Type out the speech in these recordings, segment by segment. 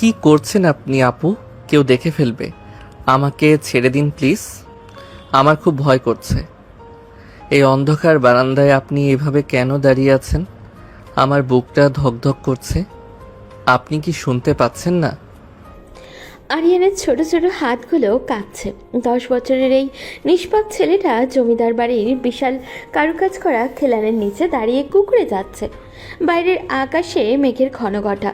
কি করছেন আপনি আপু? কেউ দেখে ফেলবে। আমাকে ছেড়ে দিন প্লিজ। আমার খুব ভয় করছে। এই অন্ধকার বারান্দায় আপনি এভাবে কেন দাঁড়িয়ে আছেন? আমার বুকটা ধকধক করছে। আপনি কি শুনতে পাচ্ছেন না? আরিয়ানের ছোট ছোট হাতগুলো কাঁপছে। 10 বছরের এই নিষ্পাপ ছেলেটা জমিদার বাড়ির বিশাল কারুকাজ করা খিলানের নিচে দাঁড়িয়ে কুঁকড়ে যাচ্ছে। বাইরের আকাশে মেঘের ঘনঘটা,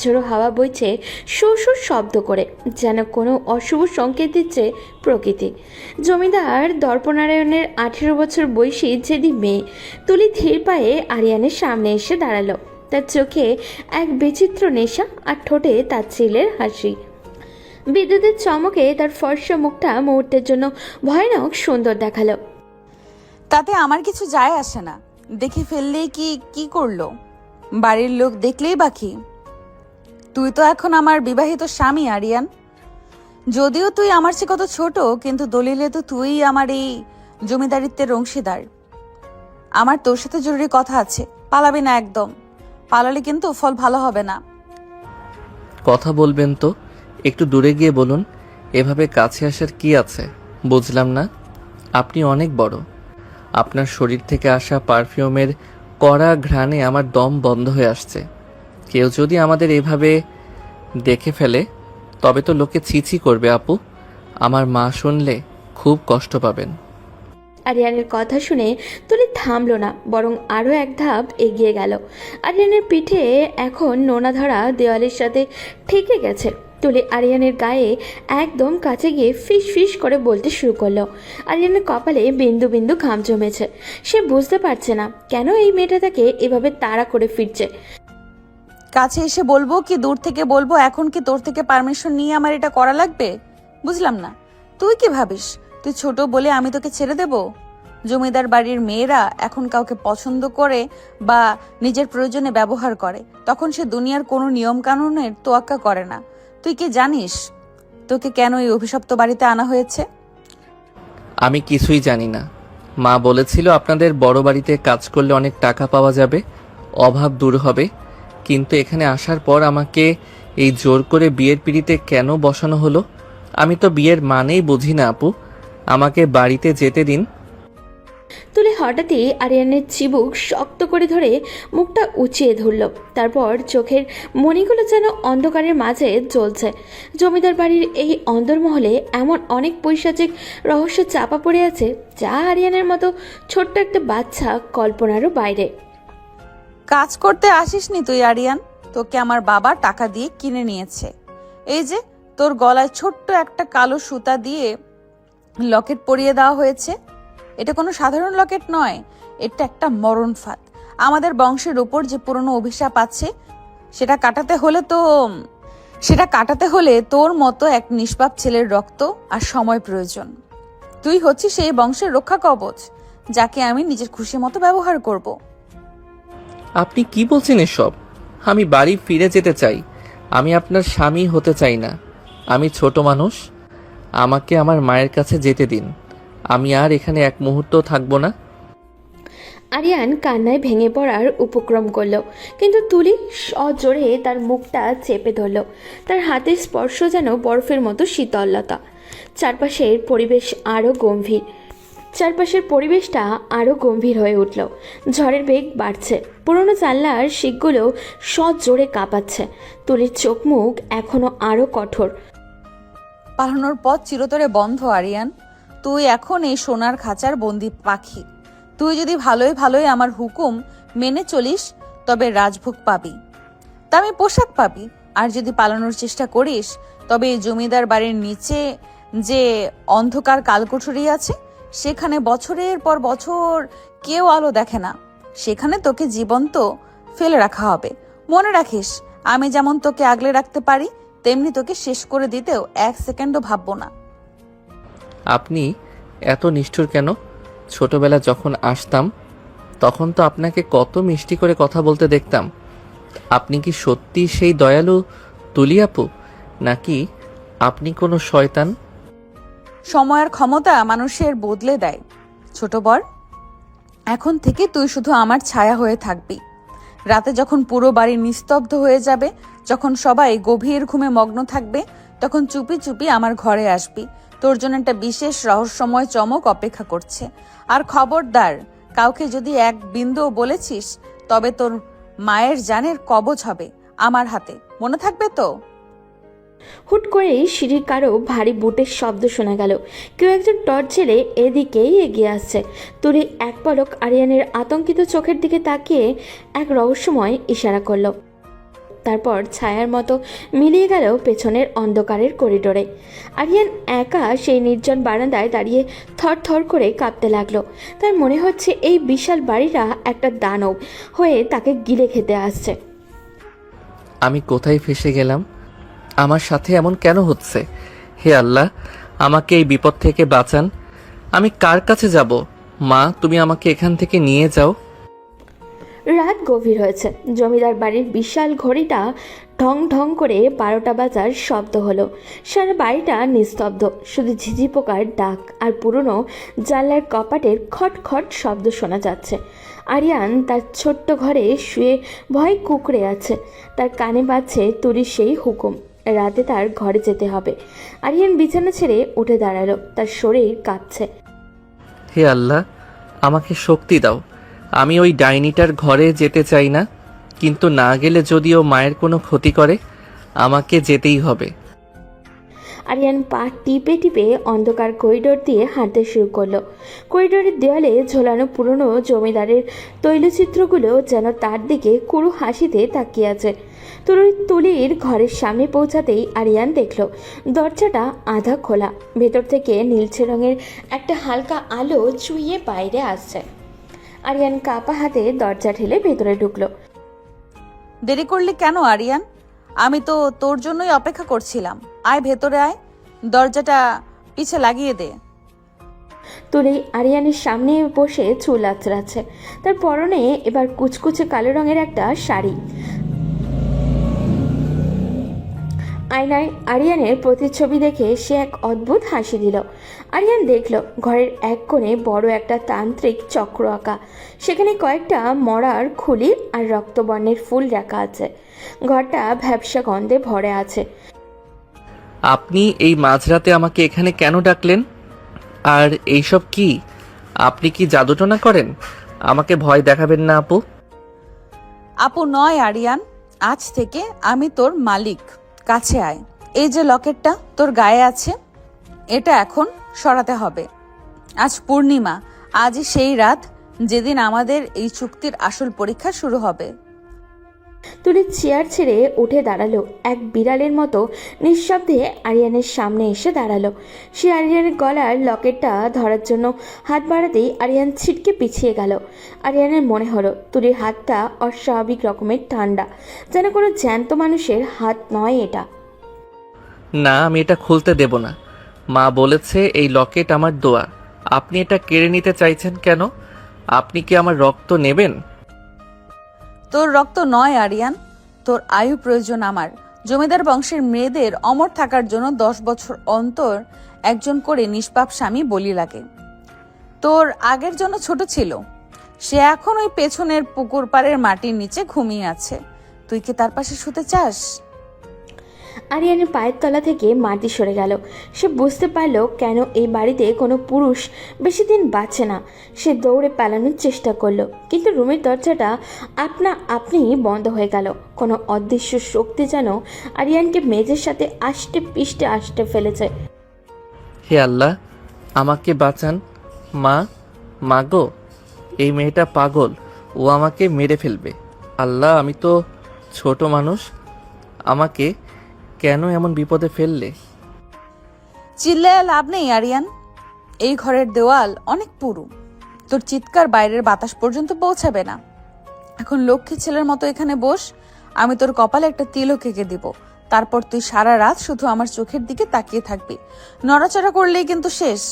ঝোড়ো হাওয়া বইছে শো শো শব্দ করে, যেন কোনো অশুভ সংকেত দিচ্ছে প্রকৃতি। জমিদার দর্পনারায়ণের 18 বছর বয়সী জেদি মেয়ে তুলি ধীর পায়ে আরিয়ানের সামনে এসে দাঁড়ালো। তার চোখে এক বিচিত্র নেশা আর ঠোঁটে তার চিলের হাসি। বিদ্যুতের চমকে তার ফর্সা মুখটা মুহূর্তের জন্য ভয়ানক সুন্দর দেখালো। তাতে আমার কিছু যায় আসে না, দেখে ফেললেই কি করলো? বাড়ির লোক দেখলেই বাকি। তুই তো এখন আমার বিবাহিত স্বামী আরিয়ান। যদিও তুই আমার চেয়ে কত ছোট, কিন্তু দলিলে তো তুই আমার এই জমিদারিত্বের অংশীদার। আমার তোর সাথে জরুরি কথা আছে, পালাবি না একদম। পালালে কিন্তু ফল ভালো হবে না। কথা বলবেন তো একটু দূরে গিয়ে বলুন। এভাবে কাছে আসার কি আছে? বুঝলাম না। আপনি অনেক বড়। আপনার শরীর থেকে আসা পারফিউমের কড়া ঘ্রাণে আমার দম বন্ধ হয়ে আসছে। কেউ যদি আমাদের এভাবে দেখে ফেলে তবে তো লোকে ছিছি করবে আপু। আমার মা শুনলে খুব কষ্ট পাবেন। আরিয়ানের কথা শুনে তুলি থামলো না, বরং আরও এক ধাপ এগিয়ে গেল। আরিয়ানের পিঠে এখন নোনা ধরা দেওয়ালের সাথে ঠেকে গেছে। তুলি আরিয়ানের গায়ে একদম কাছে গিয়ে ফিস ফিস করে বলতে শুরু করলো। আরিয়ানের কপালে বিন্দু বিন্দু ঘাম জমেছে। সে বুঝতে পারছে না কেন এই মেয়েটা তাকে এভাবে তাড়া করে ফিরছে। কাছে এসে বলবো কি দূর থেকে বলবো? এখন কি তোর থেকে পারমিশন নিয়ে আমার এটা করা লাগবে? বুঝলাম না, তুই কি ভাবিস তুই ছোট বলে আমি তোকে ছেড়ে দেব? জমিদার বাড়ির মেয়েরা এখন কাউকে পছন্দ করে বা নিজের প্রয়োজনে ব্যবহার করে, তখন সে দুনিয়ার কোনো নিয়ম কানুনের তোয়াক্কা করে না। তুই কি জানিস তোকে কেন এই অভিশপ্ত বাড়িতে আনা হয়েছে? আমি কিছুই জানি না। মা বলেছিল আপনাদের বড় বাড়িতে কাজ করলে অনেক টাকা পাওয়া যাবে, অভাব দূর হবে। কিন্তু এখানে আসার পর আমাকে এই জোর করে বিয়ের পিঁড়িতে কেন বসানো হলো? আমি তো বিয়ের মানেই বুঝি না আপু। আমাকে বাড়িতে যেতে দিন। তুলে হঠাৎই আরিয়ানের চিবুক শক্ত করে ধরে মুখটা উঁচিয়ে ধরল। তারপর চোখের মণিগুলো যেন অন্ধকারের মাঝে জ্বলছে। জমিদার বাড়ির এই অন্দরমহলে এমন অনেক পৈশাচিক রহস্য চাপা পড়ে আছে যা আরিয়ানের মতো ছোট্ট একটা বাচ্চা কল্পনারও বাইরে। কাজ করতে আসিসনি তুই আরিয়ান, তোকে আমার বাবা টাকা দিয়ে কিনে নিয়েছে। এই যে তোর গলায় ছোট্ট একটা কালো সুতা দিয়ে লকেট পরিয়ে দেওয়া হয়েছে। এটা কোনো সাধারণ লকেট নয়, এটা একটা মরণ ফাঁদ। আমাদের বংশের উপর যে পুরনো অভিশাপ আছে সেটা কাটাতে হলে তোর মতো এক নিষ্পাপ ছেলের রক্ত আর সময় প্রয়োজন। তুই হচ্ছিস সেই বংশের রক্ষা কবচ, যাকে আমি নিজের খুশি মতো ব্যবহার করব। আপনি কি বলছেন এসব? আমি বাড়ি ফিরে যেতে চাই। আমি আপনার স্বামী হতে চাই না। আমি ছোট মানুষ। আমাকে আমার মায়ের কাছে যেতে দিন। আমি আর এখানে এক মুহূর্ত থাকবো না। আরিয়ান কান্নায় ভেঙে পড়ার উপক্রম করলো, কিন্তু তুলি সজোরে তার মুখটা চেপে ধরল। তার হাতের স্পর্শ যেন বরফের মতো শীতলতা। চারপাশের পরিবেশটা আরও গম্ভীর হয়ে উঠল। ঝড়ের বেগ বাড়ছে, পুরনো জানলার শিকগুলো সজোরে কাঁপাচ্ছে। তুলির চোখ মুখ এখনো আরও কঠোর। পালানোর পথ চিরতরে বন্ধ আরিয়ান। তুই এখন এই সোনার খাঁচার বন্দি পাখি। তুই যদি ভালোই ভালোই আমার হুকুম মেনে চলিস তবে রাজভোগ পাবি, দামি পোশাক পাবি। আর যদি পালানোর চেষ্টা করিস তবে এই জমিদার বাড়ির নিচে যে অন্ধকার কালকুঠুরি আছে, সেখানে বছরের পর বছর কেউ আলো দেখে না, সেখানে তোকে জীবন্ত ফেলে রাখা হবে। মনে রাখিস, আমি যেমন তোকে আগলে রাখতে পারি তেমনি তোকে শেষ করে দিতেও এক সেকেন্ডও ভাববো না। আপনি এত নিষ্ঠুর কেন? ছোটবেলা যখন আসতাম তখন তো আপনাকে কত মিষ্টি করে কথা বলতে দেখতাম। আপনি কি সত্যি সেই দয়ালু তুলি আপু, নাকি আপনি কোনো শয়তান? সময়ের ক্ষমতা মানুষের বদলে দেয় ছোট বর। এখন থেকে তুই শুধু আমার ছায়া হয়ে থাকবি। রাতে যখন পুরো বাড়ি নিস্তব্ধ হয়ে যাবে, যখন সবাই গভীর ঘুমে মগ্ন থাকবে, তখন চুপি চুপি আমার ঘরে আসবি। তোর জন্য একটা বিশেষ রহস্যময় চমক অপেক্ষা করছে। আর খবরদার, কাউকে যদি এক বিন্দুও বলেছিস, তবে তোর মায়ের জানের কবজ হবে আমার হাতে, মনে থাকবে তো? হুট করেই সিঁড়ির কারো ভারী বুটের শব্দ শোনা গেল। কেউ একজন টর্চ জ্বেলে এদিকেই এগিয়ে আসছে। তুলি এক পলক আরিয়ানের আতঙ্কিত চোখের দিকে তাকিয়ে এক রহস্যময় ইশারা করলো। তারপর ছায়ার মতো মিলিয়ে গেল পেছনের অন্ধকারের করিডোরে। আরিয়ান একা সেই নির্জন বারান্দায় দাঁড়িয়ে থর থর করে কাঁপতে লাগলো। তার মনে হচ্ছে এই বিশাল বাড়িটা একটা দানব হয়ে তাকে গিলে খেতে আসছে। আমি কোথায় ফেসে গেলাম? আমার সাথে এমন কেন হচ্ছে? হে আল্লাহ, আমাকে এই বিপদ থেকে বাঁচান। আমি কার কাছে যাব? মা, তুমি আমাকে এখান থেকে নিয়ে যাও। রাত গভীর হয়েছে। জমিদার বাড়ির বিশাল ঘড়িটা ঢং ঢং করে 12টা বাজার শব্দ হলো। সারা বাড়িটা নিস্তব্ধ, শুধু ঝিঝি পোকার ডাক আর পুরনো জানলার কপাটের খট খট শব্দ শোনা যাচ্ছে। আরিয়ান তার ছোট্ট ঘরে শুয়ে ভয় কুঁকড়ে আছে। তার কানে বাজছে তুলির সেই হুকুম, রাতে তার ঘরে যেতে হবে। আরিয়ান বিছানা ছেড়ে উঠে দাঁড়ালো, তার শরীর কাঁপছে। হে আল্লাহ, আমাকে শক্তি দাও। আমি ওই ডাইনিটার ঘরে যেতে চাই না, কিন্তু না গেলে যদি ও মায়ের কোনো ক্ষতি করে, আমাকে যেতেই হবে। আরিয়ান পা টিপে টিপে অন্ধকার করিডোর দিয়ে হাঁটতে শুরু করলো। করিডোরের দেওয়ালে ঝোলানো পুরনো জমিদারের তৈলচিত্রগুলো যেন তার দিকে কুরু হাসিতে তাকিয়ে আছে। তুলির ঘরের সামনে পৌঁছাতেই আরিয়ান দেখল দরজাটা আধা খোলা। ভেতর থেকে নীলচে রঙের একটা হালকা আলো চুইয়ে বাইরে আসছে। আরিয়ান কাপা হাতে দরজা ঠেলে ভেতরে ঢুকলো। দেরি করলি কেন আরিয়ান? আমি তো তোর জন্যই অপেক্ষা করছিলাম। আয় ভেতরে আয়, দরজাটা পিছে লাগিয়ে দে। তুলি আরিয়ানের সামনে বসে চুল আঁচড়াচ্ছে। তার পরনে এবার কুচকুচে কালো রঙের একটা শাড়ি। আয়নায় আরিয়ানের প্রতিচ্ছবি দেখে সে এক অদ্ভুত হাসি দিল। আরিয়ান দেখল ঘরের এক কোণে বড় একটা তান্ত্রিক চক্র আঁকা। সেখানে কয়েকটা মরার খুলি আর রক্তবর্ণের ফুল রাখা আছে। ঘরটা ভ্যাপসা গন্ধে ভরে আছে। আপনি এই মাঝরাতে আমাকে এখানে কেন ডাকলেন? আর এইসব কি? আপনি কি জাদুটোনা করেন? আমাকে ভয় দেখাবেন না আপু। আপু নয় আরিয়ান, আজ থেকে আমি তোর মালিক। কাছে আয়। এই যে লকেটটা তোর গায়ে আছে, এটা এখন সরাতে হবে। আজ পূর্ণিমা, আজই সেই রাত যেদিন আমাদের এই চুক্তির আসল পরীক্ষা শুরু হবে। তুলি চেয়ার ছেড়ে উঠে দাঁড়ালো। এক বিড়ালের মতো নিঃশব্দে আরিয়ানের সামনে এসে দাঁড়ালো। সে আরিয়ানের গলার লকেটটা ধরার জন্য হাত বাড়াতেই আরিয়ান ছিটকে পিছিয়ে গেল। আরিয়ানের মনে হলো তুলির হাতটা অস্বাভাবিক রকমের ঠান্ডা, যেন কোনো জ্যান্ত মানুষের হাত নয় এটা। না, আমি এটা খুলতে দেব না। মা বলেছে এই লকেট আমার দোয়া। আপনি এটা কেড়ে নিতে চাইছেন কেন? আপনি কি আমার রক্ত নেবেন? তোর রক্ত নয় আরিয়ান, তোর আয়ু প্রয়োজন আমার। জমিদার বংশের মেয়েদের অমর থাকার জন্য 10 বছর অন্তর একজন করে নিষ্পাপ স্বামী বলি লাগে। তোর আগের জন্য ছোট ছিল, সে এখন ওই পেছনের পুকুর পাড়ের মাটির নিচে ঘুমিয়ে আছে। তুই কি তার পাশে শুতে চাস? আরিয়ানের পায়ের তলা থেকে মাটি সরে গেল। সে বুঝতে পারল কেন এই বাড়িতে কোনো পুরুষ বেশি দিন বাঁচে না। সে দৌড়ে পালানোর চেষ্টা করলো, কিন্তু রুমের দরজাটা আপনি বন্ধ হয়ে গেল। কোনো অদৃশ্য শক্তি যেন আরিয়ানকে মেঝের সাথে আষ্টে ফেলেছে। হে আল্লাহ, আমাকে বাঁচান। মা গো, এই মেয়েটা পাগল, ও আমাকে মেরে ফেলবে। আল্লাহ, আমি তো ছোট মানুষ, আমাকে কেন এমন বিপদে ফেললে? চিল্লায় লাভ নেই আরিয়ান, এই ঘরের দেওয়াল অনেক পুরু। তোর চিৎকার বাইরের বাতাস পর্যন্ত পৌঁছাবে না। এখন লক্ষ্মী ছেলের মতো এখানে বস, আমি তোর কপালে একটা তিলক এঁকে দিব। তারপর তুই সারা রাত শুধু আমার চোখের দিকে তাকিয়ে থাকবি। নড়াচড়া করলেই কিন্তু শেষ।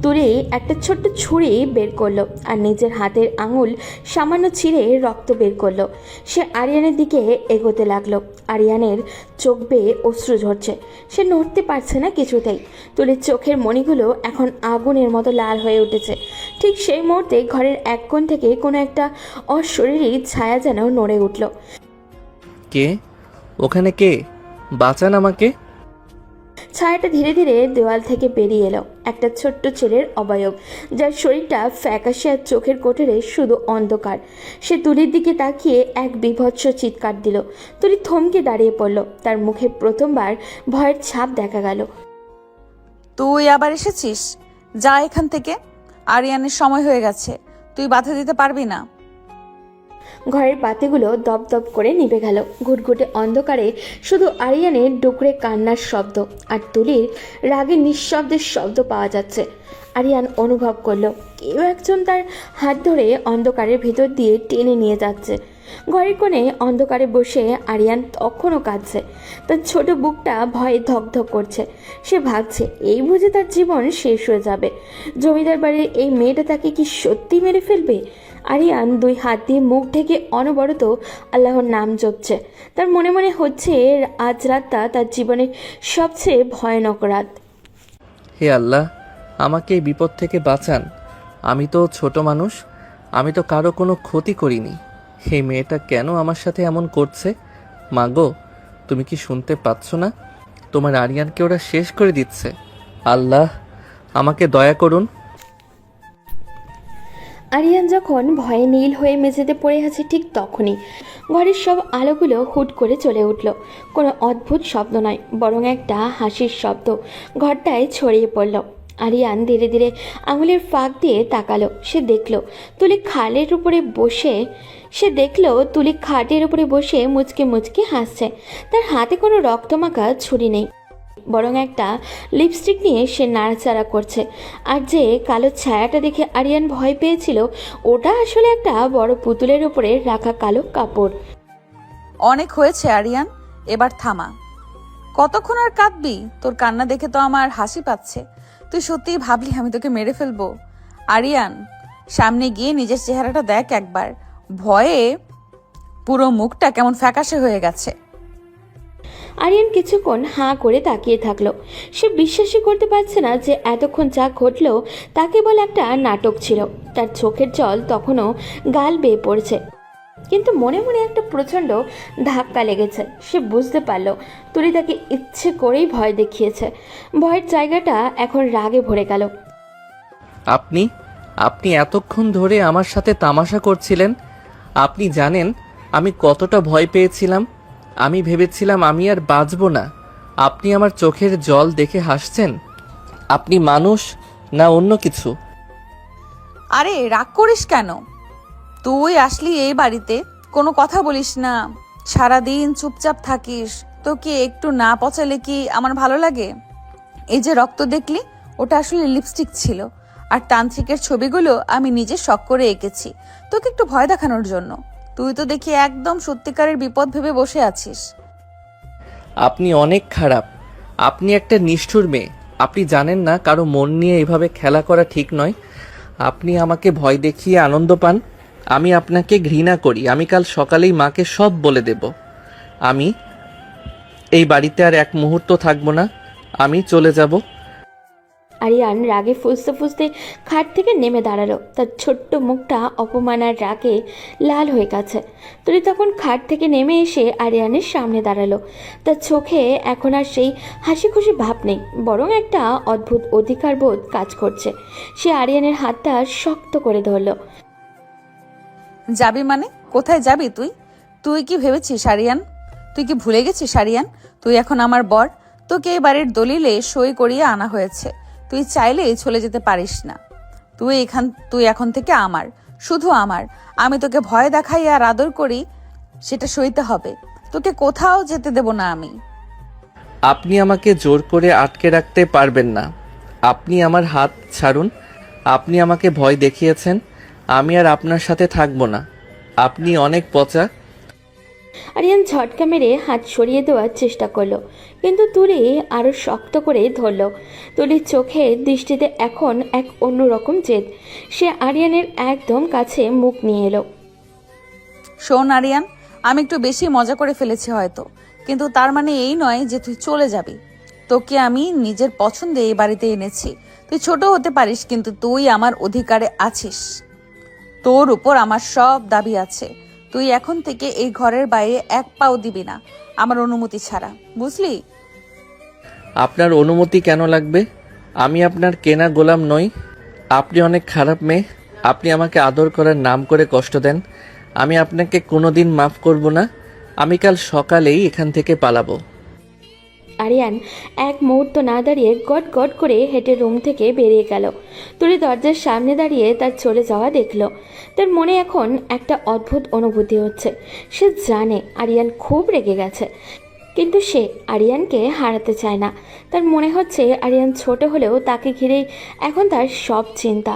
তুলে একটা ছোট্ট ছুরি বের করলো আর নিজের হাতের আঙুল সামান্য ছিঁড়ে রক্ত বের করলো। সে আরিয়ানের দিকে এগোতে লাগলো। আরিয়ানের চোখ বেয়ে অশ্রু ঝরছে। সে নড়তে পারছে না কিছুতেই। তুলির চোখের মণিগুলো এখন আগুনের মতো লাল হয়ে উঠেছে। ঠিক সেই মুহূর্তে ঘরের এক কোণ থেকে কোনো একটা অশরীরী ছায়া যেন নড়ে উঠল। কে ওখানে? কে? বাঁচান আমাকে। ছায়াটা ধীরে ধীরে দেওয়াল থেকে বেরিয়ে এলো। একটা ছোট্ট ছেলের অবয়ব, যার শরীরটা ফ্যাকাশে আর চোখের কোটরে শুধু অন্ধকার। সে তুলির দিকে তাকিয়ে এক বীভৎস চিৎকার দিল। তুলি থমকে দাঁড়িয়ে পড়ল। তার মুখে প্রথমবার ভয়ের ছাপ দেখা গেল। তুই আবার এসেছিস? যা এখান থেকে, আরিয়ানের সময় হয়ে গেছে, তুই বাধা দিতে পারবি না। ঘরের বাতিগুলো দপদপ করে নিভে গেল। ঘুটঘুটে অন্ধকারে শুধু আরিয়ানের ডুকরে কান্নার শব্দ আর তুলির রাগে নিঃশব্দের শব্দ পাওয়া যাচ্ছে। আরিয়ান অনুভব করলো কেউ একজন তার হাত ধরে অন্ধকারের ভেতর দিয়ে টেনে নিয়ে যাচ্ছে। ঘরের কোণে অন্ধকারে বসে আরিয়ান তখনও কাঁদছে। তার ছোট বুকটা ভয়ে ধকধক করছে। সে ভাবছে এই বুঝে তার জীবন শেষ হয়ে যাবে। জমিদার বাড়ির এই মেয়েটা তাকে কি সত্যি মেরে ফেলবে? আরিয়ান দুই হাত দিয়ে মুখ ঢেকে অনবরত আল্লাহর নাম জপছে। তার মনে মনে হচ্ছে আজ রাতটা তার জীবনের সবচেয়ে ভয়ানক রাত। হে আল্লাহ, আমাকে এই বিপদ থেকে বাঁচান। আমি তো ছোট মানুষ, আমি তো কারো কোনো ক্ষতি করিনি। এই মেয়েটা কেন আমার সাথে এমন করছে? মাগো, তুমি কি শুনতে পাচ্ছ না? তোমার আরিয়ানকে ওরা শেষ করে দিচ্ছে। আল্লাহ, আমাকে দয়া করুন। আরিয়ান যখন ভয়ে নীল হয়ে মেঝেতে পড়ে আছে ঠিক তখনই ঘরের সব আলোগুলো হুট করে চলে উঠল। কোনো অদ্ভুত শব্দ নয়, বরং একটা হাসির শব্দ ঘরটায় ছড়িয়ে পড়ল। আরিয়ান ধীরে ধীরে আঙুলের ফাঁক দিয়ে তাকালো। সে দেখলো তুলি খাটের উপরে বসে মুচকে মুচকে হাসছে। তার হাতে কোনো রক্তমাখা ছুরি নেই, বরং একটা লিপস্টিক নিয়ে সে নাড়াচাড়া করছে। আর যে কালো ছায়াটা দেখে আরিয়ান ভয় পেয়েছিল, ওটা আসলে একটা বড় পুতুলের উপরে রাখা কালো কাপড়। অনেক হয়েছে আরিয়ান, এবার থামা। কতক্ষণ আর কাঁদবি? তোর কান্না দেখে তো আমার হাসি পাচ্ছে। তুই সত্যিই ভাবলি আমি তোকে মেরে ফেলবো? আরিয়ান, সামনে গিয়ে নিজের চেহারাটা দেখ একবার। ভয়ে পুরো মুখটা কেমন ফ্যাকাশে হয়ে গেছে। আরিয়ান কিছুক্ষণ হাঁ করে তাকিয়ে থাকলো। সে বিশ্বাসই করতে পারছে না যে এতক্ষণ যা ঘটলো তা কেবল একটা নাটক ছিল। তার চোখের জল তখনও গাল বেয়ে পড়ছে, কিন্তু মনে মনে একটা প্রচণ্ড ধাক্কা লেগেছে। সে বুঝতে পারল তুলি তাকে ইচ্ছে করেই ভয় দেখিয়েছে। ভয়ের জায়গাটা এখন রাগে ভরে গেল। আপনি আপনি এতক্ষণ ধরে আমার সাথে তামাশা করছিলেন। আপনি জানেন আমি কতটা ভয় পেয়েছিলাম। আমি ভেবেছিলাম আমি আর বাঁচব না। আপনি আমার চোখের জল দেখে হাসছেন। আপনি মানুষ না অন্য কিছু? আরে রাগ করিস কেন? তুই আসলি এই বাড়িতে, কোনো কথা বলিস না, সারাদিন চুপচাপ থাকিস। তোকে একটু না পচালে কি আমার ভালো লাগে? এই যে রক্ত দেখলি, ওটা আসলে লিপস্টিক ছিল। আর তান্ত্রিকের ছবিগুলো আমি নিজে শখ করে এঁকেছি তোকে একটু ভয় দেখানোর জন্য। তুই তো দেখি একদম সত্যিকারের বিপদ ভেবে বসে আছিস। আপনি অনেক খারাপ। আপনি একটা নিষ্ঠুর মেয়ে। আপনি জানেন না কারো মন নিয়ে এভাবে খেলা করা ঠিক নয়। আপনি আমাকে ভয় দেখিয়ে আনন্দ পান। আমি আপনাকে ঘৃণা করি। আমি কাল সকালেই মাকে সব বলে দেব। আমি এই বাড়িতে আর এক মুহূর্ত থাকবো না। আমি চলে যাব। আরিয়ান রাগে ফুঁসতে ফুঁসতে খাট থেকে নেমে দাঁড়ালো। তার ছোট্ট মুখটা অপমান আর রাগে লাল হয়ে গেছে। তুলি তখন খাট থেকে নেমে এসে আরিয়ানের সামনে দাঁড়ালো। তার চোখে এখন আর সেই হাসি খুশি ভাব নেই, বরং একটা অদ্ভুত অধিকার বোধ কাজ করছে। সে আরিয়ানের হাতটা শক্ত করে ধরল। যাবি মানে? কোথায় যাবি তুই? তুই কি ভেবেছিস আরিয়ান? তুই কি ভুলে গেছিস আরিয়ান? তুই এখন আমার বর। তোকে এই বাড়ির দলিলে সই করিয়ে আনা হয়েছে। তুই চাইলে চলে যেতে পারিস না। তুই এখন থেকে আমার, শুধু আমার। আমি তোকে ভয় দেখাই আর আদর করি, সেটা সইতে হবে। তোকে কোথাও যেতে দেব না আমি। আপনি আমাকে জোর করে আটকে রাখতে পারবেন না। আপনি আমার হাত ছাড়ুন। আপনি আমাকে ভয় দেখিয়েছেন। আমি আর আপনার সাথে থাকবো না। আপনি অনেক পচা। আরিয়ান ঝটকা মেরে হাত সরিয়ে দেওয়ার চেষ্টা করলো, কিন্তু তুলি আরও শক্ত করে ধরল। তুলির চোখের দৃষ্টিতে এখন এক অন্যরকম জেদ। সে আরিয়ানের একদম কাছে মুখ নিয়ে এলো। শোন আরিয়ান, আমি একটু বেশি মজা করে ফেলেছি হয়তো, কিন্তু তার মানে এই নয় যে তুই চলে যাবি। তোকে আমি নিজের পছন্দে এই বাড়িতে এনেছি। তুই ছোট হতে পারিস, কিন্তু তুই আমার অধিকারে আছিস। তোর উপর আমার সব দাবি আছে। তুই এখন থেকে এই ঘরের বাইরে এক পাও দিবি না আমার অনুমতি ছাড়া, বুঝলি? আপনার অনুমতি কেন লাগবে? আমি আপনার কেনা গোলাম নই। আপনি অনেক খারাপ মেয়ে। আপনি আমাকে আদর করার নাম করে কষ্ট দেন। আমি আপনাকে কোনোদিন মাফ করব না। আমি কাল সকালেই এখান থেকে পালাবো। আরিয়ান এক মুহূর্ত না দাঁড়িয়ে গট গট করে হেঁটে রুম থেকে বেরিয়ে গেল। তুলি দরজার সামনে দাঁড়িয়ে তার চলে যাওয়া দেখলো। তার মনে এখন একটা অদ্ভুত অনুভূতি হচ্ছে। সে জানে আরিয়ান খুব রেগে গেছে, কিন্তু সে আরিয়ানকে হারাতে চায় না। তার মনে হচ্ছে আরিয়ান ছোট হলেও তাকে ঘিরেই এখন তার সব চিন্তা।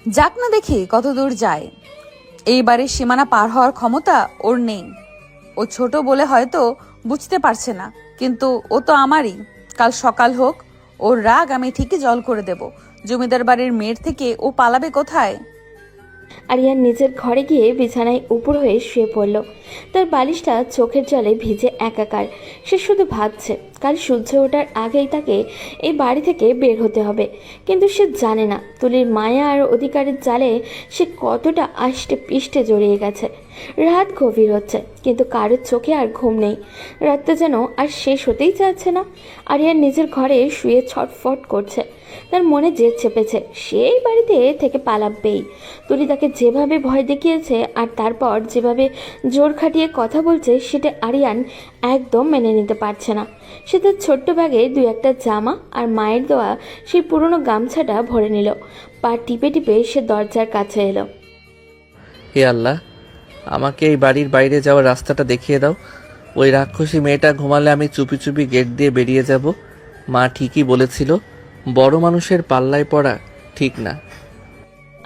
যাক না দেখি কত দূর যায়। এই বাড়ির সীমানা পার হওয়ার ক্ষমতা ওর নেই। ও ছোট বলে হয়তো বুঝতে পারছে না, কিন্তু ও তো আমারই। কাল সকাল হোক, ওর রাগ আমি ঠিকই জল করে দেব। জমিদার বাড়ির মেয়ের থেকে ও পালাবে কোথায়? আরিয়ান নিজের ঘরে গিয়ে বিছানায় উপর হয়ে শুয়ে পড়ল। তার বালিশটা চোখের জলে ভিজে একাকার। সে শুধু ভাবছে কাল সূর্য ওঠার আগেই তাকে এই বাড়ি থেকে বের হতে হবে। কিন্তু সে জানে না তুলির মায়া আর অধিকারের জালে সে কতটা আষ্টে পিষ্টে জড়িয়ে গেছে। রাত গভীর হচ্ছে, কিন্তু কারোর চোখে আর ঘুম নেই। রাতটা যেন আর শেষ হতেই চাচ্ছে না। আরিয়ান নিজের ঘরে শুয়ে ছটফট করছে। তার মনে জেদ চেপেছে, সেই বাড়িতে থেকে পালাবেই। তুলি তাকে যেভাবে ভয় দেখিয়েছে আর তারপর যেভাবে জোর খাটিয়ে কথা বলছে, সেটা আরিয়ান একদম মেনে নিতে পারছে না। সে তার ছোট্ট ব্যাগে দুই একটা জামা আর মায়ের দেওয়া সেই পুরনো গামছাটা ভরে নিল। পা টিপে টিপে সে দরজার কাছে এলো। হে আল্লাহ, আমাকে এই বাড়ির বাইরে যাওয়ার রাস্তাটা দেখিয়ে দাও। ওই রাক্ষসী মেয়েটা ঘুমালে আমি চুপি চুপি গেট দিয়ে বেরিয়ে যাব। মা ঠিকই বলেছিল, বড় মানুষের পাল্লায় পড়া ঠিক না।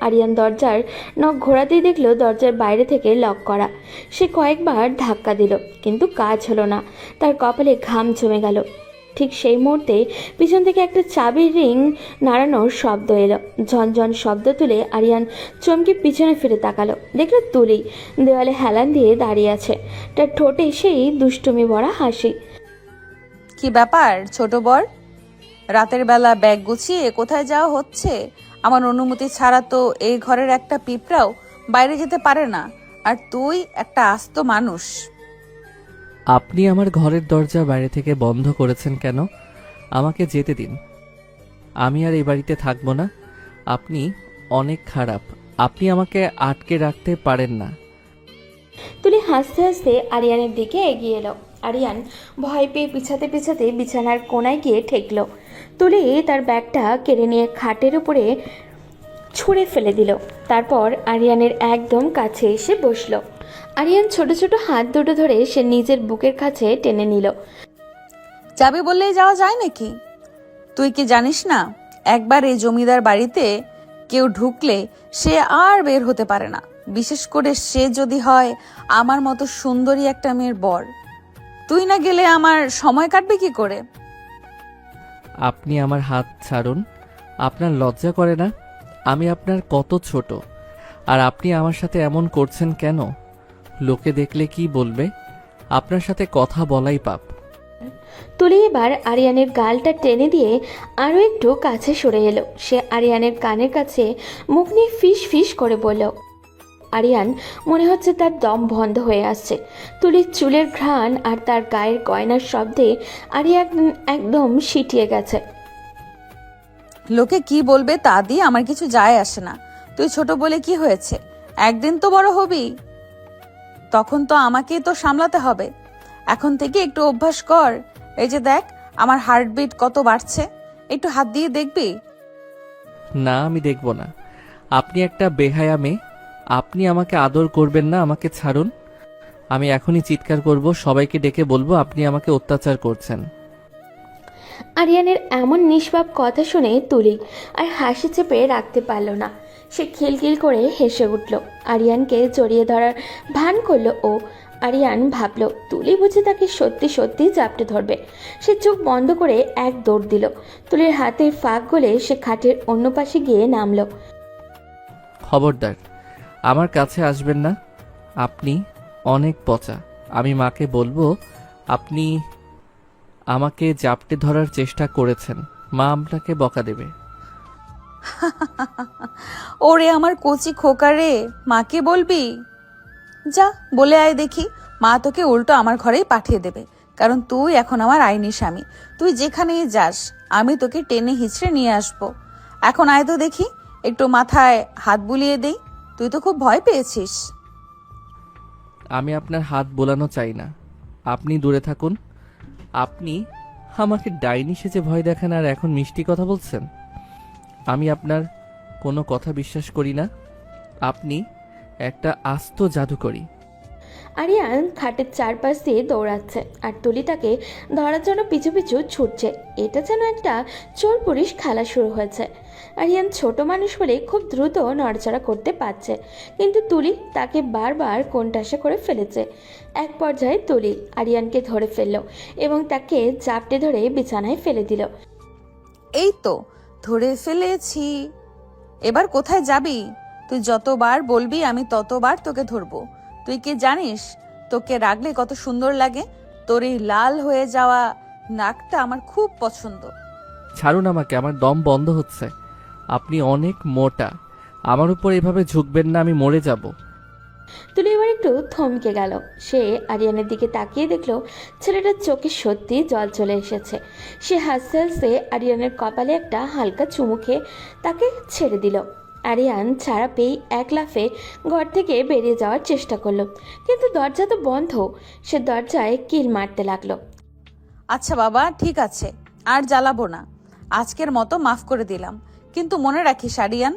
আরিয়ান দরজার নখ ঘোরাতেই দেখলো দরজার বাইরে থেকে লক করা। সে কয়েকবার ধাক্কা দিল, কিন্তু কাজ হলো না। তার কপালে ঘাম জমে গেল। ঠিক সেই মুহূর্তে পিছন থেকে একটা চাবির রিং নাড়ানোর শব্দ এলো। ঝনঝন শব্দ তুলে আরিয়ান চমকে পিছনে ফিরে তাকালো। দেখলো তুলি দেওয়ালে হেলান দিয়ে দাঁড়িয়ে আছে। তার ঠোঁটে সেই দুষ্টুমি ভরা হাসি। কি ব্যাপার ছোট বর? রাতের বেলা ব্যাগ গুছিয়ে কোথায় যাওয়া হচ্ছে? আমার অনুমতি ছাড়া তো এই ঘরের একটা পিঁপড়াও বাইরে যেতে পারে না, আর তুই একটা আস্ত মানুষ। আপনি আমার ঘরের দরজা বাইরে থেকে বন্ধ করেছেন কেন? আমাকে যেতে দিন। আমি আর এই বাড়িতে থাকবো না। আপনি অনেক খারাপ। আপনি আমাকে আটকে রাখতে পারেন না। তুলি হাসতে হাসতে আরিয়ানের দিকে এগিয়ে এলো। আরিয়ান ভয় পেয়ে পিছাতে পিছাতে বিছানার কোনায় গিয়ে ঠেকল। তুলি তার ব্যাগটা কেড়ে নিয়ে খাটের উপরে ছুঁড়ে ফেলে দিল। তারপর আরিয়ানের একদম কাছে এসে বসলো। আরিয়ান ছোট ছোট হাত দুটো ধরে সে নিজের বুকের কাছে টেনে নিল। যাবে বললেই যাওয়া যায় নাকি? তুই কি জানিস না, একবার এই জমিদার বাড়িতে কেউ ঢুকলে সে আর বের হতে পারে না, বিশেষ করে সে যদি হয় আমার মতো সুন্দরী একটা মেয়ের বর। তুই না গেলে আমার সময় কাটবে কি করে? আপনি আমার হাত ছাড়ুন। আপনার লজ্জা করে না? আমি আপনার কত ছোট, আর আপনি আমার সাথে এমন করছেন কেন? লোকে দেখলে কি বলবে? আপনার সাথে কথা বলাই পাপ। তুলি এবার আরিয়ানের গালটা টেনে দিয়ে আরও একটু কাছে সরে এলো। সে আরিয়ানের কানের কাছে মুখ নিয়ে ফিস ফিস করে বলল। আরিয়ান মনে হচ্ছে তার দম বন্ধ হয়ে আসছে। তুলির চুলের ঘ্রাণ আর তার গায়ের গয়নার শব্দে আরিয়ান একদম সিটিয়ে গেছে। লোকে কি বলবে তা দিয়ে আমার কিছু যায় আসে না। তুই ছোট বলে কি হয়েছে? একদিন তো বড় হবি, তখন তো আমাকেই তো সামলাতে হবে। এখন থেকে একটু অভ্যাস কর। এই যে দেখ আমার হার্টবিট কত বাড়ছে, একটু হাত দিয়ে দেখবি? না, আমি দেখব না। আপনি একটা বেহায়া মেয়ে। আপনি আমাকে আদর করবেন না। আমাকে ছাড়ুন। আমি এখনই চিৎকার করব, সবাইকে ডেকে বলবো আপনি আমাকে অত্যাচার করছেন। আরিয়ানের এমন নিষ্পাপ কথা শুনে তুলি আর হাসি চেপে রাখতে পারল না। সে খিলখিল করে হেসে উঠল। আরিয়ানকে জড়িয়ে ধরার ভান করলো ও। আরিয়ান ভাবল তুলি বুঝে তাকে সত্যি সত্যি চাপটে ধরবে। সে চোখ বন্ধ করে এক দৌড় দিল। তুলির হাতের ফাঁক গলে সে খাটের অন্য পাশে গিয়ে নামলো। খবরদার আমার কাছে আসবেন না, আপনি অনেক পচা। আমি মাকে বলবো আপনি আমাকে জাপটে ধরার চেষ্টা করেছেন, মা আপনাকে বকা দেবে। ওরে আমার কচি খোকা রে, মাকে বলবি? যা বলে আয় দেখি, মা তোকে উল্টো আমার ঘরেই পাঠিয়ে দেবে। কারণ তুই এখন আমার আইনি স্বামী। তুই যেখানেই যাস আমি তোকে টেনে হিচড়ে নিয়ে আসবো। এখন আয় তো দেখি, একটু মাথায় হাত বুলিয়ে দেই। তুই তো খুব ভয় পেয়েছিস। আমি আপনার হাত বোলানো চাই না, আপনি দূরে থাকুন। আপনি আমাকে ডাইনি সেজে ভয় দেখান আর এখন মিষ্টি কথা বলছেন। আমি আপনার কোনো কথা বিশ্বাস করি না। আপনি একটা আস্ত জাদুকরী। আরিয়ান খাটের চারপাশ দিয়ে দৌড়াচ্ছে আর তুলি তাকে ধরার জন্য পিছু পিছু ছুটছে। এটা যেন একটা চোর পুলিশ খেলা শুরু হয়েছে। আরিয়ান ছোট মানুষ বলে খুব দ্রুত নড়াচড়া করতে পারছে, কিন্তু তুলি তাকে বারবার কোণঠাসা করে ফেলেছে। এক পর্যায়ে তুলি আরিয়ানকে ধরে ফেলল এবং তাকে জাপটে ধরে বিছানায় ফেলে দিল। এই তো ধরে ফেলেছি, এবার কোথায় যাবি? তুই যতবার বলবি আমি ততবার তোকে ধরবো। তুই কি জানিস তোকে রাখলে কত সুন্দর লাগে? তোর এই লাল হয়ে যাওয়া নাকটা আমার খুব পছন্দ। ছাড়ুন আমাকে, আমার দম বন্ধ হচ্ছে। আপনি অনেক মোটা, আমার উপর এভাবে ঝুঁকবেন না, আমি মরে যাব। তুলি এবার একটু থমকে গেল। সে আরিয়ানের দিকে তাকিয়ে দেখলো ছেলেটার চোখে সত্যি জল চলে এসেছে। সে হাসতে হাসতে আরিয়ানের কপালে একটা হালকা চুমু খেয়ে তাকে ছেড়ে দিল। আরিয়ান ছাড়া পেয়ে এক লাফে ঘর থেকে বেরিয়ে যাওয়ার চেষ্টা করলো, কিন্তু দরজা তো বন্ধ। সে দরজায় কিল মারতে লাগলো। আচ্ছা বাবা, ঠিক আছে, আর জ্বালাবো না। আজকের মতো মাফ করে দিলাম। কিন্তু মনে রাখিস আরিয়ান,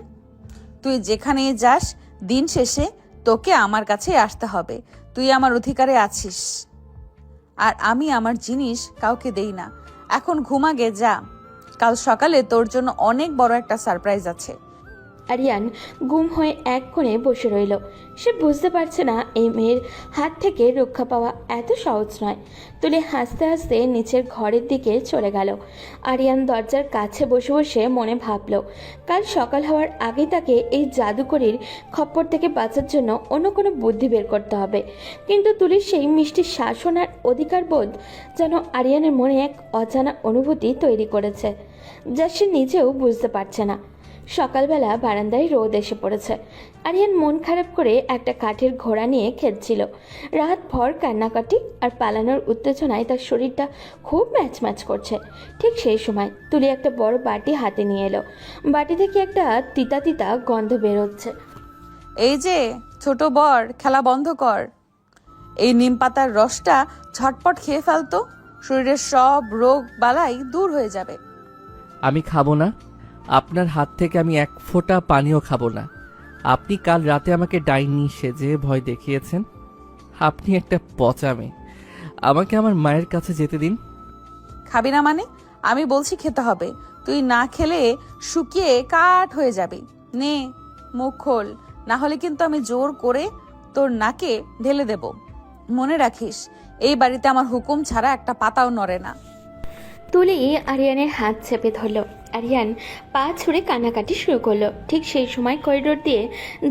তুই যেখানেই যাস দিন শেষে তোকে আমার কাছে আসতে হবে। তুই আমার অধিকারে আছিস, আর আমি আমার জিনিস কাউকে দেই না। এখন ঘুমাগে যা, কাল সকালে তোর জন্য অনেক বড় একটা সারপ্রাইজ আছে। আরিয়ান গুম হয়ে এক কোণে বসে রইল। সে বুঝতে পারছে না এই মেয়ের হাত থেকে রক্ষা পাওয়া এত সহজ নয়। তুলে হাসতে হাসতে নিচের ঘরের দিকে চলে গেল। আরিয়ান দরজার কাছে বসে বসে মনে ভাবল কাল সকাল হওয়ার আগে তাকে এই জাদুকরীর খপ্পর থেকে বাঁচার জন্য অন্য কোনো বুদ্ধি বের করতে হবে। কিন্তু তুলির সেই মিষ্টি শাসন আর অধিকার বোধ যেন আরিয়ানের মনে এক অজানা অনুভূতি তৈরি করেছে, যা সে নিজেও বুঝতে পারছে না। সকালবেলা বারান্দায় রোদ এসে পড়েছে। আরিয়ান মন খারাপ করে একটা কাঠের ঘোড়া নিয়ে খেলছিল। রাত ভর কান্নাকাটি আর পালানোর উত্তেজনায় তার শরীরটা খুব ম্যাচ করছে। ঠিক সেই সময় তুলি একটা বড় বাটি হাতে নিয়ে এলো। বাটি থেকে একটা তিতা তিতা গন্ধ বেরোচ্ছে। এই যে ছোট বর, খেলা বন্ধ কর। এই নিম পাতার রসটা ঝটপট খেয়ে ফেলতো, শরীরের সব রোগ বালাই দূর হয়ে যাবে। আমি খাবো না, আপনার হাত থেকে আমি এক ফোঁটা পানিও খাবো না। আপনি কাল রাতে আমাকে ডাইনি সেজে ভয় দেখিয়েছেন। আপনি একটা পচা মেয়ে, আমাকে আমার মায়ের কাছে যেতে দিন। খাবি না মানে? আমি বলছি খেতে হবে। তুই না খেলে শুকিয়ে কাঠ হয়ে যাবি। নে মুখ খোল, না হলে কিন্তু আমি জোর করে তোর নাকে ঢেলে দেব। মনে রাখিস, এই বাড়িতে আমার হুকুম ছাড়া একটা পাতাও নড়ে না। তুলি আরিয়ানের হাত চেপে ধরল। আরিয়ান পা ছুঁড়ে কান্নাকাটি শুরু করলো। ঠিক সেই সময় করিডোর দিয়ে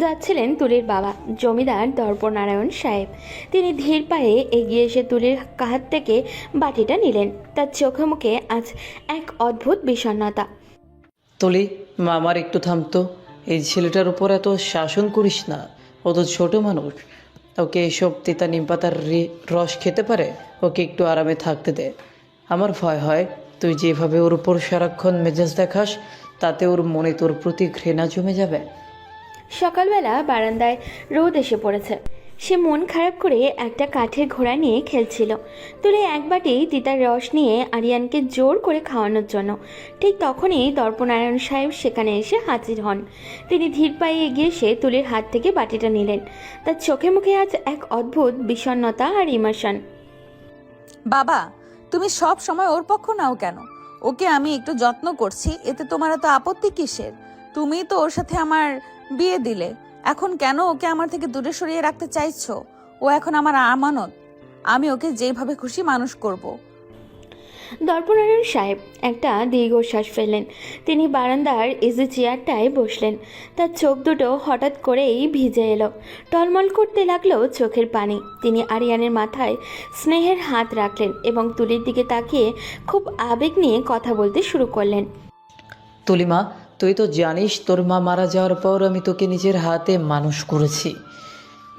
যাচ্ছিলেন তুলির বাবা, জমিদার দর্পনারায়ণ সাহেব। তিনি ধীর পায়ে এগিয়ে এসে তুলির হাত থেকে বাটিটা নিলেন। তার চোখে মুখে আজ এক অদ্ভুত বিষণ্ণতা। তুলি, আমার একটু থামতো। এই ছেলেটার উপর এত শাসন করিস না, ও তো ছোট মানুষ। ওকে এসব তিতা নিম পাতার রস খেতে পারে, ওকে একটু আরামে থাকতে দে। আমার ভয় হয় তুই যেভাবে ওর উপর সারাক্ষণ মেজাজ দেখাস, তাতে ওর মনে তোর প্রতি ঘৃণা জমে যাবে। সকালবেলা বারান্দায় রোদ এসে পড়েছে। সে মন খারাপ করে একটা কাঠের ঘোড়া নিয়ে খেলছিল। তুলে এক বাটি তিতার রস নিয়ে আরিয়ানকে জোর করে খাওয়ানোর জন্য। ঠিক তখনই দর্পনারায়ণ সাহেব সেখানে এসে হাজির হন। তিনি ধীর পায়ে এগিয়ে এসে তুলির হাত থেকে বাটিটা নিলেন। তার চোখে মুখে আজ এক অদ্ভুত বিষণ্ণতা আর ইমোশন। বাবা, তুমি সব সময় ওর পক্ষ নাও কেন? ওকে আমি একটু যত্ন করছি, এতে তোমার এত আপত্তি কিসের? তুমি তো ওর সাথে আমার বিয়ে দিলে, এখন কেন ওকে আমার থেকে দূরে সরিয়ে রাখতে চাইছো? ও ও এখন আমার আমানত। আমি ওকে যেভাবে খুশি মানুষ করব। দর্পনারায়ণ সাহেব একটা দীর্ঘশ্বাস ফেললেন। তিনি বারান্দার ইজি চেয়ারটায় বসলেন। তার চোখ দুটো হঠাৎ করেই ভিজে এলো, টলমল করতে লাগলো চোখের পানি। তিনি আরিয়ানের মাথায় স্নেহের হাত রাখলেন এবং তুলির দিকে তাকিয়ে খুব আবেগ নিয়ে কথা বলতে শুরু করলেন। তুলিমা, তুই তো জানিস তোর মা মারা যাওয়ার পর আমি তোকে নিজের হাতে মানুষ করেছি।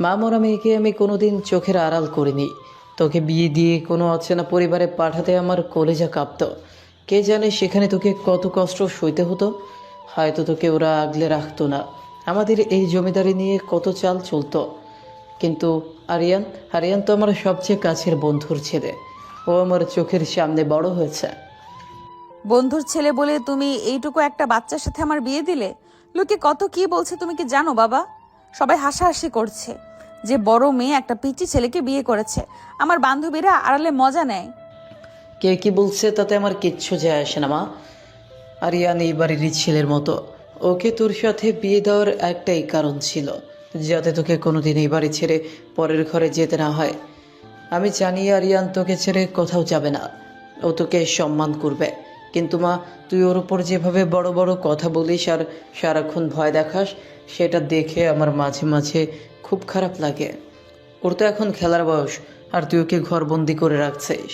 মা মরা মেয়েকে আমি কোনোদিন চোখের আড়াল করিনি। তোকে বিয়ে দিয়ে কোনো অচেনা পরিবারে পাঠাতে আমার কলেজা কাঁপত। কে জানে সেখানে তোকে কত কষ্ট সইতে হতো। হয়তো তোকে ওরা আগলে রাখতো না। আমাদের এই জমিদারি নিয়ে কত চাল চলতো। কিন্তু আরিয়ান আরিয়ান তো আমার সবচেয়ে কাছের বন্ধুর ছেলে। ও আমার চোখের সামনে বড় হয়েছে। বন্ধুর ছেলে বলে তুমি এইটুকু একটা বাচ্চার সাথে আমার বিয়ে দিলে? লোকে কত কি বলছে তুমি কি জানো বাবা? সবাই হাসাহাসি করছে যে বড় মেয়ে একটা পিচি ছেলেকে বিয়ে করেছে। আমার বান্ধবীরা আড়ালে মজা নেয়। কে কি বলছে তাতে আমার কিচ্ছু যায় আসে না মা। আরিয়ান এই বাড়িরই ছেলের মতো। ওকে তোর সাথে বিয়ে দেওয়ার একটাই কারণ ছিল, যাতে তোকে কোনোদিন এই বাড়ি ছেড়ে পরের ঘরে যেতে না হয়। আমি জানি আরিয়ান তোকে ছেড়ে কোথাও যাবে না। ও তোকে সম্মান করবে। কিন্তু মা, তুই ওর ওপর যেভাবে বড় বড় কথা বলিস আর সারাক্ষণ ভয় দেখাস, সেটা দেখে আমার মাঝে মাঝে খুব খারাপ লাগে। ওর তো এখন খেলার বয়স, আর তুই ওকে ঘরবন্দি করে রাখছিস।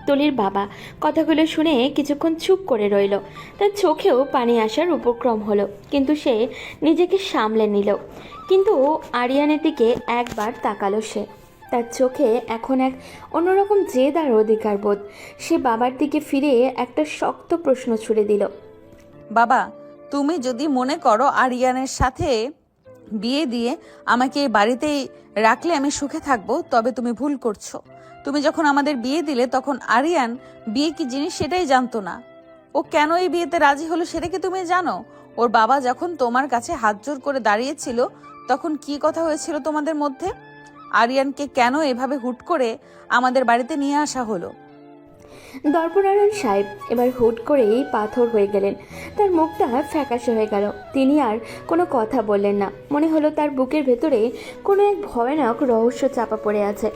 তুলির বাবা কথাগুলো শুনে কিছুক্ষণ চুপ করে রইল। তার চোখেও পানি আসার উপক্রম হলো, কিন্তু সে নিজেকে সামলে নিল। কিন্তু আরিয়ানের দিকে একবার তাকালো সে। তার চোখে এখন এক অন্যরকম জেদ আর অধিকার বোধ। সে বাবার দিকে ফিরে একটা শক্ত প্রশ্ন ছুড়ে দিল। বাবা, তুমি যদি মনে করো আরিয়ানের সাথে বিয়ে দিয়ে আমাকে এই বাড়িতেই রাখলে আমি সুখে থাকবো, তবে তুমি ভুল করছো। তুমি যখন আমাদের বিয়ে দিলে তখন আরিয়ান বিয়ে কি জিনিস সেটাই জানতো না। ও কেন এই বিয়েতে রাজি হলো সেটা কি তুমি জানো? ওর বাবা যখন তোমার কাছে হাত জোর করে দাঁড়িয়েছিল তখন কি কথা হয়েছিল তোমাদের মধ্যে? আরিয়ানকে কেন এভাবে হুট করে আমাদের বাড়িতে নিয়ে আসা হলো? দর্পনারায়ণ সাহেব এবার হুট করেই পাথর হয়ে গেলেন। তার মুখটা ফ্যাকাশে হয়ে গেল। তিনি আর কোনো কথা বললেন না। মনে হলো তার বুকের ভেতরে কোনো এক ভয়ানক রহস্য চাপা পড়ে আছে,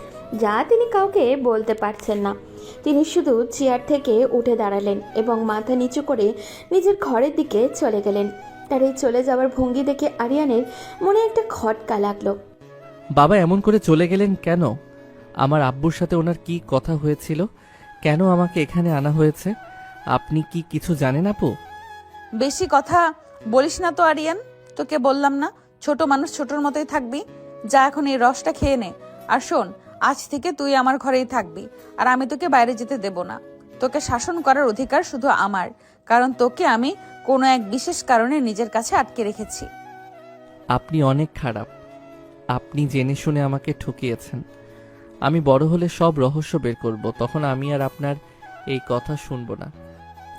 যা তিনি কাউকে বলতে পারছেন না। তিনি শুধু চেয়ার থেকে উঠে দাঁড়ালেন এবং মাথা নিচু করে নিজের ঘরের দিকে চলে গেলেন। তার এই চলে যাওয়ার ভঙ্গি দেখে আরিয়ানের মনে একটা খটকা লাগলো। বাবা এমন করে চলে গেলেন কেন? আমার আব্বুর সাথে ওনার কি কথা হয়েছিল? কেন আমাকে এখানে আনা হয়েছে? আপনি কি কিছু জানেন আপু? বেশি কথা বলিস না তো আরিয়ান। তোকে বললাম না ছোট মানুষ ছোটর মতোই থাকবি। যা এখন এই রসটা খেয়ে নে। আর শোন, আজ থেকে তুই আমার ঘরেই থাকবি, আর আমি তোকে বাইরে যেতে দেব না। তোকে শাসন করার অধিকার শুধু আমার, কারণ তোকে আমি কোনো এক বিশেষ কারণে নিজের কাছে আটকে রেখেছি। আপনি অনেক খারাপ। আপনি জেনে শুনে আমাকে ঠকিয়েছেন। আমি বড় হলে সব রহস্য বের করব, তখন আমি আর আপনার এই কথা শুনবো না।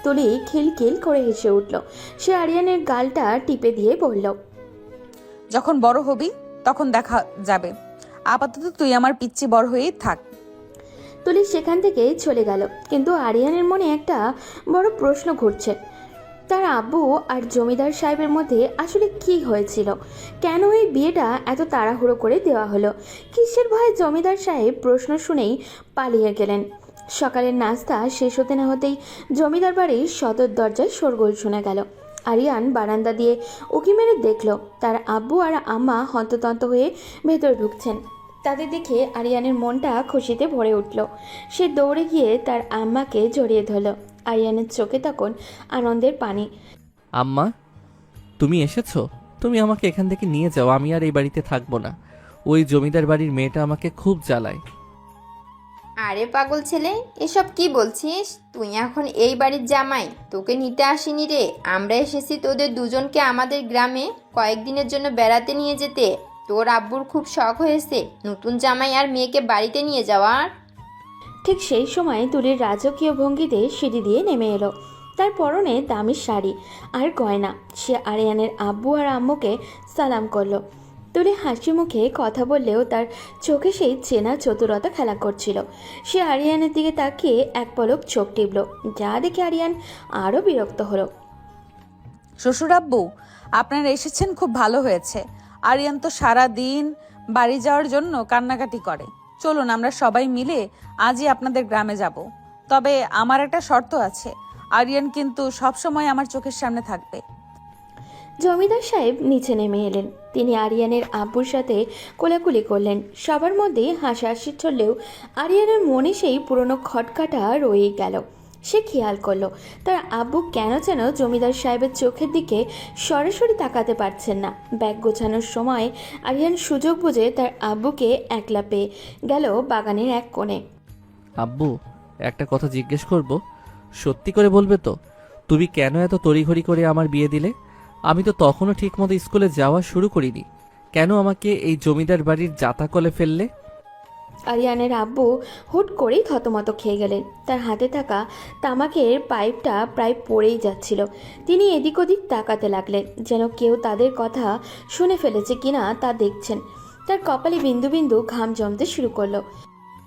তুলি খিলখিল করে হেসে উঠল। সে আরিয়ানের গালটা টিপে দিয়ে বলল, যখন বড় হবি তখন দেখা যাবে। আপাতত তুই আমার পিচ্চি বড় হয়েই থাক। তুলি সেখান থেকে চলে গেল। কিন্তু আরিয়ানের মনে একটা বড় প্রশ্ন ঘুরছে। তার আব্বু আর জমিদার সাহেবের মধ্যে আসলে কি হয়েছিল? কেন এই বিয়েটা এত তাড়াহুড়ো করে দেওয়া হলো? কিসের ভয়ে জমিদার সাহেব প্রশ্ন শুনেই পালিয়ে গেলেন? সকালের নাস্তা শেষ হতে না হতেই জমিদার বাড়ির সদর দরজায় শোরগোল শোনা গেল। আরিয়ান বারান্দা দিয়ে উঁকি মেরে দেখল তার আব্বু আর আম্মা হন্ততন্ত হয়ে ভেতর ঢুকছেন। তাদের দেখে আরিয়ানের মনটা খুশিতে ভরে উঠল। সে দৌড়ে গিয়ে তার আম্মাকে জড়িয়ে ধরল। আরিয়ানের চোখে তখন আনন্দের পানি। আম্মা, তুমি এসেছো? তুমি আমাকে এখান থেকে নিয়ে যাও। আমি আর এই বাড়িতে থাকবো না। ওই জমিদার বাড়ির মেয়েটা আমাকে খুব জ্বালায়। আরে পাগল ছেলে, এসব কি বলছিস? তুই এখন এই বাড়ির জামাই, তোকে নিতে আসিনি রে। আমরা এসেছি তোদের দুজনকে আমাদের গ্রামে কয়েকদিনের জন্য বেড়াতে নিয়ে যেতে। তোর আব্বুর খুব শখ হয়েছে নতুন জামাই আর মেয়েকে বাড়িতে নিয়ে যাওয়ার। ঠিক সেই সময় তুলির রাজকীয় ভঙ্গিতে সিঁড়ি দিয়ে নেমে এলো। তার পরনে দামি শাড়ি আর গয়না। সে আরিয়ানের আব্বু আর আম্মুকে সালাম করলো। তুলি হাসি মুখে কথা বললেও তার চোখে সেই চেনা চতুরতা খেলা করছিল। সে আরিয়ানের দিকে তাকিয়ে এক পলক চোখ টিপল, যা দেখে আরিয়ান আরও বিরক্ত হলো। শ্বশুর আব্বু, আপনারা এসেছেন খুব ভালো হয়েছে। আরিয়ান তো সারা দিন বাড়ি যাওয়ার জন্য কান্নাকাটি করে। চলুন আমরা সবাই মিলে আজই আপনাদের গ্রামে যাব। তবে আমার একটা শর্ত আছে, আরিয়ান কিন্তু সবসময় আমার চোখের সামনে থাকবে। জমিদার সাহেব নিচে নেমে এলেন। তিনি আরিয়ানের আব্বুর সাথে কোলাকুলি করলেন। সবার মধ্যে হাসাহাসি চললেও আরিয়ানের মনে সেই পুরনো খটকাটা রয়েই গেল। সে খেয়াল করলো তার আব্বু কেন যেন জমিদার সাহেবের চোখের দিকে সরাসরি তাকাতে পারছেন না। ব্যাগ গোছানোর সময় আরিয়ান সুযোগ বুঝে তার আব্বুকে একলা পেয়ে গেল বাগানের এক কোণে। আব্বু, একটা কথা জিজ্ঞেস করব, সত্যি করে বলবে তো? তুমি কেন এত তড়িঘড়ি করে আমার বিয়ে দিলে? আমি তো তখনও ঠিকমতো স্কুলে যাওয়া শুরু করিনি। কেন আমাকে এই জমিদার বাড়ির জাতাকলে ফেললে? আরিয়ানের আব্বু হুট করেই থতমত খেয়ে গেলেন। তার হাতে থাকা তামাকের পাইপটা প্রায় পড়েই যাচ্ছিল। তিনি এদিক ওদিক তাকাতে লাগলেন, যেন কেউ তাদের কথা শুনে ফেলেছে কিনা তা দেখছেন। তার কপালে বিন্দু বিন্দু ঘাম জমতে শুরু করলো।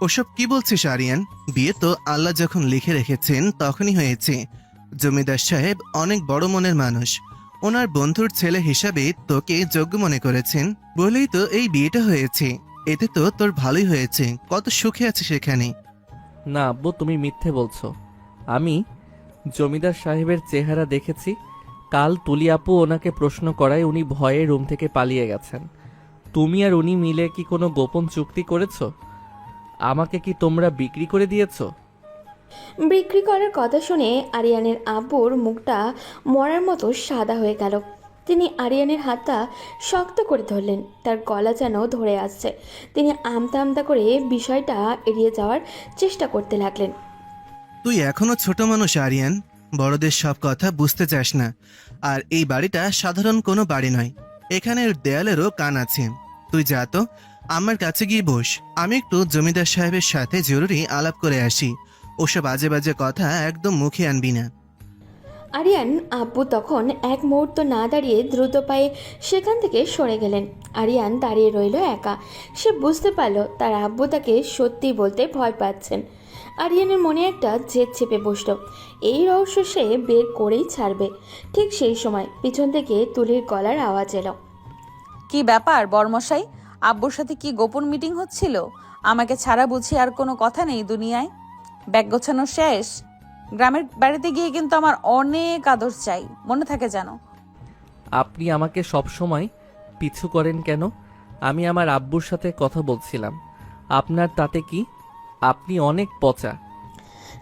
ওসব কি বলছিস আরিয়ান? বিয়ে তো আল্লাহ যখন লিখে রেখেছেন তখনই হয়েছে। জমিদার সাহেব অনেক বড় মনের মানুষ। ওনার বন্ধুর ছেলে হিসাবে তোকে যোগ্য মনে করেছেন বলেই তো এই বিয়েটা হয়েছে। এতে তো তোর ভালোই হয়েছে, কত সুখে আছে সেখানে। না আব্বু, তুমি মিথ্যে বলছো। আমি জমিদার সাহেবের চেহারা দেখেছি। কাল তুলি আপু ওনাকে প্রশ্ন করায় উনি ভয়ে রুম থেকে পালিয়ে গেছেন। তুমি আর উনি মিলে কি কোনো গোপন চুক্তি করেছো? আমাকে কি তোমরা বিক্রি করে দিয়েছো? বিক্রি করার কথা শুনে আরিয়ানের আব্বুর মুখটা মরার মতো সাদা হয়ে গেল। তিনি আরিয়ানের হাতটা শক্ত করে ধরলেন। তার গলা যেন ধরে আসছে। তিনি আমতা আমতা করে বিষয়টা এড়িয়ে যাওয়ার চেষ্টা করতে লাগলেন। তুই এখনো ছোট মানুষ আরিয়ান, বড়দের সব কথা বুঝতে চাস না। আর এই বাড়িটা সাধারণ কোনো বাড়ি নয়, এখানের দেয়ালেরও কান আছে। তুই যা তো, আমার কাছে গিয়ে বস। আমি একটু জমিদার সাহেবের সাথে জরুরি আলাপ করে আসি। ওসব বাজে বাজে কথা একদম মুখে আনবি না। আরিয়ান আব্বু তখন এক মুহূর্ত না দাঁড়িয়ে দ্রুত পায়ে সেখান থেকে সরে গেলেন। আরিয়ান দাঁড়িয়ে রইল একা। সে বুঝতে পারল তার আব্বু তাকে সত্যি বলতে ভয় পাচ্ছেন। আরিয়ানের মনে একটা জেদ চেপে বসল। এই রহস্য সে বের করেই ছাড়বে। ঠিক সেই সময় পিছন থেকে তুলির গলার আওয়াজ এলো। কি ব্যাপার বর্মশাই, আব্বুর সাথে কি গোপন মিটিং হচ্ছিল? আমাকে ছাড়া বুঝি আর কোনো কথা নেই দুনিয়ায়? ব্যাগ গোছানো শেষ? গ্রামের বাড়িতে গিয়ে কিন্তু আমার অনেক আদর চাই, মনে থাকে যেন। আপনি আমাকে সব সময় পিছু করেন কেন? আমি আমার আব্বুর সাথে কথা বলছিলাম। আপনার তাতে কি? আপনি অনেক পচা।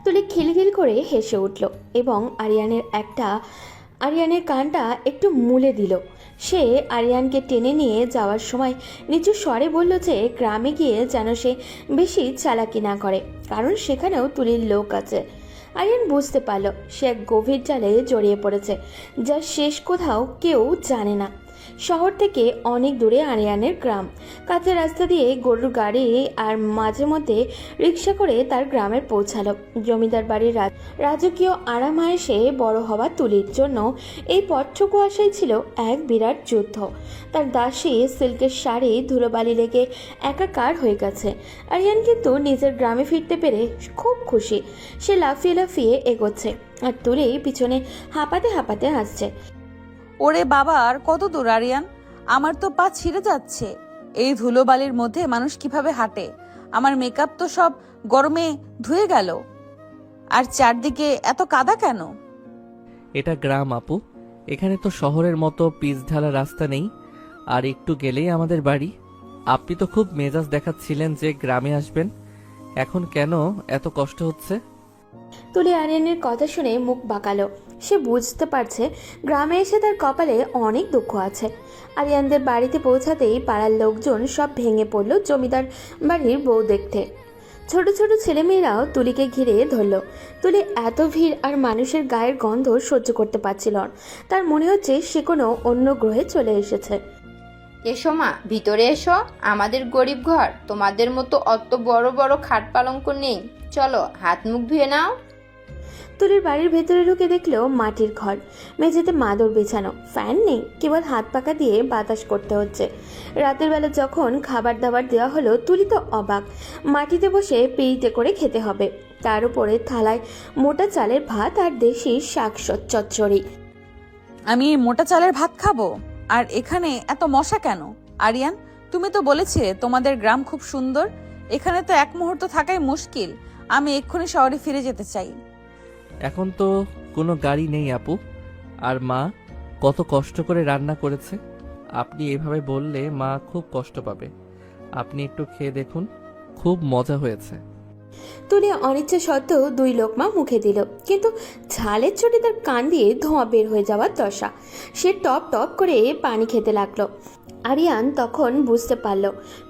তুলি খিলখিল করে হেসে উঠল এবং আরিয়ানের কানটা একটু মুলে দিল। সে আরিয়ানকে টেনে নিয়ে যাওয়ার সময় নিচু স্বরে বলল যে গ্রামে গিয়ে যেন সে বেশি চালাকি না করে, কারণ সেখানেও তুলির লোক আছে। আরিয়ান বুঝতে পারল সে এক গভীর জালে জড়িয়ে পড়েছে, যার শেষ কোথাও কেউ জানে না। শহর থেকে অনেক দূরে আরিয়ানের গ্রাম। কাঁচা রাস্তা দিয়ে গরুর গাড়ি আর মাঝে মধ্যে রিক্সা করে তার গ্রামে পৌঁছালো। জমিদার বাড়ির রাজকীয় আরামায়েশে বড় হওয়া তুলির জন্য এই পথটুকু আসাই ছিল এক বিরাট যুদ্ধ। তার দাসী সিল্কের শাড়ি ধুলোবালি লেগে একাকার হয়ে গেছে। আরিয়ান কিন্তু নিজের গ্রামে ফিরতে পেরে খুব খুশি। সে লাফিয়ে লাফিয়ে এগোচ্ছে আর তুলি পিছনে হাঁপাতে হাঁপাতে আসছে। ওরে বাবা, আর কত দূর আরিয়ান? আমার তো পা ছিঁড়ে যাচ্ছে। এই ধুলোবালির মধ্যে মানুষ কিভাবে হাঁটে? আমার মেকআপ তো সব গরমে ধুয়ে গেল। আর চারদিকে এত কাদা কেন? এটা গ্রাম আপু, এখানে তো শহরের মতো পিচ ঢালা রাস্তা নেই। আর একটু গেলেই আমাদের বাড়ি। আপনি তো খুব মেজাজ দেখাচ্ছিলেন যে গ্রামে আসবেন, এখন কেন এত কষ্ট হচ্ছে? তুলি আরিয়ানের কথা শুনে মুখ বাঁকালো। সে বুঝতে পারছে গ্রামে এসে তার কপালে অনেক দুঃখ আছে। আরিয়ানদের বাড়িতে পৌঁছাতেই পাড়ার লোকজন সব ভেঙে পড়ল জমিদার বাড়ির বউ দেখতে। ছোট ছোট ছেলেমেয়েরাও তুলিকে ঘিরে ধরল। তুলি এত ভিড় আর মানুষের গায়ের গন্ধ সহ্য করতে পারছিল না। তার মনে হচ্ছে সে কোনো অন্য গ্রহে চলে এসেছে। এসো মা, ভিতরে এসো। আমাদের গরিব ঘর, তোমাদের মতো অত বড় বড় খাট পালঙ্ক নেই। চলো হাত মুখ ধুয়ে নাও। তুলির বাড়ির ভেতরে ঢুকে দেখলো মাটির ঘর, মেঝেতে মাদুর বিছানো, ফ্যান নেই, কেবল হাত পাকা দিয়ে বাতাস করতে হচ্ছে। রাতের বেলা যখন খাবার দাবার দেওয়া হলো, তুলি তো অবাক। মাটিতে বসে পিঁড়িতে করে খেতে হবে, তার উপরে থালায় মোটা চালের ভাত আর দেশি শাক চচ্চড়ি। আমি মোটা চালের ভাত খাবো? আর এখানে এত মশা কেন? আরিয়ান, তুমি তো বলেছিলে তোমাদের গ্রাম খুব সুন্দর। এখানে তো এক মুহূর্ত থাকাই মুশকিল। আমি এক্ষুনি শহরে ফিরে যেতে চাই। এখন তো কোনো গাড়ি নেই আপু। আর মা কত কষ্ট করে রান্না করেছে। আপনি এভাবে বললে মা খুব কষ্ট পাবে। আপনি একটু খেয়ে দেখুন, খুব মজা হয়েছে। তুলি অনিচ্ছা সত্ত্বেও 2 লোকমা মুখে দিল, কিন্তু ঝালের চোটে তার কান দিয়ে ধোঁয়া বের হয়ে যাওয়ার দশা। সে টপ টপ করে পানি খেতে লাগলো। আরিয়ান তখন বুঝতে পারল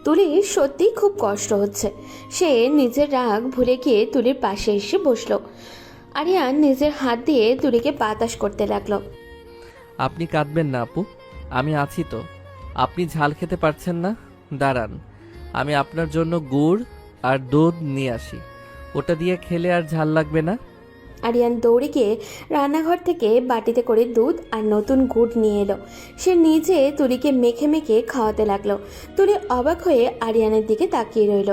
তুলির সত্যিই খুব কষ্ট হচ্ছে। সে নিজের রাগ ভুলে গিয়ে তুলির পাশে এসে বসলো। আরিয়ান নিজের হাত দিয়ে তুলিকে বাতাস করতে লাগলো। আপনি কাঁদবেন না আপু, আমি আছি তো। আপনি ঝাল খেতে পারছেন না, দাঁড়ান, আমি আপনার জন্য গুড় আর দুধ নিয়ে আসি। ওটা দিয়ে খেলে আর ঝাল লাগবে না। আরিয়ান দৌড়ে গিয়ে রান্নাঘর থেকে বাটিতে করে দুধ আর নতুন গুড় নিয়ে এলো। সে নিজে তুলিকে মেখে মেখে খাওয়াতে লাগলো। তুলি অবাক হয়ে আরিয়ানের দিকে তাকিয়ে রইল।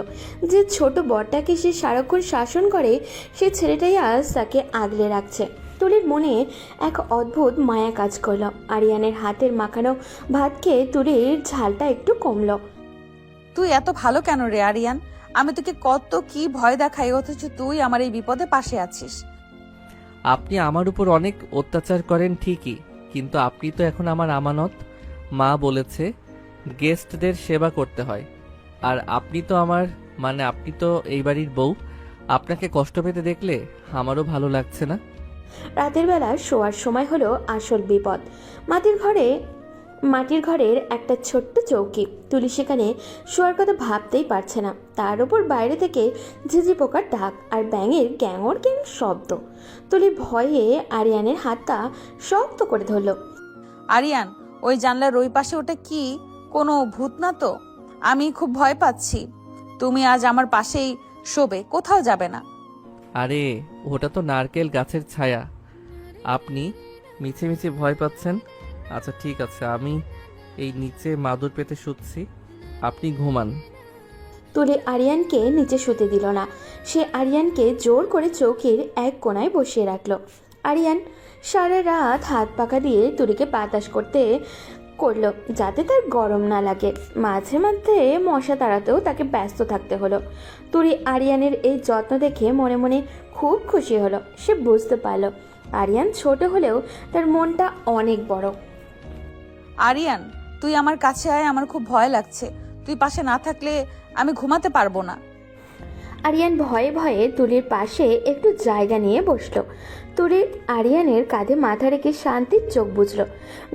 যে ছোট বরটাকে সে সারাক্ষণ শাসন করে, সে ছেলেটাই আজ তাকে আগলে রাখছে। তুলির মনে এক অদ্ভুত মায়া কাজ করলো। আরিয়ানের হাতের মাখানো ভাত খেয়ে তুলির ঝালটা একটু কমলো। তুই এত ভালো কেন রে আরিয়ান? আমি তোকে কত কি ভয় দেখাই, অথচ তুই আমার এই বিপদে পাশে আছিস। আপনি আমার উপর অনেক অত্যাচার করেন ঠিকই, কিন্তু আপনি তো এখন আমার আমানত। মা বলেছে গেস্টদের সেবা করতে হয়। আর আপনি তো আপনি তো এই বাড়ির বউ। আপনাকে কষ্ট পেতে দেখলে আমারও ভালো লাগছে না। রাতের বেলা শোয়ার সময় হলো আসল বিপদ। মাটির ঘরের একটা ছোট্ট চৌকি। তুলি সেখানে শোয়ার কথা ভাবতেই পারছে না। তার উপর বাইরে থেকে ঝিঝি পোকার ডাক আর ব্যাঙের গ্যাঙর গ্যাং শব্দ। তুলি ভয়ে আরিয়ানের হাতটা শক্ত করে ধরল। আরিয়ান, ওই জানলার ওই পাশে ওটা কি? কোনো ভূত না তো? আমি খুব ভয় পাচ্ছি। তুমি আজ আমার পাশেই শোবে, কোথাও যাবে না। আরে ওটা তো নারকেল গাছের ছায়া। আপনি মিছে মিছে ভয় পাচ্ছেন। আচ্ছা ঠিক আছে, আমি এই নিচে মাদুর পেতে শুচ্ছি, আপনি ঘুমান। তুলি আরিয়ানকে নিচে শুতে দিল না। সে আরিয়ানকে জোর করে চৌকির এক কোণায় বসিয়ে রাখলো। আরিয়ান সারা রাত হাত পাখা দিয়ে তুলিকে বাতাস করলো যাতে তার গরম না লাগে। মাঝে মধ্যে মশা তাড়াতেও তাকে ব্যস্ত থাকতে হলো। তুলি আরিয়ানের এই যত্ন দেখে মনে মনে খুব খুশি হলো। সে বুঝতে পারলো আরিয়ান ছোট হলেও তার মনটা অনেক বড়। আরিয়ান, তুই আমার কাছে আয়, আমার খুব ভয় লাগছে। তুই পাশে না থাকলে আমি ঘুমাতে পারবো না। আরিয়ান ভয়ে ভয়ে তুলির পাশে একটু জায়গা নিয়ে বসলো। তুলি আরিয়ানের কাঁধে মাথা রেখে শান্তির চোখ বুঝল।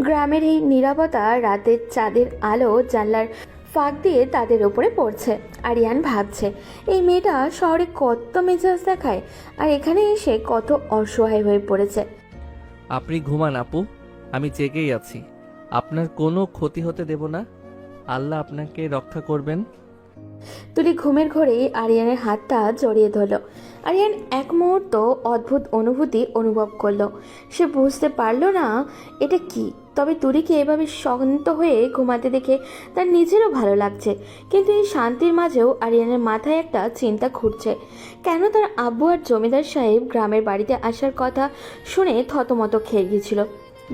গ্রামের এই নীরবতা, রাতের চাঁদের আলো জানলার ফাঁক দিয়ে তাদের ওপরে পড়ছে। আরিয়ান ভাবছে এই মেয়েটা শহরে কত মেজাজ দেখায়, আর এখানে এসে কত অসহায় হয়ে পড়েছে। আপনি ঘুমান আপু, আমি জেগেই আছি। আপনার কোনো ক্ষতি হতে দেব না। আল্লাহ আপনাকে রক্ষা করবেন। তুলি ঘুমের ঘোরেই আরিয়ানের হাতটা জড়িয়ে ধরল। আরিয়ান এক মুহূর্ত অদ্ভুত অনুভূতি অনুভব করলো। সে বুঝতে পারল না এটা কি, তবে তুলিকে এভাবে শান্ত হয়ে ঘুমাতে দেখে তার নিজেরও ভালো লাগছে। কিন্তু এই শান্তির মাঝেও আরিয়ানের মাথায় একটা চিন্তা ঘুরছে। কেন তার আব্বু আর জমিদার সাহেব গ্রামের বাড়িতে আসার কথা শুনে থতমত খেয়ে গিয়েছিল।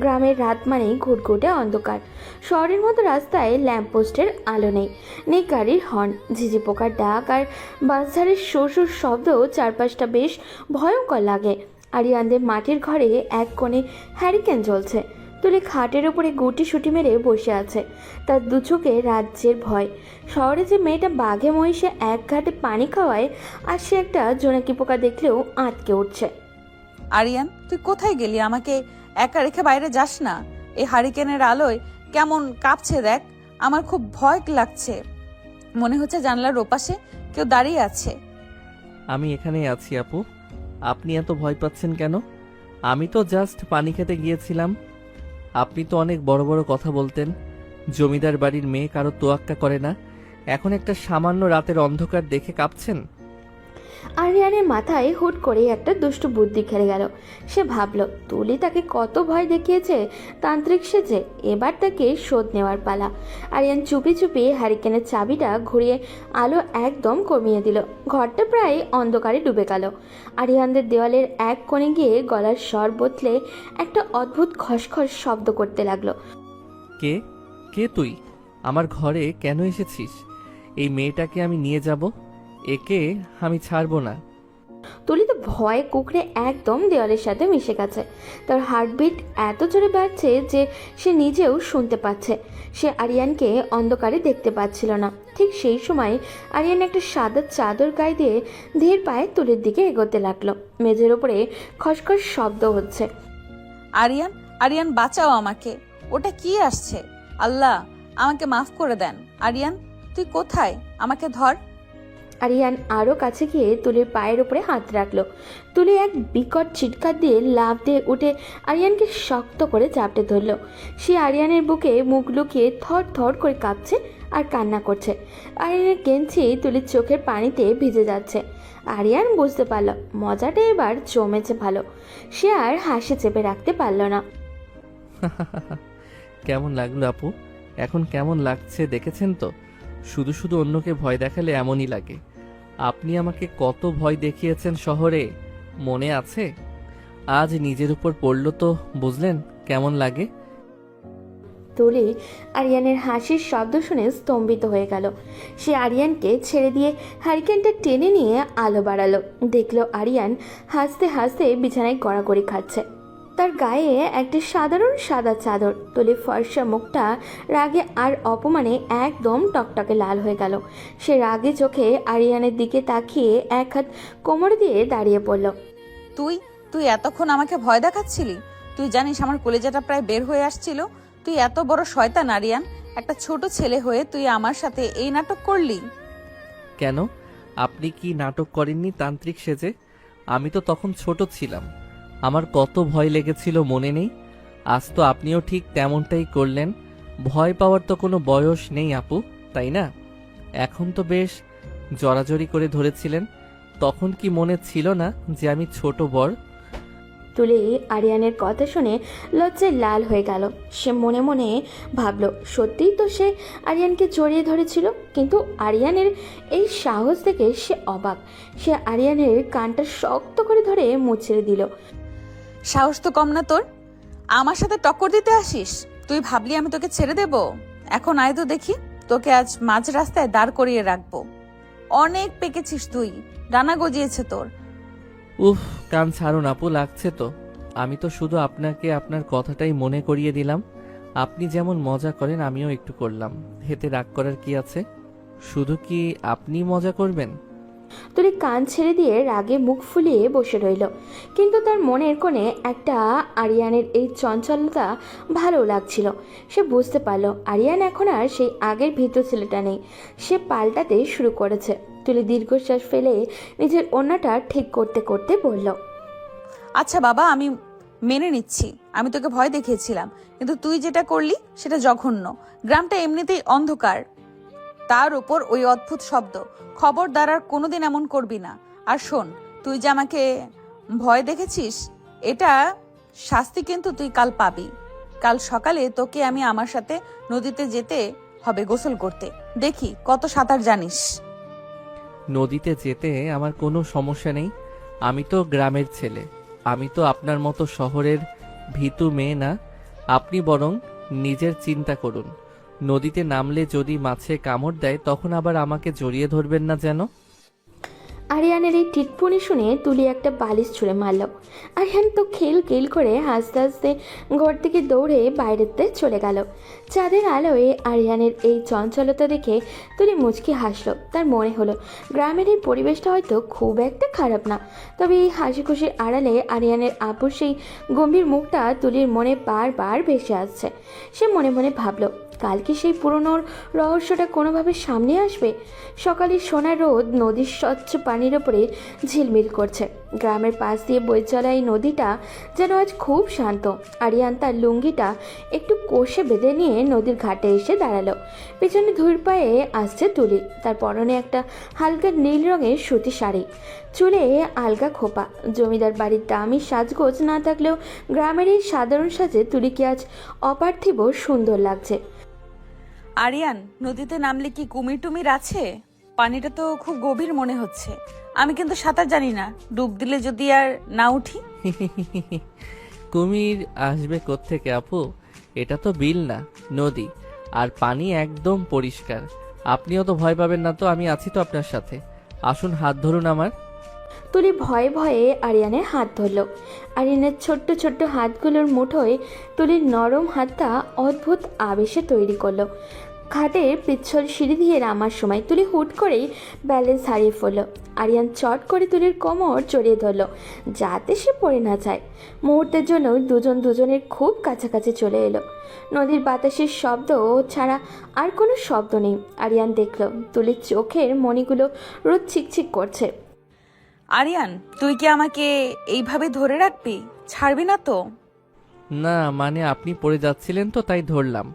গ্রামের রাত মানেই ঘুটঘুটে অন্ধকার। শহরের মতো রাস্তায় ল্যাম্পপোস্টের আলো নেই, নেই গাড়ির হর্ন। ঝিঝি পোকার ডাক আর বাঁশঝাড়ের সুর শব্দ চারপাশটা বেশ ভয়ঙ্কর লাগে। আরিয়ানদের মাটির ঘরে এক কোণে হ্যারিকেন জ্বলছে। তুলি খাটের উপরে গুটি সুটি মেরে বসে আছে। তার দু চোখে রাজ্যের ভয়। শহরে যে মেয়েটা বাঘে মহিষে এক ঘাটে পানি খাওয়ায়, আর সে একটা জোনাকি পোকা দেখলেও আঁতকে উঠছে। আরিয়ান, তুই কোথায় গেলি? আমাকে একা রেখে বাইরে যাস না। এই হারিকেনের আলোয় কেমন কাঁপছে দেখ। আমার খুব ভয় লাগছে। মনে হচ্ছে জানলার ওপাশে কেউ দাঁড়িয়ে আছে। আমি এখানেই আছি আপু, আপনি এত ভয় পাচ্ছেন কেন? আমি তো জাস্ট পানি খেতে গিয়েছিলাম। আপনি তো অনেক বড় বড় কথা বলতেন। জমিদার বাড়ির মেয়ে কারো তোয়াক্কা করে না, এখন একটা সামান্য রাতের অন্ধকার দেখে কাঁপছেন। আরিয়ানের মাথায় হুট করে একটা দুষ্টু বুদ্ধি খেলে গেল। সে ভাবল তুলি তাকে কত ভয় দেখিয়েছে তান্ত্রিক সেজে, এবার তাকে শোধ নেওয়ার পালা। আরিয়ান চুপি চুপি হ্যারিকেনের চাবিটা ঘুরিয়ে আলো একদম কমিয়ে দিল। ঘরটা প্রায় অন্ধকারে ডুবে গেল। আরিয়ানদের দেওয়ালের এক কোণে গিয়ে গলার স্বর বদলে একটা অদ্ভুত খসখস শব্দ করতে লাগলো। কে কে তুই? আমার ঘরে কেন এসেছিস? এই মেয়েটাকে আমি নিয়ে যাব, একে আমি ছাড়বো না। তুলি তো ভয়ে কুকড়ে একদম দেওয়ালের সাথে মিশে গেছে। তার হার্টবিট এত জোরে বাড়ছে যে সে নিজেও শুনতে পাচ্ছে। সে আরিয়ানকে অন্ধকারে দেখতে পাচ্ছিল না। ঠিক সেই সময় আরিয়ান একটা সাদা চাদর গায়ে দিয়ে ধীর পায়ে তুলির দিকে এগোতে লাগলো। মেঝের ওপরে খসখস শব্দ হচ্ছে। আরিয়ান, আরিয়ান বাঁচাও আমাকে, ওটা কি আসছে? আল্লাহ আমাকে মাফ করে দেন। আরিয়ান তুই কোথায়? আমাকে ধর। আরিয়ান আরও কাছে গিয়ে তুলির পায়ের উপরে হাত রাখলো। তুলি এক বিকট চিৎকার দিয়ে লাফ দিয়ে উঠে আরিয়ানকে শক্ত করে চাপটে ধরল। সে আরিয়ানের বুকে মুখ লুকিয়ে থর থর করে কাঁপছে আর কান্না করছে। আরিয়ানের গেঞ্জি তুলির চোখের পানিতে ভিজে যাচ্ছে। আরিয়ান বুঝতে পারল মজাটা এবার জমেছে ভালো। সে আর হাসি চেপে রাখতে পারল না। কেমন লাগলো আপু? এখন কেমন লাগছে দেখেছেন তো? শুধু শুধু অন্যকে ভয় দেখালে এমনই লাগে। আপনি আমাকে কত ভয় দেখিয়েছেন শহরে, মনে আছে? আজ নিজের উপর পড়লো তো বুঝলেন কেমন লাগে। তুলি আরিয়ানের হাসির শব্দ শুনে স্তম্ভিত হয়ে গেল। সে আরিয়ানকে ছেড়ে দিয়ে হারিকেনটা টেনে নিয়ে আলো বাড়ালো। দেখলো আরিয়ান হাসতে হাসতে বিছানায় গড়াগড়ি খাচ্ছে। তার গায়ে একটা সাধারণ সাদা চাদর। তুলির ফর্সা মুখটা রাগে আর অপমানে একদম টকটকে লাল হয়ে গেল। সে রাগে চোখে আরিয়ানের দিকে তাকিয়ে এক হাত কোমরে দিয়ে দাঁড়িয়ে পড়ল। তুই তুই এতক্ষণ আমাকে ভয় দেখাচ্ছিলি? তুই জানিস আমার কলেজাটা প্রায় বের হয়ে আসছিল। তুই এত বড় শয়তান আরিয়ান, একটা ছোট ছেলে হয়ে তুই আমার সাথে এই নাটক করলি? কেন, আপনি কি নাটক করেননি তান্ত্রিক সেজে? আমি তো তখন ছোট ছিলাম, আমার কত ভয় লেগেছিল মনে নেই? আজ তো আপনিও ঠিক তেমনটাই করলেন। ভয় পাওয়ার তো কোনো বয়স নেই আপু, তাই না? এখন তো বেশ জড়াজড়ি করে ধরেছিলেন, তখন কি মনে ছিল না যে আমি ছোট বর? তুলি আরিয়ানের কথা শুনে লজ্জায় লাল হয়ে গেল। সে মনে মনে ভাবলো সত্যিই তো সে আরিয়ানকে জড়িয়ে ধরেছিল। কিন্তু আরিয়ানের এই সাহস দেখে সে অবাক। সে আরিয়ানের কানটা শক্ত করে ধরে মুচড়ে দিল। সাহস তো কম না তোর, আমার সাথে টক্কর দিতে আসিস? তুই ভাবলি আমি তোকে ছেড়ে দেব? এখন আয় তো দেখি, তোকে আজ মাঝ রাস্তায় দাঁড় করিয়ে রাখবো। অনেক পেকেছিস তুই, ডানা গজিয়েছে তোর। উফ, কান ছাড়ুন আপু, লাগছে তো। আমি তো শুধু আপনাকে আপনার কথাটাই মনে করিয়ে দিলাম। আপনি যেমন মজা করেন আমিও একটু করলাম, এতে রাগ করার কি আছে? শুধু কি আপনি মজা করবেন? তুলি কান ছেড়ে দিয়ে রাগে মুখ ফুলিয়ে বসে রইল। কিন্তু তার মনের কোণে একটা আরিয়ানের এই চঞ্চলতা ভালো লাগছিল। সে বুঝতে পারলো আরিয়ান এখন আর সেই আগের ভীতু ছেলেটা নেই, সে পাল্টাতে শুরু করেছে। তুলি দীর্ঘশ্বাস ফেলে নিজের ওড়নাটা ঠিক করতে করতে বলল, আচ্ছা বাবা, আমি মেনে নিচ্ছি আমি তোকে ভয় দেখিয়েছিলাম, কিন্তু তুই যেটা করলি সেটা জঘন্য। গ্রামটা এমনিতেই অন্ধকার, তার উপর ওই অদ্ভুত শব্দ। খবরদার আর কোনোদিন এমন করবি না। আর শোন, তুই যে আমাকে ভয় দেখেছিস, এটা শাস্তি কিন্তু তুই কাল পাবি। কাল সকালে তোকে আমি আমার সাথে নদীতে যেতে হবে গোসল করতে। দেখি কত সাঁতার জানিস। নদীতে যেতে আমার কোনো সমস্যা নেই, আমি তো গ্রামের ছেলে। আমি তো আপনার মতো শহরের ভীতু মেয়ে না। আপনি বরং নিজের চিন্তা করুন, নদীতে নামলে যদি মাছে কামড় দেয় তখন আবার আমাকে জড়িয়ে ধরবেন না যেন। আরিয়ানের এই টিটপুনি শুনে তুলি একটা বালিশ ছুঁড়ে মারল। আরিয়ান তো খেল খেল করে হাসতে হাসতে ঘর থেকে দৌড়ে বাইরেতে চলে গেল। চাঁদের আলোয় আরিয়ানের এই চঞ্চলতা দেখে তুলি মুচকি হাসলো। তার মনে হলো গ্রামের এই পরিবেশটা হয়তো খুব একটা খারাপ না। তবে এই হাসি খুশির আড়ালে আরিয়ানের আপুর সেই গম্ভীর মুখটা তুলির মনে বারবার ভেসে আসছে। সে মনে মনে ভাবলো কালকে সেই পুরনো রহস্যটা কোনোভাবে সামনে আসবে। সকালে সোনার রোদ নদীর স্বচ্ছ পানির ওপরে ঝিলমিল করছে। গ্রামের পাশ দিয়ে বয়ে চলা এই নদীটা যেন আজ খুব শান্ত। আরিয়ান তার লুঙ্গিটা একটু কষে বেঁধে নিয়ে নদীর ঘাটে এসে দাঁড়ালো। পেছনে ধুর পায়ে আসছে তুলি। তার পরনে একটা হালকা নীল রঙের সুতি শাড়ি, চুলে আলগা খোপা। জমিদার বাড়ির দামি সাজগোজ না থাকলেও গ্রামের এই সাধারণ সাজে তুলিকে আজ অপার্থিব সুন্দর লাগছে। আরিয়ান, নদীতে নামলে কি কুমির টুমির আছে? পানিটা তো খুব গভীর মনে হচ্ছে। আমি কিন্তু সাঁতার জানি না, ডুব দিলে যদি আর না উঠি। কুমির আসবে কোত্থেকে আপু? এটা তো বিল না, নদী। আর পানি একদম পরিষ্কার। আপনিও তো ভয় পাবেন না তো, আমি আছি তো আপনার সাথে। আসুন, হাত ধরুন আমার। তুলি ভয়ে ভয়ে আরিয়ানের হাত ধরল। আরিয়ানের ছোট্ট ছোট্ট হাতগুলোর মুঠোয় তুলির নরম হাতটা অদ্ভুত আবেশে তৈরি করলো। খাটের পিছল সিঁড়ি দিয়ে নামার সময় তুলি হুট করেই ব্যালেন্স হারিয়ে ফেলল। আরিয়ান চট করে তুলির কোমর জড়িয়ে ধরল যাতে সে পড়ে না যায়। মুহূর্তের জন্য দুজন দুজনের খুব কাছাকাছি চলে এলো। নদীর বাতাসের শব্দ ছাড়া আর কোনো শব্দ নেই। আরিয়ান দেখল তুলির চোখের মণিগুলো রোদ চিকচিক করছে। আরিয়ান, তুই কি আমাকে এইভাবে ধরে রাখবি? ছাড়বি না তো? না মানে আপনি পড়ে যাচ্ছিলেন তো তাই ধরলাম।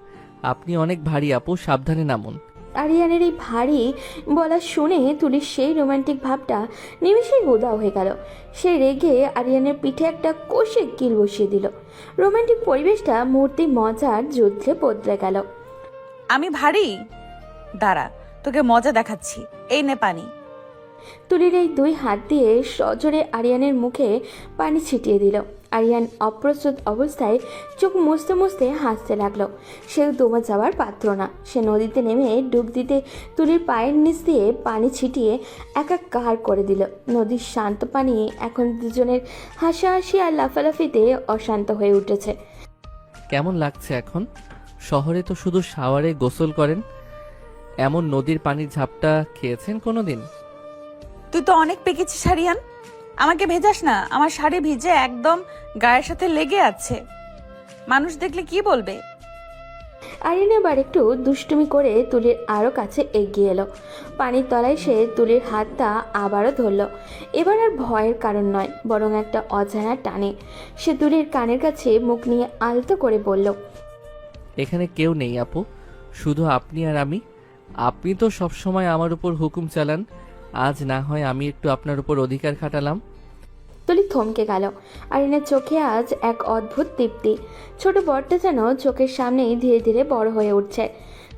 আপনি অনেক ভারী আপু, সাবধানে নামুন। আরিয়ানের এই ভারী বলা শুনে তুলির সেই রোমান্টিক ভাবটা নিমেষেই উধাও হয়ে গেল। সে রেগে আরিয়ানের পিঠে একটা কষে কিল বসিয়ে দিল। রোমান্টিক পরিবেশটা মুহূর্তে মজার যুদ্ধে বদলে গেল। আমি ভারী? দাঁড়া, তোকে মজা দেখাচ্ছি। এই নে পানি। তুলির এই দুই হাত দিয়ে সজোরে আরিয়ানের মুখে পানি ছিটিয়ে দিল। আরিয়ান অপ্রস্তুত অবস্থায় চোখ মুছতে মুছতে হাসতে লাগলো। সেও দমে যাওয়ার পাত্র না। সে নদীতে নেমে ডুব দিতে তুলির পায়ের নিচ দিয়ে পানি ছিটিয়ে একাকার করে দিল। নদীর শান্ত পানি এখন দুজনের হাসাহাসি আর লাফালাফিতে অশান্ত হয়ে উঠেছে। কেমন লাগছে এখন? শহরে তো শুধু শাওয়ারে গোসল করেন, এমন নদীর পানির ঝাপটা খেয়েছেন কোনোদিন? তুই তো অনেক পেকেছিস আরিয়ান। আমাকে ভেজাস না, আমার শাড়ি ভিজে একদম গায়ের সাথে লেগে আছে। মানুষ দেখলে কি বলবে? আরিয়ান এবার একটু দুষ্টুমি করে তুলির আরও কাছে এগিয়ে এলো। পানির তলায় সে তুলির হাতটা আবারও ধরল। এবার আর ভয়ের কারণ নয়, বরং একটা অজানা টানে। সে তুলির কানের কাছে মুখ নিয়ে আলতো করে বলল, এখানে কেউ নেই আপু, শুধু আপনি আর আমি। আপনি তো সবসময় আমার উপর হুকুম চালান, আজ না হয় আমি একটু আপনার উপর অধিকার খাটালাম। তুলি থমকে গেল। আরিয়ানের চোখে আজ এক অদ্ভুত তৃপ্তি। ছোট বরটা যেন চোখের সামনেই ধীরে ধীরে বড় হয়ে উঠছে।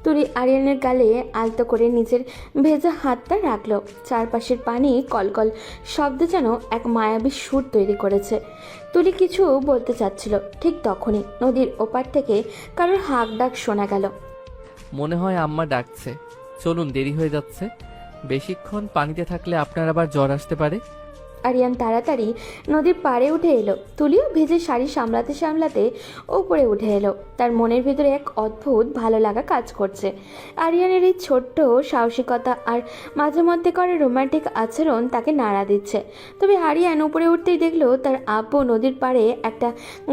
তুলি আরিয়ানের গালে আলতো করে নিজের ভেজা হাতটা রাখলো। চারপাশের পানি কলকল শব্দ যেন এক মায়াবী সুর তৈরি করেছে। তুলি কিছু বলতে চাচ্ছিল, ঠিক তখনই নদীর ওপার থেকে কারোর হাঁক ডাক শোনা গেল। মনে হয় আম্মা ডাকছে, চলুন, দেরি হয়ে যাচ্ছে। বেশিক্ষণ পানিতে থাকলে আপনার আবার জ্বর আসতে পারে। আরিয়ান তাড়াতাড়ি নদীর পাড়ে উঠে এলো। তুলিও ভেজে শাড়ি সামলাতে সামলাতে উপরে উঠে এলো। তার মনের ভেতরে এক অদ্ভুত ভালো লাগা কাজ করছে। আরিয়ানের এই ছোট্ট সাহসিকতা আর মাঝে মধ্যে করে রোমান্টিক আচরণ তাকে নাড়া দিচ্ছে। তবে আরিয়ান উপরে উঠতেই দেখলো তার আব্বু নদীর পাড়ে একটা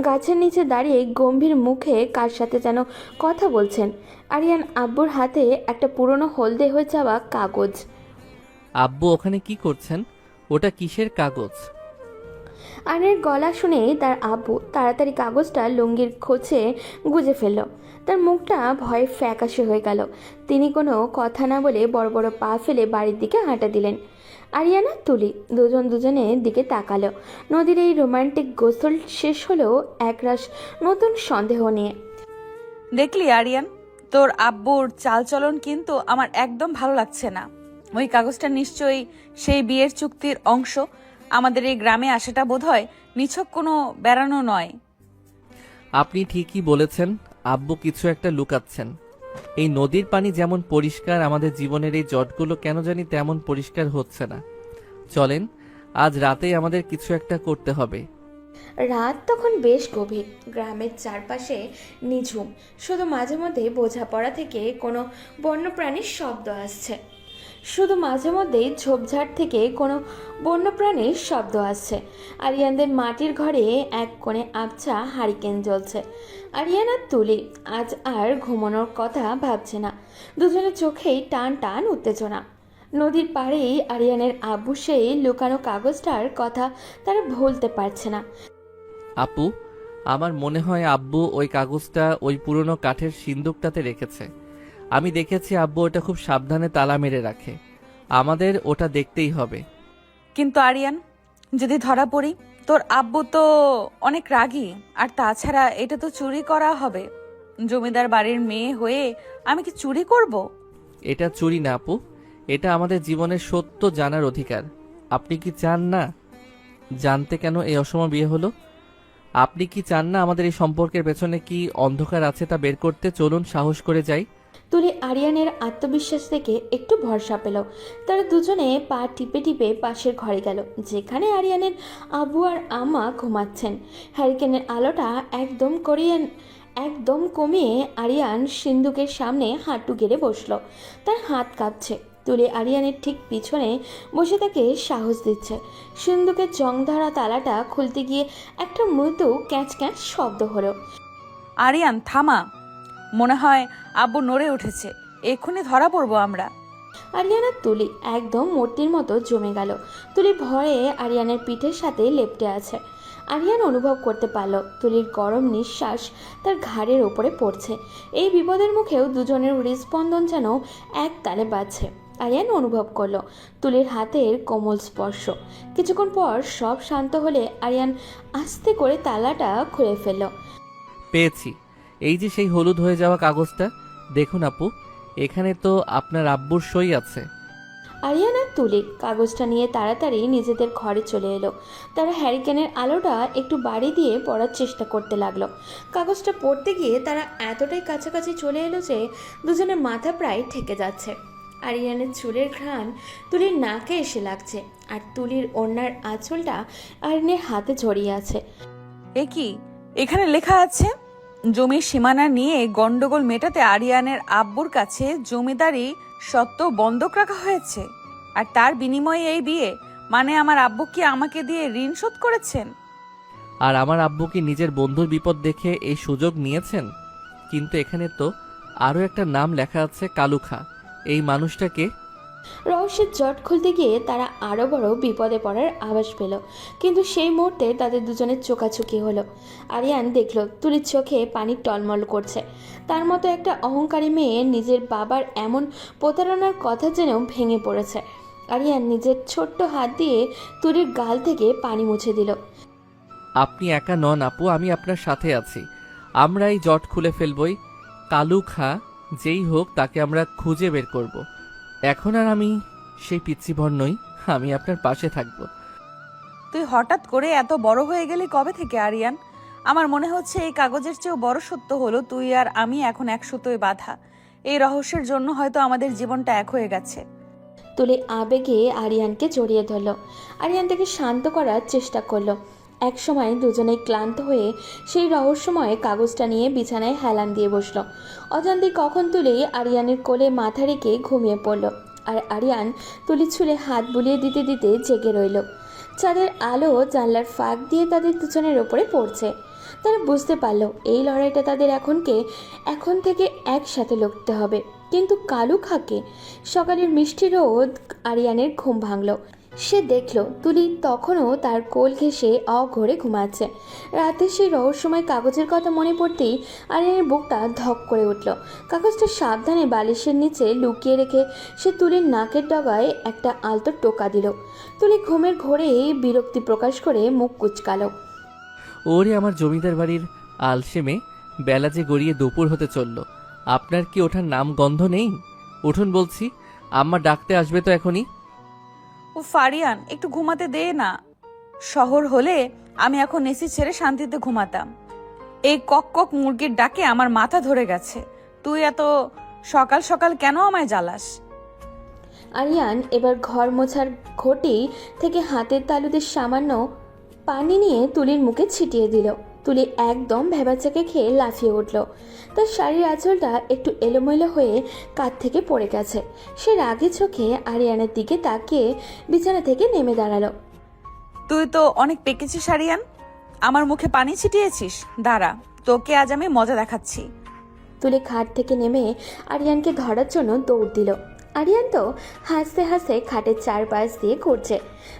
গাছের নিচে দাঁড়িয়ে গম্ভীর মুখে কার সাথে যেন কথা বলছেন। আরিয়ান আব্বুর হাতে একটা পুরনো হলদে হয়ে যাওয়া কাগজ। আব্বু ওখানে কি করছেন? ওটা কিসের কাগজ? আনের গলা শুনে তার আব্বু তাড়াতাড়ি কাগজটা লুঙ্গির খোঁচে গুজে ফেলল। তার মুখটা ভয়ে ফ্যাকাশে হয়ে গেল। তিনি কোনো কথা না বলে বড় বড় পা ফেলে বাড়ির দিকে হাঁটা দিলেন। আরিয়ানা তুলি দুজন দুজনের দিকে তাকালো। নদীর এই রোমান্টিক গোসল শেষ হলেও একরাশ নতুন সন্দেহ নিয়ে। দেখলি আরিয়ান, তোর আব্বুর চালচলন কিন্তু আমার একদম ভালো লাগছে না। ওই কাগজটা নিশ্চয়ই সেই বিয়ের চুক্তির অংশ। আমাদের এই গ্রামে আসাটা বোধহয় নিছক কোনো বেড়ানো নয়। আপনি ঠিকই বলেছেন, আব্বু কিছু একটা লুকাচ্ছেন। এই নদীর পানি যেমন পরিষ্কার, আমাদের জীবনের এই জটগুলো কেন জানি তেমন পরিষ্কার হচ্ছে না। চলেন, আজ রাতেই আমাদের কিছু একটা করতে হবে। রাত তখন বেশ গভীর। গ্রামের চারপাশে নিঝুম, শুধু মাঝে মধ্যে বোঝাপড়া থেকে কোনো বন্যপ্রাণীর শব্দ আসছে। শুধু মাঝে মধ্যেই ঝোপঝাড় থেকে কোনো বন্যপ্রাণীর শব্দ আসছে। আরিয়ানদের মাটির ঘরে এক কোণে আবছা হারিকেন জ্বলছে। আরিয়ান আর তুলি আজ আর ঘুমানোর কথা ভাবছে না। দুজনের চোখেই টান টান উত্তেজনা। নদীর পাড়েই আরিয়ানের আব্বু সেই লুকানো কাগজটার কথা তারা ভুলতে পারছে না। আপু, আমার মনে হয় আব্বু ওই কাগজটা ওই পুরনো কাঠের সিন্দুকটাতে রেখেছে। আমি দেখেছি আব্বু ওটা খুব সাবধানে তালা মেরে রাখে। আমাদের ওটা দেখতেই হবে। কিন্তু আরিয়ান, যদি ধরা পড়ি? তোর আব্বু তো অনেক রাগী। আর তাছাড়া এটা তো চুরি করা হবে। জমিদার বাড়ির মেয়ে হয়ে আমি কি চুরি করব? এটা চুরি না আপু, এটা আমাদের জীবনের সত্য জানার অধিকার। আপনি কি চান না জানতে কেন এই অসময় বিয়ে হলো? আপনি কি চান না আমাদের এই সম্পর্কের পেছনে কি অন্ধকার আছে তা বের করতে? চলুন, সাহস করে যাই। তুলি আরিয়ানের আত্মবিশ্বাস থেকে একটু ভরসা পেল। তারা দুজনে পা টিপে টিপে পাশের ঘরে গেল, যেখানে আরিয়ানের আব্বু আর আম্মা ঘুমাচ্ছেন। হ্যারিকেনের আলোটা একদম কমিয়ে আরিয়ান সিন্ধুকের সামনে হাঁটু গেড়ে বসলো। তার হাত কাঁপছে। তুলি আরিয়ানের ঠিক পিছনে বসে তাকে সাহস দিচ্ছে। সিন্ধুকের জংধরা তালাটা খুলতে গিয়ে একটা মৃদু ক্যাঁচ ক্যাঁচ শব্দ হলো। আরিয়ান থামা, মনে হয় আব্বু নড়ে উঠেছে, এক্ষুনি ধরা পড়বো আমরা। আরিয়ান আর তুলি একদম মূর্তির মতো জমে গেল। তুলি ভয়ে আরিয়ানের পিঠের সাথে লেপ্টে আছে। আরিয়ান অনুভব করতে পারল তুলির গরম নিঃশ্বাস তার ঘাড়ের ওপরে পড়ছে। এই বিপদের মুখেও দুজনের হৃদস্পন্দন যেন এক তালে বাজছে। আরিয়ান অনুভব করলো তুলির হাতের কোমল স্পর্শ। কিছুক্ষণ পর সব শান্ত হলে আরিয়ান আস্তে করে তালাটা খুলে ফেলল। পেয়েছি, এই যে সেই হলুদ হয়ে যাওয়া কাগজটা। দেখুন আপু, এখানে তো আপনার আব্বুর সই আছে। আরিয়ান আর তুলি কাগজটা নিয়ে তাড়াতাড়ি নিজেদের ঘরে চলে এলো। তারা হ্যারিকেনের আলোটা একটু বাড়ি দিয়ে পড়ার চেষ্টা করতে লাগলো। কাগজটা পড়তে গিয়ে তারা এতটাই কাছাকাছি চলে এলো যে দুজনের মাথা প্রায় ঠেকে যাচ্ছে। আরিয়ানের চুলের ঘ্রাণ তুলির নাকে এসে লাগছে, আর তুলির ওড়নার আঁচলটা আরিয়ানের হাতে জড়িয়ে আছে। এ কি, এখানে লেখা আছে জমির সীমানা নিয়ে গন্ডগোল মেটাতে আরিয়ানের আব্বুর কাছে জমিদারি সত্ত্ব বন্ধক রাখা হয়েছে, আর তার বিনিময়ে এই বিয়ে। মানে আমার আব্বু কি আমাকে দিয়ে ঋণ শোধ করেছেন? আর আমার আব্বু কি নিজের বন্ধুর বিপদ দেখে এই সুযোগ নিয়েছেন? কিন্তু এখানে তো আরও একটা নাম লেখা আছে, কালু খা। এই মানুষটাকে রহস্যের জট খুলতে গিয়ে তারা আরও বড় বিপদে পড়ার আভাস পেল। কিন্তু সেই মুহূর্তে তাদের দুজনের চোখাচোখি হলো। আরিয়ান দেখল তুলির চোখে পানি টলমল করছে। তার মতো একটা অহংকারী মেয়ে নিজের বাবার এমন প্রতারণার কথা জেনেও ভেঙে পড়েছে। আরিয়ান নিজের ছোট্ট হাত দিয়ে তুলির গাল থেকে পানি মুছে দিল। আপনি একা নন আপু, আমি আপনার সাথে আছি। আমরা এই জট খুলে ফেলবই। কালু খা যেই হোক, তাকে আমরা খুঁজে বের করব। এখন আর আমি সেই পিচ্চিভর নই, আমি আপনার পাশে থাকব। তুই হঠাৎ করে এত বড় হয়ে গেলি কবে থেকে আরিয়ান? আমার মনে হচ্ছে এই কাগজের চেয়েও বড় সত্য হলো তুই আর আমি এখন এক সুতোয় বাঁধা। এই রহস্যের জন্য হয়তো আমাদের জীবনটা এক হয়ে গেছে। তুলি আবেগে আরিয়ানকে জড়িয়ে ধরল। আরিয়ান তাকে শান্ত করার চেষ্টা করলো। এক সময় দুজনেই ক্লান্ত হয়ে সেই রহস্যময় কাগজটা নিয়ে বিছানায় হেলান দিয়ে বসলো। অজান্তে কখন তুলি আরিয়ানের কোলে মাথা রেখে ঘুমিয়ে পড়ল, আর আরিয়ান তুলি ছুলে হাত বুলিয়ে দিতে দিতে জেগে রইল। চাঁদের আলো জানলার ফাঁক দিয়ে তাদের দুজনের ওপরে পড়ছে। তারা বুঝতে পারল এই লড়াইটা তাদের এখন থেকে একসাথে লড়তে হবে। কিন্তু কালু খাকে সকালের মিষ্টি রোদ আরিয়ানের ঘুম ভাঙল। সে দেখল তুলি তখনও তার কোল ঘেঁষে অঘরে ঘুমাচ্ছে। রাতে সেই রহস্যময় কাগজের কথা মনে পড়তেই আরিয়ানের বুকটা ধক করে উঠল। কাগজটা সাবধানে বালিশের নিচে লুকিয়ে রেখে সে তুলির নাকের ডগায় একটা আলতো টোকা দিল। তুলি ঘুমের ঘোরে বিরক্তি প্রকাশ করে মুখ কুচকালো। ওরে আমার জমিদার বাড়ির আলসেমে, বেলা যে গড়িয়ে দুপুর হতে চলল। আপনার কি ওঠার নাম গন্ধ নেই? উঠুন বলছি, আম্মা ডাকতে আসবে তো এখনই। ও ফারিয়ান, একটু ঘুমাতে দে না। শহর হলে আমি এখন এসি ছেড়ে শান্তিতে ঘুমাতাম। এই কক কক মুরগির ডাকে আমার মাথা ধরে গেছে। তুই এত সকাল সকাল কেন আমায় জ্বালাস? আরিয়ান এবার ঘর মোছার ঘটি থেকে হাতের তালুতে সামান্য পানি নিয়ে তুলির মুখে ছিটিয়ে দিল। তুলি একদম ভেবাচাকে খেয়ে লাফিয়ে উঠল। তার শাড়ির আঁচলটা একটু এলোমেলো হয়ে কাঁধ থেকে পড়ে গেছে। সে রাগে চোখে আরিয়ানের দিকে তাকিয়ে বিছানা থেকে নেমে দাঁড়ালো। তুই তো অনেক পেকেছিস আরিয়ান, আমার মুখে পানি ছিটিয়েছিস। দাঁড়া, তোকে আজ আমি মজা দেখাচ্ছি। তুলি খাট থেকে নেমে আরিয়ানকে ধরার জন্য দৌড় দিল। আরিয়ান তো হাসতে হাসতে খাটের চারপাশ দিয়ে ঘুরছে।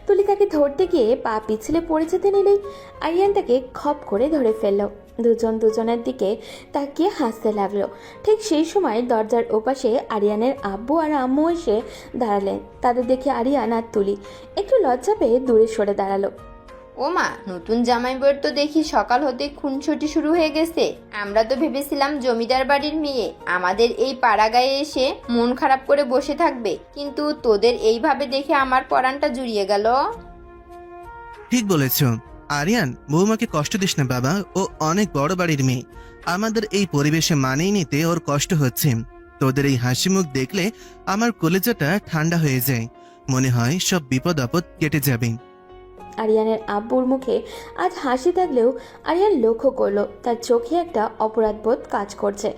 তুলি তাকে ধরতে গিয়ে পা পিছলে পড়ে যেতে নিলেই আরিয়ান তাকে খপ করে ধরে ফেলল। দুজন দুজনের দিকে তাকিয়ে হাসতে লাগলো। ঠিক সেই সময় দরজার ওপাশে আরিয়ানের আব্বু আর আম্মু এসে দাঁড়ালেন। তাদের দেখে আরিয়ান আর তুলি একটু লজ্জা পেয়ে দূরে সরে দাঁড়ালো। ও মা, নতুন জামাই বউয়ের তো দেখি সকাল হতে খুনসুটি শুরু হয়ে গেছে। আমরা তো ভেবেছিলাম জমিদার বাড়ির মেয়ে আমাদের এই পাড়া গায়ে এসে মন খারাপ করে বসে থাকবে, কিন্তু তোদের এইভাবে দেখে আমার পরানটা জুড়িয়ে গেল। ঠিক বলেছ, আরিয়ান, বৌমাকে কষ্ট দিস না বাবা, ও অনেক বড় বাড়ির মেয়ে। আমাদের এই পরিবেশে মানিয়ে নিতে ওর কষ্ট হচ্ছে। তোদের এই হাসি মুখ দেখলে আমার কলেজাটা ঠান্ডা হয়ে যায়, মনে হয় সব বিপদ আপদ কেটে যাবে। আরিয়ানের আব্বুর মুখে আজ হাসি থাকলেও আরিয়ান লক্ষ্য করলো তার চোখে একটা অপরাধবোধ কাজ করছে।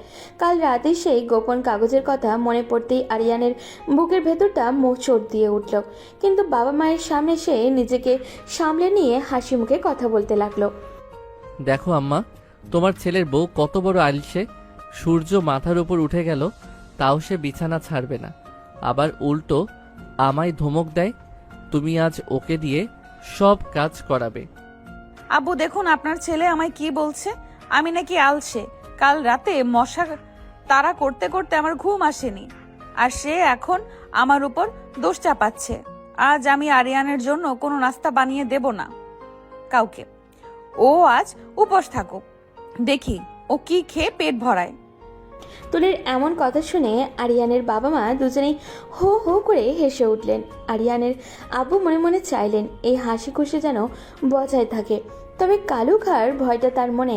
কাল রাতে সেই গোপন কাগজের কথা মনে পড়তেই আরিয়ানের বুকের ভেতরটা মোচড় দিয়ে উঠল, কিন্তু বাবা মায়ের সামনে সে নিজেকে সামলে নিয়ে হাসি মুখে কথা বলতে লাগলো। দেখো আম্মা, তোমার ছেলের বউ কত বড় আলসে। সূর্য মাথার উপর উঠে গেল তাও সে বিছানা ছাড়বে না, আবার উল্টো আমায় ধমক দেয়। তুমি আজ ওকে দিয়ে সব কাজ করাবে। আব্বু দেখুন আপনার ছেলে আমায় কি বলছে, আমি নাকি আলসে। কাল রাতে মশা তাড়া করতে করতে আমার ঘুম আসেনি, আর সে এখন আমার উপর দোষ চাপাচ্ছে। আজ আমি আরিয়ানের জন্য কোনো নাস্তা বানিয়ে দেব না কাউকে। ও আজ উপোস থাকুক, দেখি ও কি খেয়ে পেট ভরায়। তুলির এমন কথা শুনে আরিয়ানের বাবা মা দুজনেই হো হো করে হেসে উঠলেন। আরিয়ানের আব্বু মনে মনে চাইলেন এই হাসি খুশি যেন বজায় থাকে, তবে কালু খার ভয়টা তার মনে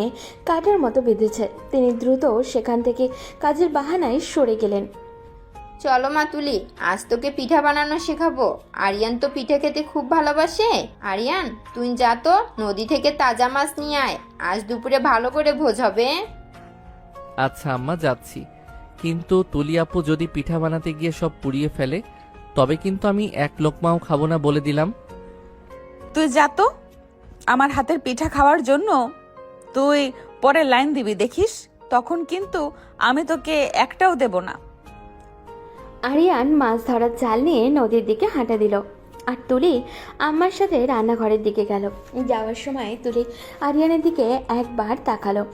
কাটার মতো বেঁধেছে। তিনি দ্রুত সেখান থেকে কাজের বাহানায় সরে গেলেন। চলো মা তুলি, আজ তোকে পিঠা বানানো শেখাবো। আরিয়ান তো পিঠে খেতে খুব ভালোবাসে। আরিয়ান, তুই যা তো নদী থেকে তাজা মাছ নিয়ে আয়, আজ দুপুরে ভালো করে ভোজ হবে। আচ্ছা আম্মা, যাচ্ছি। কিন্তু তুলি আপু যদি পিঠা বানাতে গিয়ে সব পুড়িয়ে ফেলে, তবে কিন্তু আমি এক লোকমাও খাবো না বলে দিলাম। তুই যা তো, আমার হাতের পিঠা খাওয়ার জন্য তুই পরে লাইন দিবি দেখিস, তখন কিন্তু আমি তোকে একটাও দেব না। আরিয়ান মাছ ধরার জাল নিয়ে নদীর দিকে হাঁটা দিল, আর তুলি আম্মার সাথে রান্নাঘরের দিকে গেল। যাওয়ার সময় তুলি আরিয়ানের দিকে একবার তাকালো।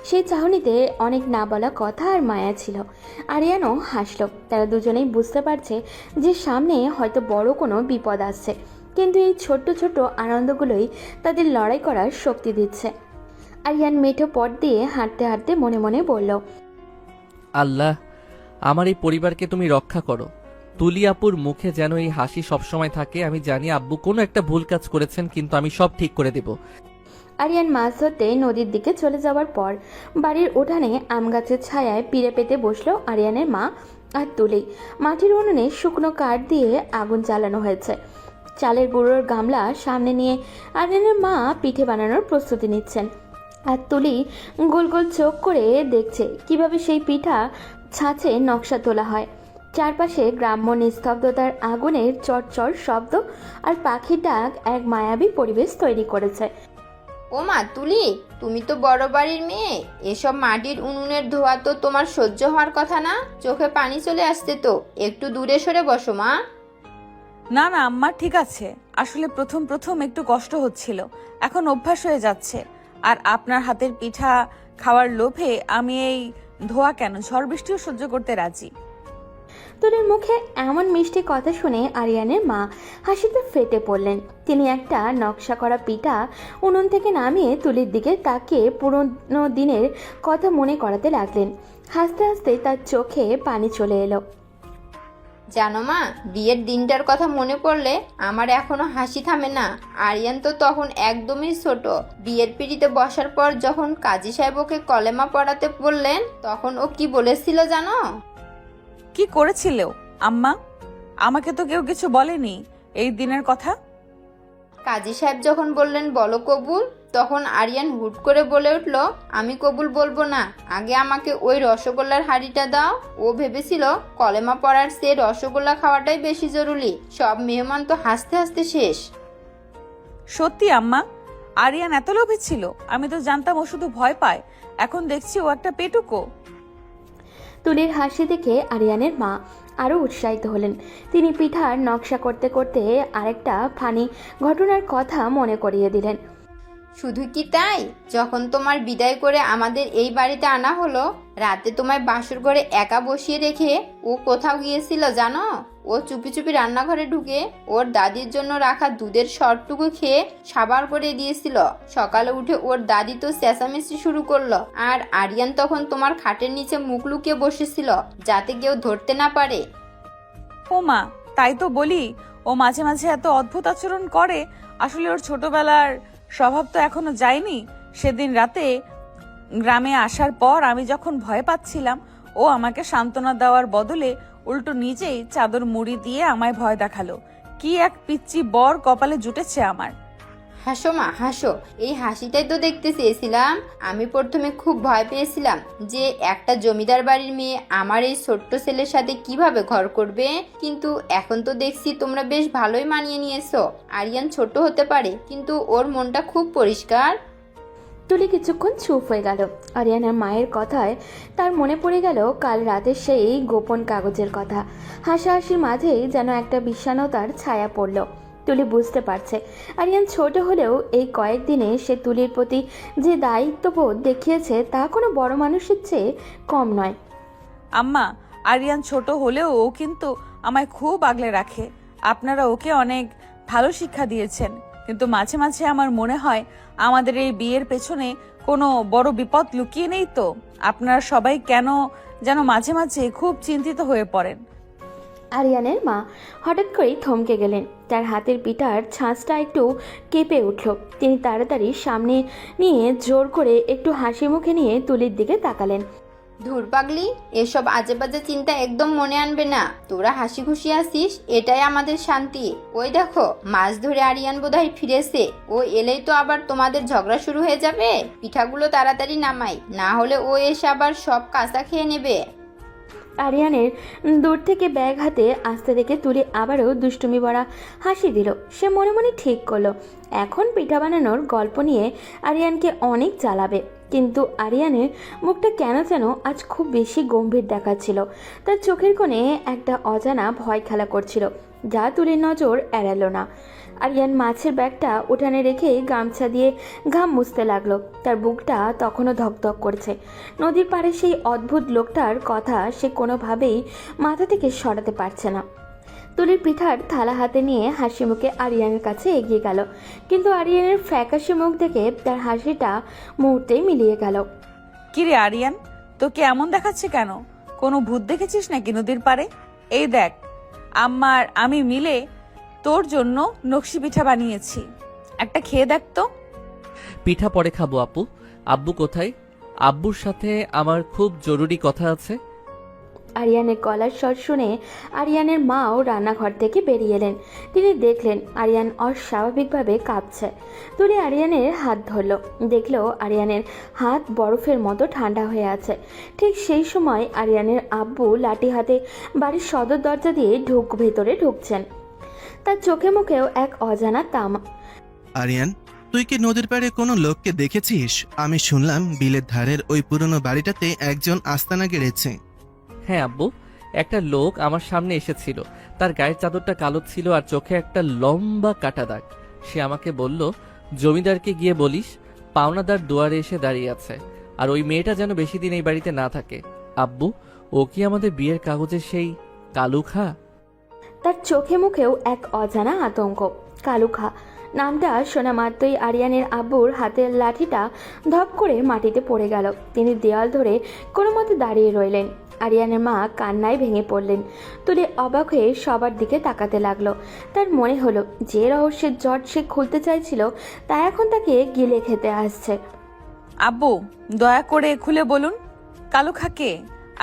সেই চাহনিতে অনেক না বলা কথা আর মায়া ছিল। আরিয়ানও হাসলো। তারা দুজনেই বুঝতে পারছে যে সামনে হয়তো বড় কোনো বিপদ আসছে, কিন্তু এই ছোট্ট ছোট্ট আনন্দগুলোই তাদের লড়াই করার শক্তি দিচ্ছে। আরিয়ান মেঠো পথ দিয়ে হাঁটতে হাঁটতে মনে মনে বলল, আল্লাহ, আমার এই পরিবারকে তুমি রক্ষা করো। তুলি আপুর মুখে যেন এই হাসি সবসময় থাকে। আমি জানি আব্বু কোনো একটা ভুল কাজ করেছেন, কিন্তু আমি সব ঠিক করে দেব। আরিয়ান মাছ ধরতে নদীর দিকে চলে যাওয়ার পর বাড়ির উঠানে আম গাছের ছায়ায় পিড়ে পেতে বসলো আরিয়ানের মা আর তুলি। মাটির উনুনে শুকনো কাঠ দিয়ে আগুন জ্বালানো হয়েছে। চালের গুঁড়োর গামলা সামনে নিয়ে আরিয়ানের মা পিঠে বানানোর প্রস্তুতি নিচ্ছেন, আর তুলি গোল গোল চোখ করে দেখছে কিভাবে সেই পিঠা ছাঁচে নকশা তোলা হয়। চারপাশে গ্রাম্য নিস্তব্ধতার আগুনের চটচট শব্দ আর পাখির ডাক এক মায়াবী পরিবেশ তৈরি করেছে। ও মা তুলি, তুমি তো বড় বাড়ির মেয়ে, এসব মাটির উনুনের ধোয়া তো তোমার সহ্য হওয়ার কথা না। চোখে পানি চলে আসছে তো, একটু দূরে সরে বসো মা। না না আম্মা, ঠিক আছে, আসলে প্রথম প্রথম একটু কষ্ট হচ্ছিল, এখন অভ্যাস হয়ে যাচ্ছে। আর আপনার হাতের পিঠা খাওয়ার লোভে আমি এই ধোয়া কেন, ঝড় বৃষ্টিও সহ্য করতে রাজি। তুলির মুখে এমন মিষ্টি কথা শুনে আরিয়ানের মা হাসিতে ফেটে পড়লেন। তিনি একটা নকশা করা পিঠা উনুন থেকে নামিয়ে তুলির দিকে তাকিয়ে পুরনো দিনের কথা মনে করাতে লাগলেন। হাসতে হাসতে তার চোখে পানি চলে এলো। জানো মা, বিয়ের দিনটার কথা মনে পড়লে আমার এখনো হাসি থামে না। আরিয়ান তো তখন একদমই ছোট। বিয়ের পিড়িতে বসার পর যখন কাজী সাহেব ওকে কলেমা পড়াতে বললেন, তখন ও কি বলেছিল জানো? কি করেছিল আম্মা? আমাকে তো কেউ কিছু বলেনি এই দিনের কথা। কাজী সাহেব যখন বললেন বলো কবুল, তখন আরিয়ান হুট করে বলে উঠল, আমি কবুল বলবো না, আগে আমাকে ওই রসগোল্লার হাঁড়িটা দাও। ও ভেবেছিল কলেমা পড়ার সে রসগোল্লা খাওয়াটাই বেশি জরুরি। সব মেহমান তো হাসতে হাসতে শেষ। সত্যি আম্মা, আরিয়ান এত লোভী ছিল? আমি তো জানতাম ও শুধু ভয় পায়, এখন দেখছি ও একটা পেটুকো। তুলির হাসি দেখে আরিয়ানের মা আরও উৎসাহিত হলেন। তিনি পিঠার নকশা করতে করতে আরেকটা ফানি ঘটনার কথা মনে করিয়ে দিলেন। শুধু কি তাই, যখন তোমার বিদায় করে আমাদের এই বাড়িতে আনা হলো, রাতে তোমায় বাসর ঘরে একা বসিয়ে রেখে ও কোথাও গিয়েছিল জানো? ও চুপি চুপি রান্নাঘরে ঢুকে ওর দাদির জন্য রাখা দুধের শরটুকু খেয়ে সাবার করে দিয়েছিল। সকালে উঠে ওর দাদি তো চেঁচামেচি শুরু করলো, আর আরিয়ান তখন তোমার খাটের নিচে মুখ লুকিয়ে বসেছিল যাতে কেউ ধরতে না পারে। ও মা, তাই তো বলি, ও মাঝে মাঝে এত অদ্ভুত আচরণ করে। আসলে ওর ছোটবেলার স্বভাব তো এখনো যায়নি। সেদিন রাতে গ্রামে আসার পর আমি যখন ভয় পাচ্ছিলাম, ও আমাকে সান্ত্বনা দেওয়ার বদলে উল্টো নিজেই চাদর মুড়ি দিয়ে আমায় ভয় দেখালো। কি এক পিচ্চি বর কপালে জুটেছে আমার। হাসো মা হাসো, এই হাসিটাই তো দেখতে চেয়েছিলাম। আমি প্রথমে খুব ভয় পেয়েছিলাম যে একটা জমিদার বাড়ির মেয়ে আমার এই ছোট্ট ছেলের সাথে কিভাবে ঘর করবে, কিন্তু এখন তো দেখছি তোমরা বেশ ভালোই মানিয়ে নিয়েছো। আরিয়ান ছোট হতে পারে কিন্তু ওর মনটা খুব পরিষ্কার। তুলি কিছুক্ষণ চুপ হয়ে গেল। আরিয়ানের মায়ের কথায় তার মনে পড়ে গেল কাল রাতের সেই গোপন কাগজের কথা। হাসাহাসির মাঝেই যেন একটা বিষণ্ণতার ছায়া পড়ল। তুলি বুঝতে পারছে আরিয়ান ছোট হলেও এই কয়েকদিনে সে তুলির প্রতি যে দায়িত্ববোধ দেখিয়েছে তা কোনো বড় মানুষের চেয়ে কম নয়। আম্মা, আরিয়ান ছোট হলেও ও কিন্তু আমায় খুব আগলে রাখে। আপনারা ওকে অনেক ভালো শিক্ষা দিয়েছেন, কিন্তু মাঝে মাঝে আমার মনে হয় আমাদের এই বিয়ের পেছনে কোনো বড় বিপদ লুকিয়ে নেই তো? আপনারা সবাই কেন যেন মাঝে মাঝে খুব চিন্তিত হয়ে পড়েন। আরিয়ানের মা হঠাৎ করেই থমকে গেলেন। তার হাতের পিঠার ছাঁচটা একটু কেঁপে উঠল। তিনি তাড়াতাড়ি সামনে নিয়ে জোর করে একটু হাসি মুখে নিয়ে তুলির দিকে তাকালেন। ধুর পাগলি, এসব আজে বাজে চিন্তা একদম মনে আনবে না। তোরা হাসি খুশি আছিস, এটাই আমাদের শান্তি। ওই দেখো, মাছ ধরে আরিয়ান বোধহয় ফিরেছে। ও এলেই তো আবার তোমাদের ঝগড়া শুরু হয়ে যাবে। পিঠাগুলো তাড়াতাড়ি নামাই, না হলে ও এসে আবার সব কাঁচা খেয়ে নেবে। আরিয়ানের দূর থেকে ব্যাগ হাতে আসতে দেখে তুলি আবারও দুষ্টুমি ভরা হাসি দিল। সে মনে মনে ঠিক করলো এখন পিঠা বানানোর গল্প নিয়ে আরিয়ানকে অনেক জ্বালাবে। কিন্তু আরিয়ানের মুখটা কেন যেন আজ খুব বেশি গম্ভীর দেখাচ্ছিল। তার চোখের কোণে একটা অজানা ভয় খেলা করছিল, যা তুলির নজর এড়ালো না। আরিয়ান মাছের ব্যাগটা উঠানে রেখে গামছা দিয়ে ঘাম মুছতে লাগলো। তার বুকটা তখনও ধকধক করছে। নদীর পাড়ে সেই অদ্ভুত লোকটার কথা সে কোনোভাবেই মাথা থেকে সরাতে পারছে না। তুলির পিঠার থালা হাতে নিয়ে হাসি মুখে আরিয়ানের কাছে এগিয়ে গেল, কিন্তু আরিয়ানের ফ্যাকাশে মুখ দেখে তার হাসিটা মুহূর্তেই মিলিয়ে গেল। কিরে আরিয়ান, তোকে এমন দেখাচ্ছে কেন? কোনো ভূত দেখেছিস নাকি নদীর পাড়ে? এই দেখ, আম্মা আর আমি মিলে তোর জন্য নকশি পিঠা বানিয়েছি, একটা খেয়ে দেখ তো। পিঠা পরে খাবো আপু। আব্বু কোথায়? আব্বুর সাথে আমার খুব জরুরি কথা আছে। আরিয়ানের গলার স্বর শুনে আরিয়ানের মাও রান্নাঘর থেকে বেরিয়ে এলেন। তিনি দেখলেন আরিয়ান অস্বাভাবিকভাবে কাঁপছে। তুলি আরিয়ানের হাত ধরল, দেখলো আরিয়ানের হাত বরফের মতো ঠান্ডা হয়ে আছে। ঠিক সেই সময় আরিয়ানের আব্বু লাঠি হাতে বাড়ির সদর দরজা দিয়ে ভেতরে ঢুকছেন। তার চোখে মুখেও এক অজানা তামা। আরিয়ান, তুই কি নদীর পাড়ে কোনো লোককে দেখেছিস? আমি শুনলাম বিলের ধারের ওই পুরনো বাড়িটাতে একজন আস্তানা গেড়েছে। হ্যাঁ আব্বু, একটা লোক আমার সামনে এসেছিল। তার গায়ের চাদরটা কালো ছিল আর চোখে একটা লম্বা কাটা দাগ। সে আমাকে বলল, জমিদারকে গিয়ে বলিস পাওনাদার দুয়ারে এসে দাঁড়িয়ে আছে, আর ওই মেয়েটা যেন বেশি দিন এই বাড়িতে না থাকে। আব্বু, ও কি আমাদের বিয়ের কাগজের সেই কালুখা? তার চোখে মুখেও এক অজানা আতঙ্ক। কালুখা নামটা শোনা মাত্রই আরিয়ানের আব্বুর হাতের লাঠিটা ধপ করে মাটিতে পড়ে গেল। তিনি দেওয়াল ধরে কোনো মতে দাঁড়িয়ে রইলেন। আরিয়ানের মা কান্নায় ভেঙে পড়লেন। তুলি অবাক হয়ে সবার দিকে তাকাতে লাগলো। তার মনে হলো যে রহস্যের জট সে খুলতে চাইছিল তা এখন তাকে গিলে খেতে আসছে। আব্বু, দয়া করে খুলে বলুন, কালু খাকে?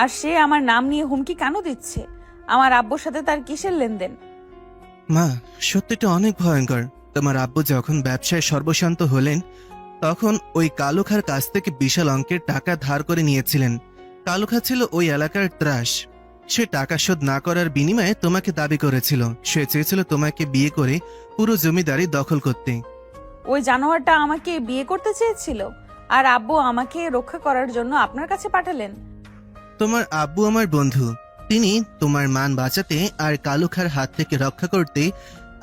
আর সে আমার নাম নিয়ে হুমকি কেন দিচ্ছে? আমার আব্বুর সাথে তার কিসের লেনদেন? মা, সত্যিটা অনেক ভয়ঙ্কর। তোমার আব্বু যখন ব্যবসায় সর্বশান্ত হলেন তখন ওই কালুখার কাছ থেকে বিশাল অঙ্কের টাকা ধার করে নিয়েছিলেন। কালুখা ছিল ওই এলাকার ত্রাস। সে টাকা শোধ না করার বিনিময়ে তোমাকে দাবি করেছিল। সে চেয়েছিল তোমাকে বিয়ে করে পুরো জমিদারি দখল করতে। ওই জানোয়ারটা আমাকে বিয়ে করতে চেয়েছিল, আর আব্বু আমাকে রক্ষা করার জন্য আপনার কাছে পাঠালেন। তোমার আব্বু আমার বন্ধু। তিনি তোমার মান বাঁচাতে আর কালুখার হাত থেকে রক্ষা করতে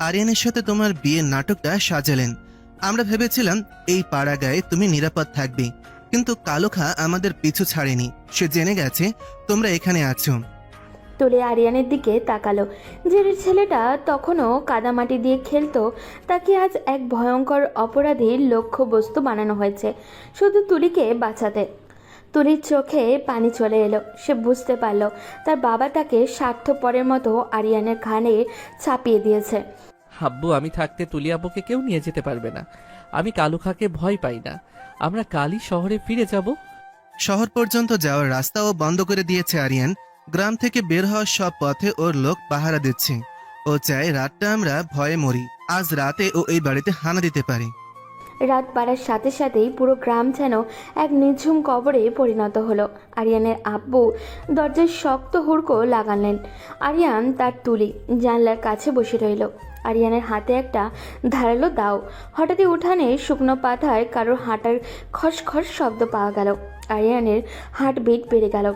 আরিয়ানের সাথে তোমার বিয়ের নাটকটা সাজালেন। আমরা ভেবেছিলাম এই পাড়া গায়ে তুমি নিরাপদ থাকবে, কিন্তু কালুখা আমাদের পিছু ছাড়েনি। সে জেনে গেছে তোমরা এখানে আছো। তুলে আরিয়ানের দিকে তাকালো। যে ছেলেটা তখনও কাদামাটি দিয়ে খেলতো তাকে আজ এক ভয়ঙ্কর অপরাধীর লক্ষ্যবস্তু বানানো হয়েছে শুধু তুলিকে বাঁচাতে। তুলির চোখে পানি চলে এলো। সে বুঝতে পারল তার বাবা তাকে স্বার্থপরের মতো আরিয়ানের ঘাড়ে চাপিয়ে দিয়েছে। আব্বু, আমি থাকতে তুলি আব্বুকে কেউ নিয়ে যেতে পারবে না। আমি কালুখাকে ভয় পাই না। আমরা কালই শহরে ফিরে যাব। শহর পর্যন্ত যাওয়ার রাস্তাও বন্ধ করে দিয়েছে আরিয়ান। গ্রাম থেকে বের হওয়ার সব পথে ওর লোক পাহারা দিচ্ছে। ও চায় রাতটা আমরা ভয়ে মরি। আজ রাতে ও এই বাড়িতে হানা দিতে পারে। রাত বাড়ার সাথে সাথেই পুরো গ্রাম যেন এক নিঝুম কবরে পরিণত হলো। আরিয়ানের আব্বু দরজায় শক্ত হুড়কো লাগালেন। আরিয়ান তার তুলি জানলার কাছে বসে রইল। আরিয়ানের হাতে একটা ধারালো দাও। হঠাৎই উঠানে শুকনো পাতায় কারোর হাঁটার খসখস শব্দ পাওয়া গেল। আরিয়ানের হার্টবিট বেড়ে গেল।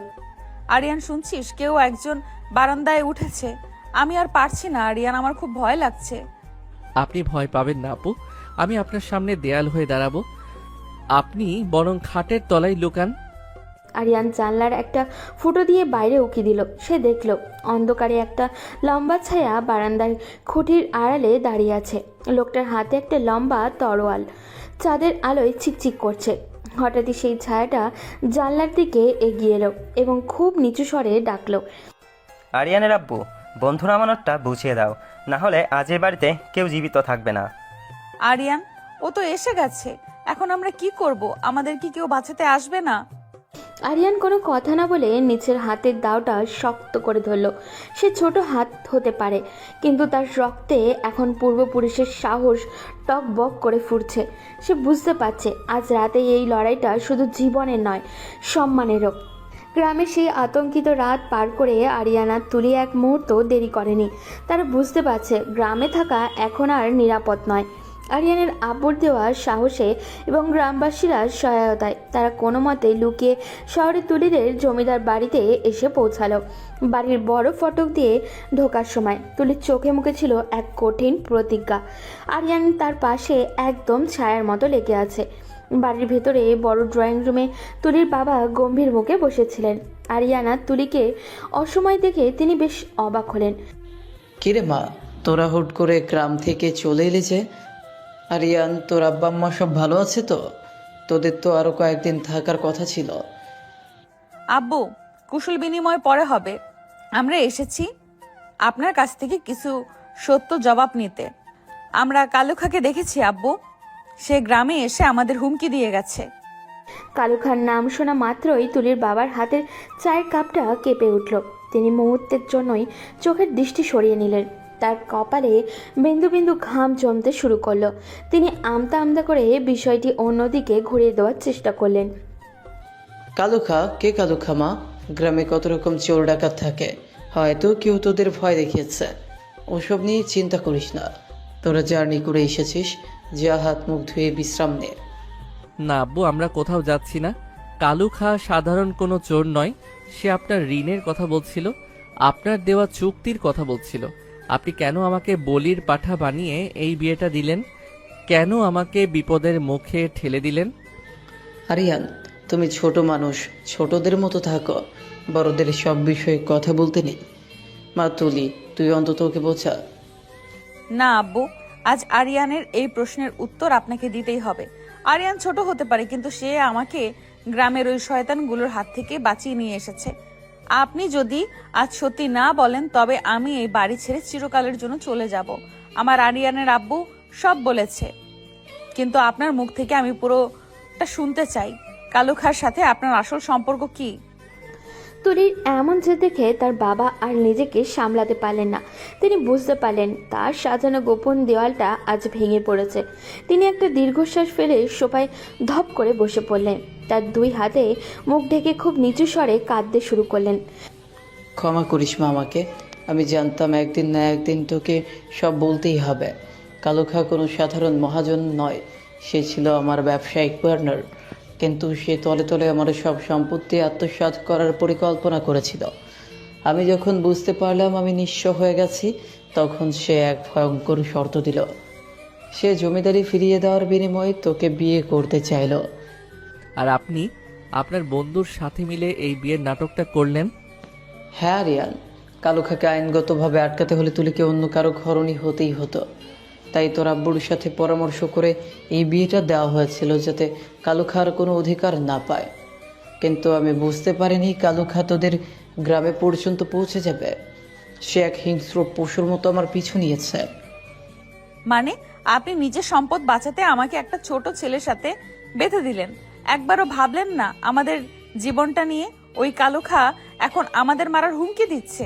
আরিয়ান, শুনছিস? কেউ একজন বারান্দায় উঠেছে। আমি আর পারছি না আরিয়ান, আমার খুব ভয় লাগছে। আপনি ভয় পাবেন না আপু, আমি আপনার সামনে দেয়াল হয়ে দাঁড়াবো। আপনি বরং খাটের তলায় লুকান। আরিয়ান জানলার একটা ফুটো দিয়ে বাইরে উকি দিল। সে দেখল অন্ধকারে একটা লম্বা ছায়া বারান্দার খুঁটির আড়ালে দাঁড়িয়ে আছে। লোকটার হাতে একটা লম্বা তরোয়াল চাঁদের আলোয় চিকচিক করছে। হঠাৎই সেই ছায়াটা জানলার দিকে এগিয়ে এলো এবং খুব নিচু স্বরে ডাকলো, আরিয়ানের আব্বু, বন্ধু নামানোরটা বুঝিয়ে দাও, না হলে আজ এ বাড়িতে কেউ জীবিত থাকবে না। আরিয়ান, ও তো এসে গেছে। এখন আমরা কি করব? আমাদের কি কেউ বাঁচাতে আসবে না? আরিয়ান কোনো কথা না বলে নিচের হাতের দাওটা শক্ত করে ধরল। সে ছোট হাত হতে পারে, কিন্তু তার রক্তে এখন পূর্বপুরুষের সাহস টক বক করে ফুটছে। সে বুঝতে পারছে আজ রাতে এই লড়াইটা শুধু জীবনের নয়, সম্মানেরও। গ্রামে সেই আতঙ্কিত রাত পার করে আরিয়ানার তুলি এক মুহূর্ত দেরি করেনি। তারা বুঝতে পারছে গ্রামে থাকা এখন আর নিরাপদ নয়। আরিয়ানের আব্বুর দেওয়া সাহসে এবং গ্রামবাসীরা সহায়তায় তারা কোনো মতে লুকিয়ে শহরের তুলিদের জমিদার বাড়িতে এসে পৌঁছালো। বাড়ির বড় ফটক দিয়ে ঢোকার সময় তুলির চোখে মুখে ছিল এক কঠিন প্রতিজ্ঞা। আরিয়ান তার পাশে একদম ছায়ার মতো লেগে আছে। বাড়ির ভেতরে বড় ড্রয়িং রুমে তুলির বাবা গম্ভীর মুখে বসেছিলেন। আরিয়ানা তুলিকে অসময় দেখে তিনি বেশ অবাক হলেন। কিরে মা, তোরা হুট করে গ্রাম থেকে চলে এলি যে? আরিয়ান, তোর আব্বা আম্মা সব ভালো আছে তো? তোদের তো আরো কয়েকদিন থাকার কথা ছিল। আব্বু, কুশল বিনিময় পরে হবে। আমরা এসেছি আপনার কাছ থেকে কিছু সত্য জবাব নিতে। আমরা কালুখাকে দেখেছি আব্বু। সে গ্রামে এসে আমাদের হুমকি দিয়ে গেছে। কালু খান নাম শোনা মাত্রই তুলির বাবার হাতের চায়ের কাপটা কেঁপে উঠল। তিনি মুহূর্তের জন্যই চোখের দৃষ্টি সরিয়ে নিলেন। তার কপালে বিন্দু বিন্দু ঘাম জমতে শুরু করলো। তিনি আমতা আমতা করে বিষয়টি অন্যদিকে ঘুরিয়ে দেওয়ার চেষ্টা করলেন। কালুখা? কে কালুখা মা? গ্রামে কত রকম চোর ডাকাত থাকে, হয়তো কেউ তোদের ভয় দেখিয়েছে। ওসব নিয়ে চিন্তা করিস না। তোরা জার্নি করে এসেছিস, যা হাত মুখ ধুয়ে বিশ্রাম নে। না আব্বু, আমরা কোথাও যাচ্ছি না। কালুখা সাধারণ কোনো চোর নয়। সে আপনার ঋণের কথা বলছিল, আপনার দেওয়া চুক্তির কথা বলছিল। আপনি কেন আমাকে বলির পাঠা বানিয়ে এই বিয়েটা দিলেন? কেন আমাকে বিপদের মুখে ঠেলে দিলেন? আরিয়ান, তুমি ছোট মানুষ, ছোটদের মতো থাকো, বড়দের সব বিষয়ে কথা বলতে নেই। মা তুলি, তুই অন্তত ওকে বোঝা। না আব্বু, আজ আরিয়ানের এই প্রশ্নের উত্তর আপনাকে দিতেই হবে। আরিয়ান ছোট হতে পারে, কিন্তু সে আমাকে গ্রামের ওই শয়তানগুলোর হাত থেকে বাঁচিয়ে নিয়ে এসেছে। আপনি যদি আজ সত্যি না বলেন, তবে আমি এই বাড়ি ছেড়ে চিরকালের জন্য চলে যাব। আমার আরিয়ানের আব্বু সব বলেছে, কিন্তু আপনার মুখ থেকে আমি পুরোটা শুনতে চাই। কালুখার সাথে আপনার আসল সম্পর্ক কি? তুলির এমন যে দেখে তার বাবা আর নিজেকে সামলাতে পারলেন না। তিনি বুঝতে পারলেন তার সাজানো গোপন দেওয়ালটা আজ ভেঙে পড়েছে। তিনি একটা দীর্ঘশ্বাস ফেলে সোফায় ধপ করে বসে পড়লেন। তার দুই হাতে মুখ ঢেকে খুব নিচু স্বরে কাঁদতে শুরু করলেন। ক্ষমা করিস মা আমাকে। আমি জানতাম একদিন না একদিন তোকে সব বলতেই হবে। কালুখা কোনো সাধারণ মহাজন নয়, সে ছিল আমার ব্যবসায়িক পার্টনার। কিন্তু সে তলে তলে আমার সব সম্পত্তি আত্মসাৎ করার পরিকল্পনা করেছিল। আমি যখন বুঝতে পারলাম আমি নিঃস্ব হয়ে গেছি, তখন সে এক ভয়ঙ্কর শর্ত দিল। সে জমিদারি ফিরিয়ে দেওয়ার বিনিময়ে তোকে বিয়ে করতে চাইল। আর আপনি আপনার বন্ধুর সাথে মিলে এই বিয়ের নাটকটা করলেন? হ্যাঁ রিয়ান, কালুখাকে আইনগতভাবে আটকাতে হলে তুলিকে অন্য কারো ঘরণী হতেই হতো। তাই তোর আব্বুর সাথে পরামর্শ করে এই বিয়েটা দেওয়া হয়েছিল, যাতে কালুখার কোনো অধিকার না পায়। কিন্তু আমি বুঝতে পারিনি কালুখা তোদের গ্রামে পর্যন্ত পৌঁছে যাবে। সে এক হিংস্র পশুর মতো আমার পিছু নিয়েছে। মানে আপনি নিজের সম্পদ বাঁচাতে আমাকে একটা ছোট ছেলের সাথে বেঁধে দিলেন। একবারও ভাবলেন না আমাদের জীবনটা নিয়ে? ওই কালুখা এখন আমাদের মারার হুমকি দিচ্ছে।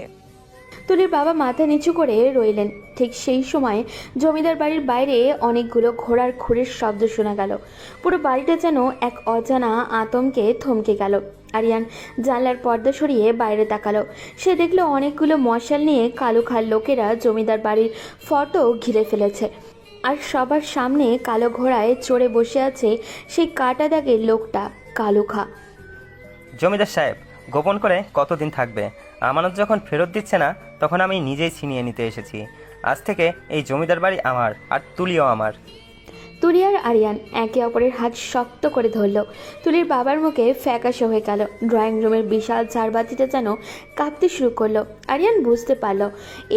তুলির বাবা মাথা নিচু করে রইলেন। ঠিক সেই সময় জমিদার বাড়ির বাইরে অনেকগুলো ঘোড়ার খুরের শব্দ শোনা গেল। পুরো বাড়িটা যেন এক অজানা আতঙ্কে থমকে গেল। আরিয়ান জানলার পর্দা সরিয়ে বাইরে তাকালো। সে দেখলো অনেকগুলো মশাল নিয়ে কালুখার লোকেরা জমিদার বাড়ির ফটো ঘিরে ফেলেছে। আর সবার সামনে কালো ঘোড়ায় চড়ে বসে আছে সেই কাটা দাগের লোকটা, কালুখা। জমিদার সাহেব, গোপন করে কতদিন থাকবে? আমানত যখন ফেরত দিচ্ছে না, তখন আমি নিজেই ছিনিয়ে নিতে এসেছি। আজ থেকে এই জমিদার বাড়ি আমার, আর তুলিও আমার। তুলি আর আরিয়ান একে অপরের হাত শক্ত করে ধরল। তুলির বাবার মুখে ফ্যাকাশে হয়ে গেল। ড্রয়িং রুমের বিশাল ঝাড়বাতিটা যেন কাঁপতে শুরু করলো। আরিয়ান বুঝতে পারল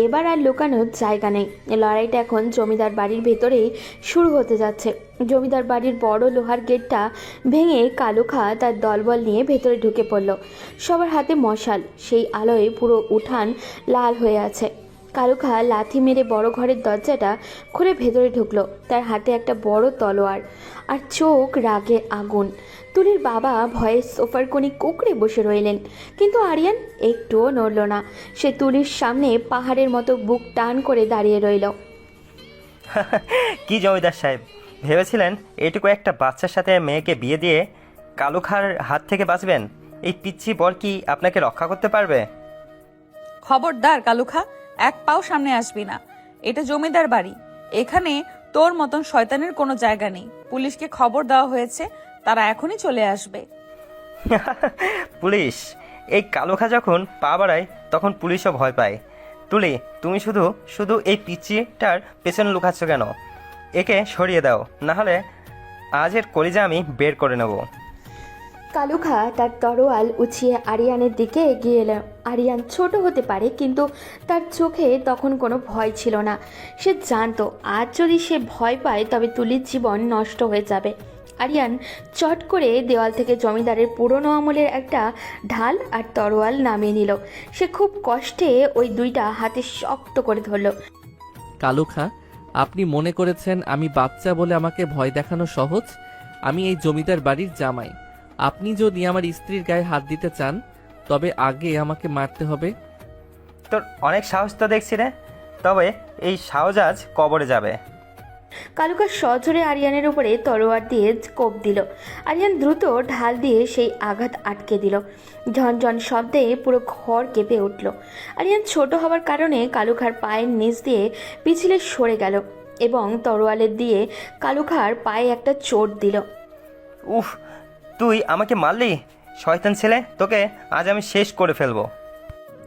এবার আর লুকানোর জায়গা নেই। লড়াইটা এখন জমিদার বাড়ির ভেতরেই শুরু হতে যাচ্ছে। জমিদার বাড়ির বড় লোহার গেটটা ভেঙে কালুখা তার দলবল নিয়ে ভেতরে ঢুকে পড়ল। সবার হাতে মশাল, সেই আলোয় পুরো উঠান লাল হয়ে আছে। কালুখা লাথি মেরে বড় ঘরের দরজাটা খুলে ভেতরে ঢুকলো। তার হাতে একটা বড় তলোয়ার আর চোখ রাগে আগুন। তুলির বাবা ভয়ে সোফার কোণে কুঁকড়ে বসে রইলেন, কিন্তু আরিয়ান একটুও নড়ল না। সে তুলির সামনে পাহাড়ের মতো বুক টান করে দাঁড়িয়ে রইল। কি জমিদার সাহেব, ভেবেছিলেন এটুকু একটা বাচ্চার সাথে মেয়েকে বিয়ে দিয়ে কালুখার হাত থেকে বাঁচবেন? এই পিচ্ছি বর কি আপনাকে রক্ষা করতে পারবে? খবরদার কালুখা, এক পাও সামনে আসবি না। এটা জমিদার বাড়ি, এখানে তোর মতন শয়তানের কোনো জায়গা নেই। পুলিশকে খবর দেওয়া হয়েছে, তারা এখনই চলে আসবে। পুলিশ? এই কালুখা যখন পা বাড়ায় তখন পুলিশও ভয় পায়। তুলি, তুমি শুধু শুধু এই পিচ্চিটার পেছনে লুকাচ্ছ কেন? একে সরিয়ে দাও, নাহলে আজের কলিজা আমি বের করে নেব। কালুখা তার তরোয়াল উঁচিয়ে আরিয়ানের দিকে এগিয়ে এলো। আরিয়ান ছোট হতে পারে, কিন্তু তার চোখে তখন কোনো ভয় ছিল না। সে জানতো আজ যদি সে ভয় পায় তবে তুলির জীবন নষ্ট হয়ে যাবে। আরিয়ান চট করে দেওয়াল থেকে জমিদারের পুরনো আমলের একটা ঢাল আর তরোয়াল নামিয়ে নিল। সে খুব কষ্টে ওই দুইটা হাতে শক্ত করে ধরল। কালুখা, আপনি মনে করেছেন আমি বাচ্চা বলে আমাকে ভয় দেখানো সহজ? আমি এই জমিদার বাড়ির জামাই। আপনি যদি আমার স্ত্রীর গায়ে হাত দিতে চান তবে আগে আমাকে মারতে হবে। তোর অনেক সাহস তো দেখছি রে, তবে এই সাহস আজ কবরে যাবে। কালুকা সজোরে আরিয়ানের উপরে তলোয়ার দিয়ে কোপ দিল। আরিয়ান দ্রুত ঢাল দিয়ে সেই আঘাত আটকে দিল। ঝনঝন শব্দে পুরো ঘর কেঁপে উঠল। আরিয়ান ছোট হওয়ার কারণে কালুখার পায়ের নিচ দিয়ে পিছলে সরে গেল এবং তরোয়ালের দিয়ে কালুখার পায়ে একটা চোট দিল। উফ, তুই আমাকে মারলি? শয়তান ছেলে, তোকে আজ আমি শেষ করে ফেলবো।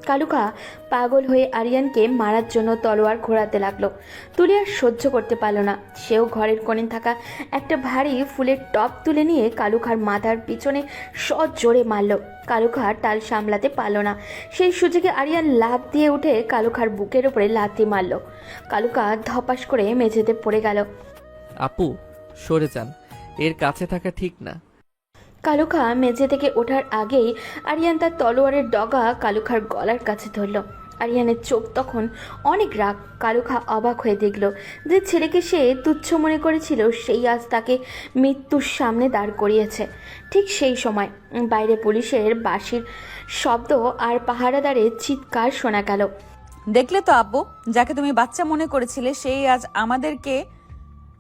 কালুখা পাগল হয়ে আরিয়ানকে মারার জন্য তলোয়ার ঘোরাতে লাগলো। তুলি আর সহ্য করতে পারল না। সেও ঘরের কোণে থাকা একটা ভারী ফুলের টব তুলে নিয়ে কালুখার মাথার পিছনে সজোরে মারল। কালুখা টাল সামলাতে পারল না। সেই সুযোগে আরিয়ান লাফ দিয়ে উঠে কালুখার বুকের উপরে লাথি মারল। কালুখা ধপাস করে মেঝেতে পড়ে গেল। আপু, সরে যান, এর কাছে থাকা ঠিক না। কালুখা মেঝে থেকে ওঠার আগেই আরিয়ান তার তলোয়ারের ডগা কালুখার গলার কাছে ধরল। আরিয়ানের চোখ তখন অনেক রাগ। কালুখা অবাক হয়ে দেখল যে ছেলেকে সে তুচ্ছ মনে করেছিল সেই আজ তাকে মৃত্যুর সামনে দাঁড় করিয়েছে। ঠিক সেই সময় বাইরে পুলিশের বাঁশির শব্দ আর পাহারাদারের চিৎকার শোনা গেল। দেখলে তো আব্বু, যাকে তুমি বাচ্চা মনে করেছিলে সেই আজ আমাদেরকে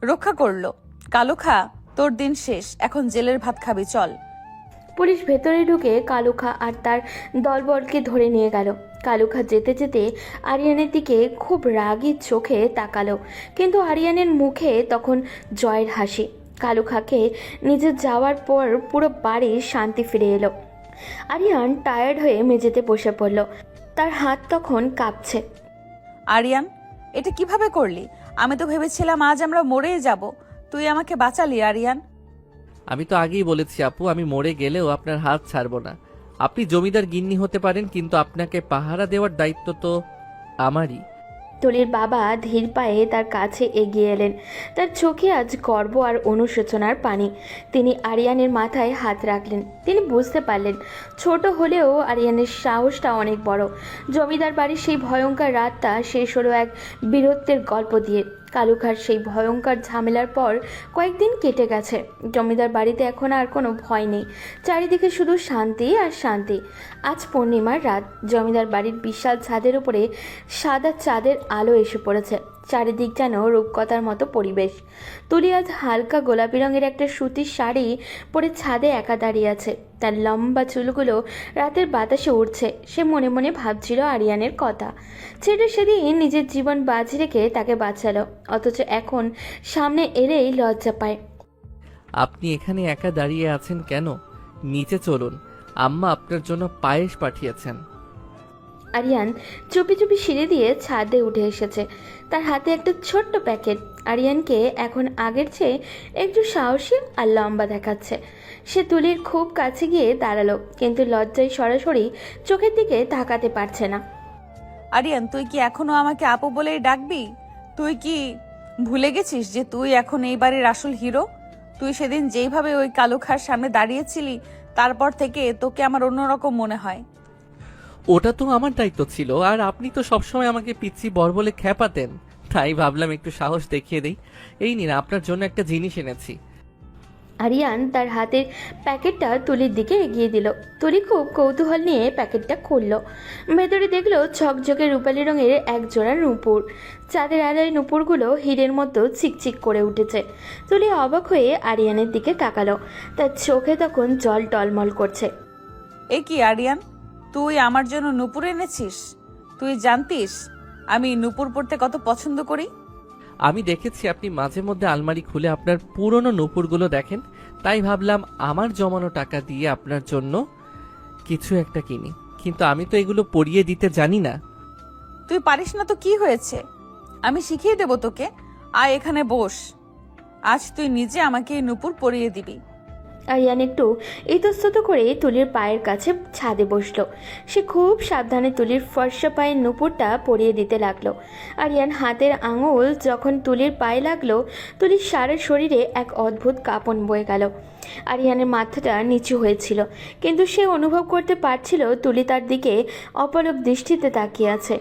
রক্ষা করলো। কালুখা, তোর দিন শেষ, এখন জেলের ভাত খাবি, চল। পুলিশ ভেতরে ঢুকে কালুখা আর তার দলবলকে ধরে নিয়ে গেল। কালুখা যেতে যেতে আরিয়ানের দিকে খুব রাগী চোখে তাকালো, কিন্তু আরিয়ানের মুখে তখন জয়ের হাসি। কালুখাকে নিজে যাওয়ার পর পুরো বাড়ির শান্তি ফিরে এলো। আরিয়ান টায়ার্ড হয়ে মেঝেতে বসে পড়ল। তার হাত তখন কাঁপছে। আরিয়ান, এটা কিভাবে করলি? আমি তো ভেবেছিলাম আজ আমরা মরেই যাব। তুই আমাকে বাঁচালি আরিয়ান। আমি তো আগেই বলেছি আপু, আমি মরে গেলেও আপনার হাত ছাড়বো না। আপনি জমিদার গিন্নি হতে পারেন, কিন্তু আপনাকে পাহারা দেওয়ার দায়িত্ব তো আমারই। তুলির বাবা ধীর পায়ে তার কাছে এগিয়ে এলেন। তার চোখে আজ গর্ব আর অনুশোচনার পানি। তিনি আরিয়ানের মাথায় হাত রাখলেন। তিনি বুঝতে পারলেন ছোট হলেও আরিয়ানের সাহসটা অনেক বড়। জমিদার বাড়ির সেই ভয়ঙ্কর রাতটা শেষ হলো এক বীরত্বের গল্প দিয়ে। কালুখার সেই ভয়ঙ্কর ঝামেলার পর কয়েকদিন কেটে গেছে। জমিদার বাড়িতে এখন আর কোনো ভয় নেই, চারিদিকে শুধু শান্তি আর শান্তি। আজ পূর্ণিমার রাত, জমিদার বাড়ির বিশাল ছাদের উপরে সাদা চাঁদের আলো এসে পড়েছে। চারিদিক যেন রূপকথার মতো পরিবেশ। তুলি আজ হালকা গোলাপি রঙের একটা সুতির শাড়ি পরে ছাদে একা দাঁড়িয়ে আছে। তার লম্বা চুলগুলো রাতের বাতাসে উঠছে। সে মনে মনে ভাবছিল আরিয়ানের কথা। ছেলেটা সেদিন নিজের জীবন বাজি রেখে তাকে বাঁচালো, অথচ এখন সামনে এলেই লজ্জা পায়। আপনি এখানে একা দাঁড়িয়ে আছেন কেন? নিচে চলুন, আম্মা আপনার জন্য পায়েস পাঠিয়েছেন। আরিয়ান চুপি চুপি সিঁড়ি দিয়ে ছাদে উঠে এসেছে। তার হাতে একটা ছোট্ট প্যাকেট আরিয়ানকে এখন আগের চেয়ে একটু সাহসী আর লম্বা দেখাচ্ছে। সে তুলির খুব কাছে গিয়ে দাঁড়ালো, কিন্তু লজ্জায় সরাসরি চোখের দিকে তাকাতে পারছে না। আরিয়ান, তুই কি এখনো আমাকে আপু বলেই ডাকবি? তুই কি ভুলে গেছিস যে তুই এখন এই বাড়ির আসল হিরো? তুই সেদিন যেইভাবে ওই কালুখার সামনে দাঁড়িয়েছিলি, তারপর থেকে তোকে আমার অন্যরকম মনে হয়। ওটা তো আমার দায়িত্ব ছিল, আর আপনি তো সবসময় আমাকে পিচ্ছি বর বলে খ্যাপাতেন, তাই ভাবলাম একটু সাহস দেখিয়ে দেই। এই নিন, আপনার জন্য একটা জিনিস এনেছি। আরিয়ান তার হাতের প্যাকেটটা তুলির দিকে এগিয়ে দিল। তুলি খুব কৌতূহল নিয়ে প্যাকেটটা খুলল। ভেতরে দেখলো ঝকঝকে রূপালি রঙের এক জোড়া নূপুর। চাঁদের আলোয় নূপুরগুলো হীরের মতো চিকচিক করে উঠেছে। তুলি অবাক হয়ে আরিয়ানের দিকে তাকালো। তার চোখে তখন জল টলমল করছে। এ কি আরিয়ান, তুই আমার জন্য নূপুর এনেছিস? তুই জানতিস আমি নূপুর পরতে কত পছন্দ করি? আমি দেখেছি আপনি মাঝে মধ্যে আলমারি খুলে আপনার পুরনো নূপুরগুলো দেখেন, তাই ভাবলাম আমার জমানো টাকা দিয়ে আপনার জন্য কিছু একটা কিনি, কিন্তু আমি তো এগুলো পরিয়ে দিতে জানি না। তুই পারিস না তো কি হয়েছে, আমি শিখিয়ে দেব তোকে। আয় এখানে বস, আজ তুই নিজে আমাকে এই নূপুর পরিয়ে দিবি। আরিয়ান একটু ইতস্তত করে তুলির পায়ের কাছে ছাদে বসলো। সে খুব সাবধানে তুলির ফর্সা পায়ের নূপুরটা পরিয়ে দিতে লাগলো। আরিয়ান হাতের আঙুল যখন তুলির পায়ে লাগলো, তুলির সারা শরীরে এক অদ্ভুত কাঁপন বয়ে গেল। আরিয়ানের মাথাটা নিচু হয়েছিল, কিন্তু সে অনুভব করতে পারছিল তুলি তার দিকে অপলক দৃষ্টিতে তাকিয়ে আছে।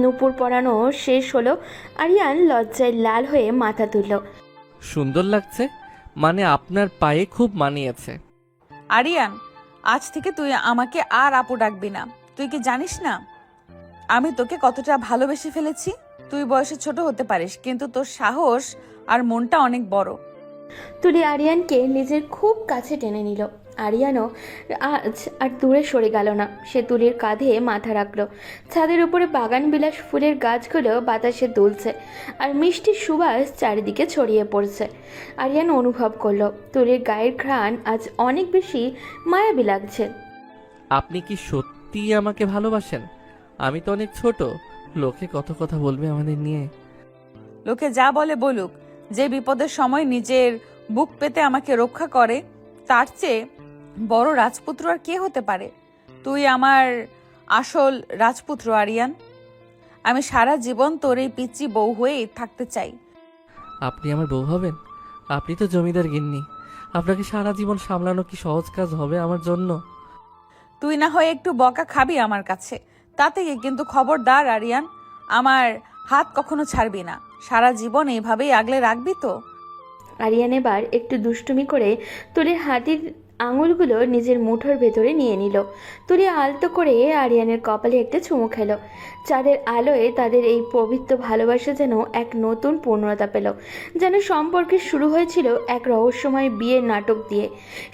নূপুর পরানো শেষ হলো। আরিয়ান লজ্জায় লাল হয়ে মাথা তুলল। সুন্দর লাগছে, মানে আপনার পায়ে খুব মানিয়েছে। আরিয়ান, আজ থেকে তুই আমাকে আর আপু ডাকবি না। তুই কি জানিস না আমি তোকে কতটা ভালোবেসে ফেলেছি? তুই বয়সে ছোট হতে পারিস, কিন্তু তোর সাহস আর মনটা অনেক বড়। তুলি আরিয়ানকে নিজের খুব কাছে টেনে নিল। আরিয়ানও আজ আর দূরে সরে গেল না। সে তুলির কাঁধে মাথা রাখলো। ছাদের উপরে বাগান বিলাস ফুলের গাছগুলো বাতাসে দুলছে, আর মিষ্টি সুবাস চারিদিকে ছড়িয়ে পড়ছে। আরিয়ান অনুভব করলো তুলির গায়ের ঘ্রাণ আজ অনেক বেশি মায়াবী লাগছে। আপনি কি সত্যিই আমাকে ভালোবাসেন? আমি তো অনেক ছোট, লোকে কত কথা বলবে আমাদের নিয়ে। লোকে যা বলে বলুক, যে বিপদের সময় নিজের বুক পেতে আমাকে রক্ষা করে, তার চেয়ে বড় রাজপুত্র আর কে হতে পারে? তুই আমার আসল রাজপুত্র আরিয়ান। আমি সারা জীবন তোর এই পিচ্চি বউ হয়েই থাকতে চাই। আপনি আমার বউ হবেন? আপনি তো জমিদার গিন্নি, আপনাকে সারা জীবন সামলানো কি সহজ কাজ হবে আমার জন্য? তুই না হয় একটু বকা খাবি আমার কাছে, তাতে কি, কিন্তু খবরদার আরিয়ান, আমার হাত কখনো ছাড়বি না। সারা জীবন এইভাবেই আগলে রাখবি তো? আরিয়ান এবার একটু দুষ্টুমি করে তুলির হাতের আঙুলগুলো নিজের মুঠোর ভেতরে নিয়ে নিল। তুলি আলতো করে আরিয়ানের কপালে একটা চুমু খেলো। চাঁদের আলোয় তাদের এই পবিত্র ভালোবাসা যেন এক নতুন পূর্ণতা পেল। যেন সম্পর্কে শুরু হয়েছিল এক রহস্যময় বিয়ের নাটক দিয়ে,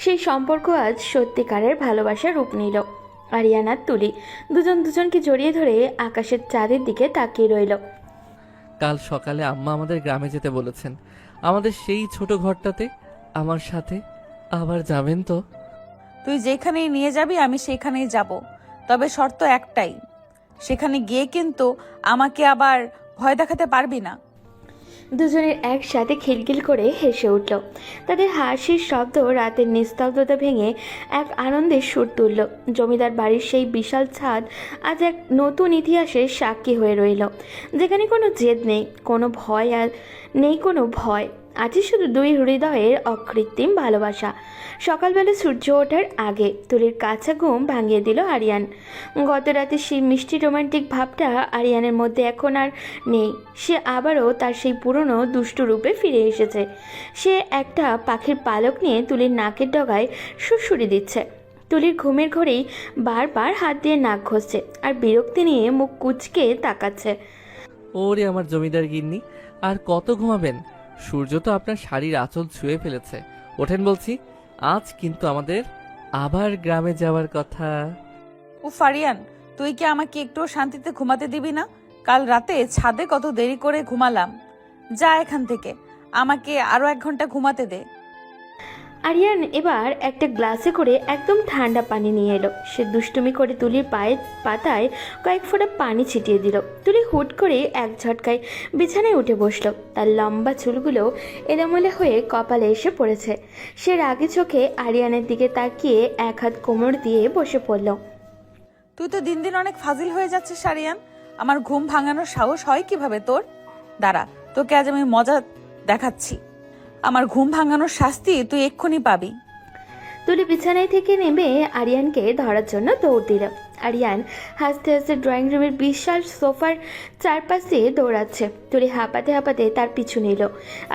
সেই সম্পর্ক আজ সত্যিকারের ভালোবাসার রূপ নিল। আরিয়ান আর তুলি দুজন দুজনকে জড়িয়ে ধরে আকাশের চাঁদের দিকে তাকিয়ে রইল। কাল সকালে আম্মা আমাদের গ্রামে যেতে বলেছেন, আমাদের সেই ছোট ঘরটাতে আমার সাথে। আবার যাবেন তো? তুই যেখানেই নিয়ে যাবি আমি সেখানেই যাব, তবে শর্ত একটাই, সেখানে গিয়ে কিন্তু আমাকে আবার ভয় দেখাতে পারবি না। দুজনের একসাথে খিলখিল করে হেসে উঠল। তাদের হাসির শব্দ রাতের নিস্তব্ধতা ভেঙে এক আনন্দের সুর তুলল। জমিদার বাড়ির সেই বিশাল ছাদ আজ এক নতুন ইতিহাসের সাক্ষী হয়ে রইল, যেখানে কোনো জেদ নেই, কোনো ভয় আর নেই কোনো ভয়। আজই শুধু দুই হৃদয়ের অকৃত্রিম ভালোবাসা। সকালবেলা সূর্য ওঠার আগে তুলির কাঁচা ঘুম ভাঙিয়ে দিল আরিয়ান। গত রাতে সেই মিষ্টি রোমান্টিক ভাবটা আরিয়ানের মধ্যে এখন আর নেই। সে আবারও তার সেই পুরনো দুষ্টু রূপে ফিরে এসেছে। সে একটা পাখির পালক নিয়ে তুলির নাকের ডগায় সুড়সুড়ি দিচ্ছে। তুলির ঘুমের ঘরেই বারবার হাত দিয়ে নাক ঘষছে আর বিরক্তি নিয়ে মুখ কুঁচকে তাকাচ্ছে। ওরে আমার জমিদার গিন্নি, আর কত ঘুমাবেন? সূর্য তো আপনার শাড়ির আঁচল ছুঁয়ে ফেলেছে। ওঠেন বলছি, আজ কিন্তু আমাদের আবার গ্রামে যাওয়ার কথা। আরিয়ান, তুই কি আমাকে একটু শান্তিতে ঘুমাতে দিবি না? কাল রাতে ছাদে কত দেরি করে ঘুমালাম। যা এখান থেকে, আমাকে আরো 1 ঘন্টা ঘুমাতে দে। আরিয়ান এবার একটা গ্লাসে করে একদম ঠান্ডা পানি নিয়ে এলো। সে দুষ্টুমি করে তুলির পায়ের পাতায় কয়েক ফোঁটা পানি ছিটিয়ে দিল। তুলি হুট করে এক ঝটকায় বিছানায় উঠে বসলো। তার লম্বা চুলগুলো এলোমেলো হয়ে কপালে এসে পড়েছে। সে রাগে চোখে আরিয়ানের দিকে তাকিয়ে এক হাত কোমর দিয়ে বসে পড়ল। তুই তো দিন দিন অনেক ফাজিল হয়ে যাচ্ছিস আরিয়ান। আমার ঘুম ভাঙানোর সাহস হয় কিভাবে তোর? দাঁড়া, তোকে আজ আমি মজা দেখাচ্ছি। আমার ঘুম ভাঙানোর শাস্তি তুই এক্ষুনি পাবি। তুলি বিছানায় থেকে নেমে আরিয়ানকে ধরার জন্য দৌড় দিল। আরিয়ান হাসতে হাসতে ড্রয়িং রুমের বিশাল সোফার চারপাশে দৌড়াচ্ছে। তুলি হাঁপাতে হাঁপাতে তার পিছু নিল।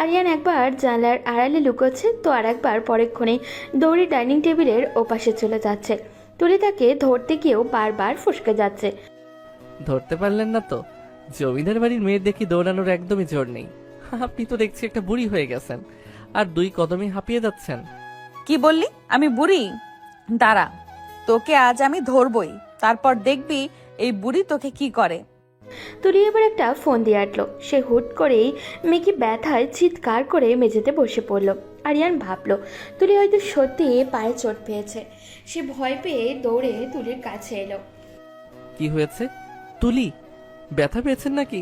আরিয়ান একবার জানলার আড়ালে লুকোচ্ছে, তো আর একবার পরেক্ষণে দৌড়ে ডাইনিং টেবিলের ওপাশে চলে যাচ্ছে। তুলি তাকে ধরতে গিয়েও বারবার ফসকে যাচ্ছে। ধরতে পারলেন না তো? জমিদার বাড়ির মেয়ে দেখি দৌড়ানোর একদমই জোর নেই। আপনি তো দেখছি একটা বুড়ি হয়ে গেছেন, আর 2 কদমে হাঁপিয়ে যাচ্ছেন। কি বললি? আমি বুড়ি? দাঁড়া, তোকে আজ আমি ধরবই, তারপর দেখবি এই বুড়ি তোকে কি করে। তুলি এবার একটা ফোন দিয়ে আটলো। সে হুট করেই মেকি ব্যথায় চিৎকার করে মেঝেতে বসে পড়ল। আরিয়ান ভাবলো তুলি হয়তো সত্যি পায়ে চোট পেয়েছে। সে ভয় পেয়ে দৌড়ে তুলির কাছে এলো। কি হয়েছে? তুলি, ব্যথা পেয়েছেন নাকি?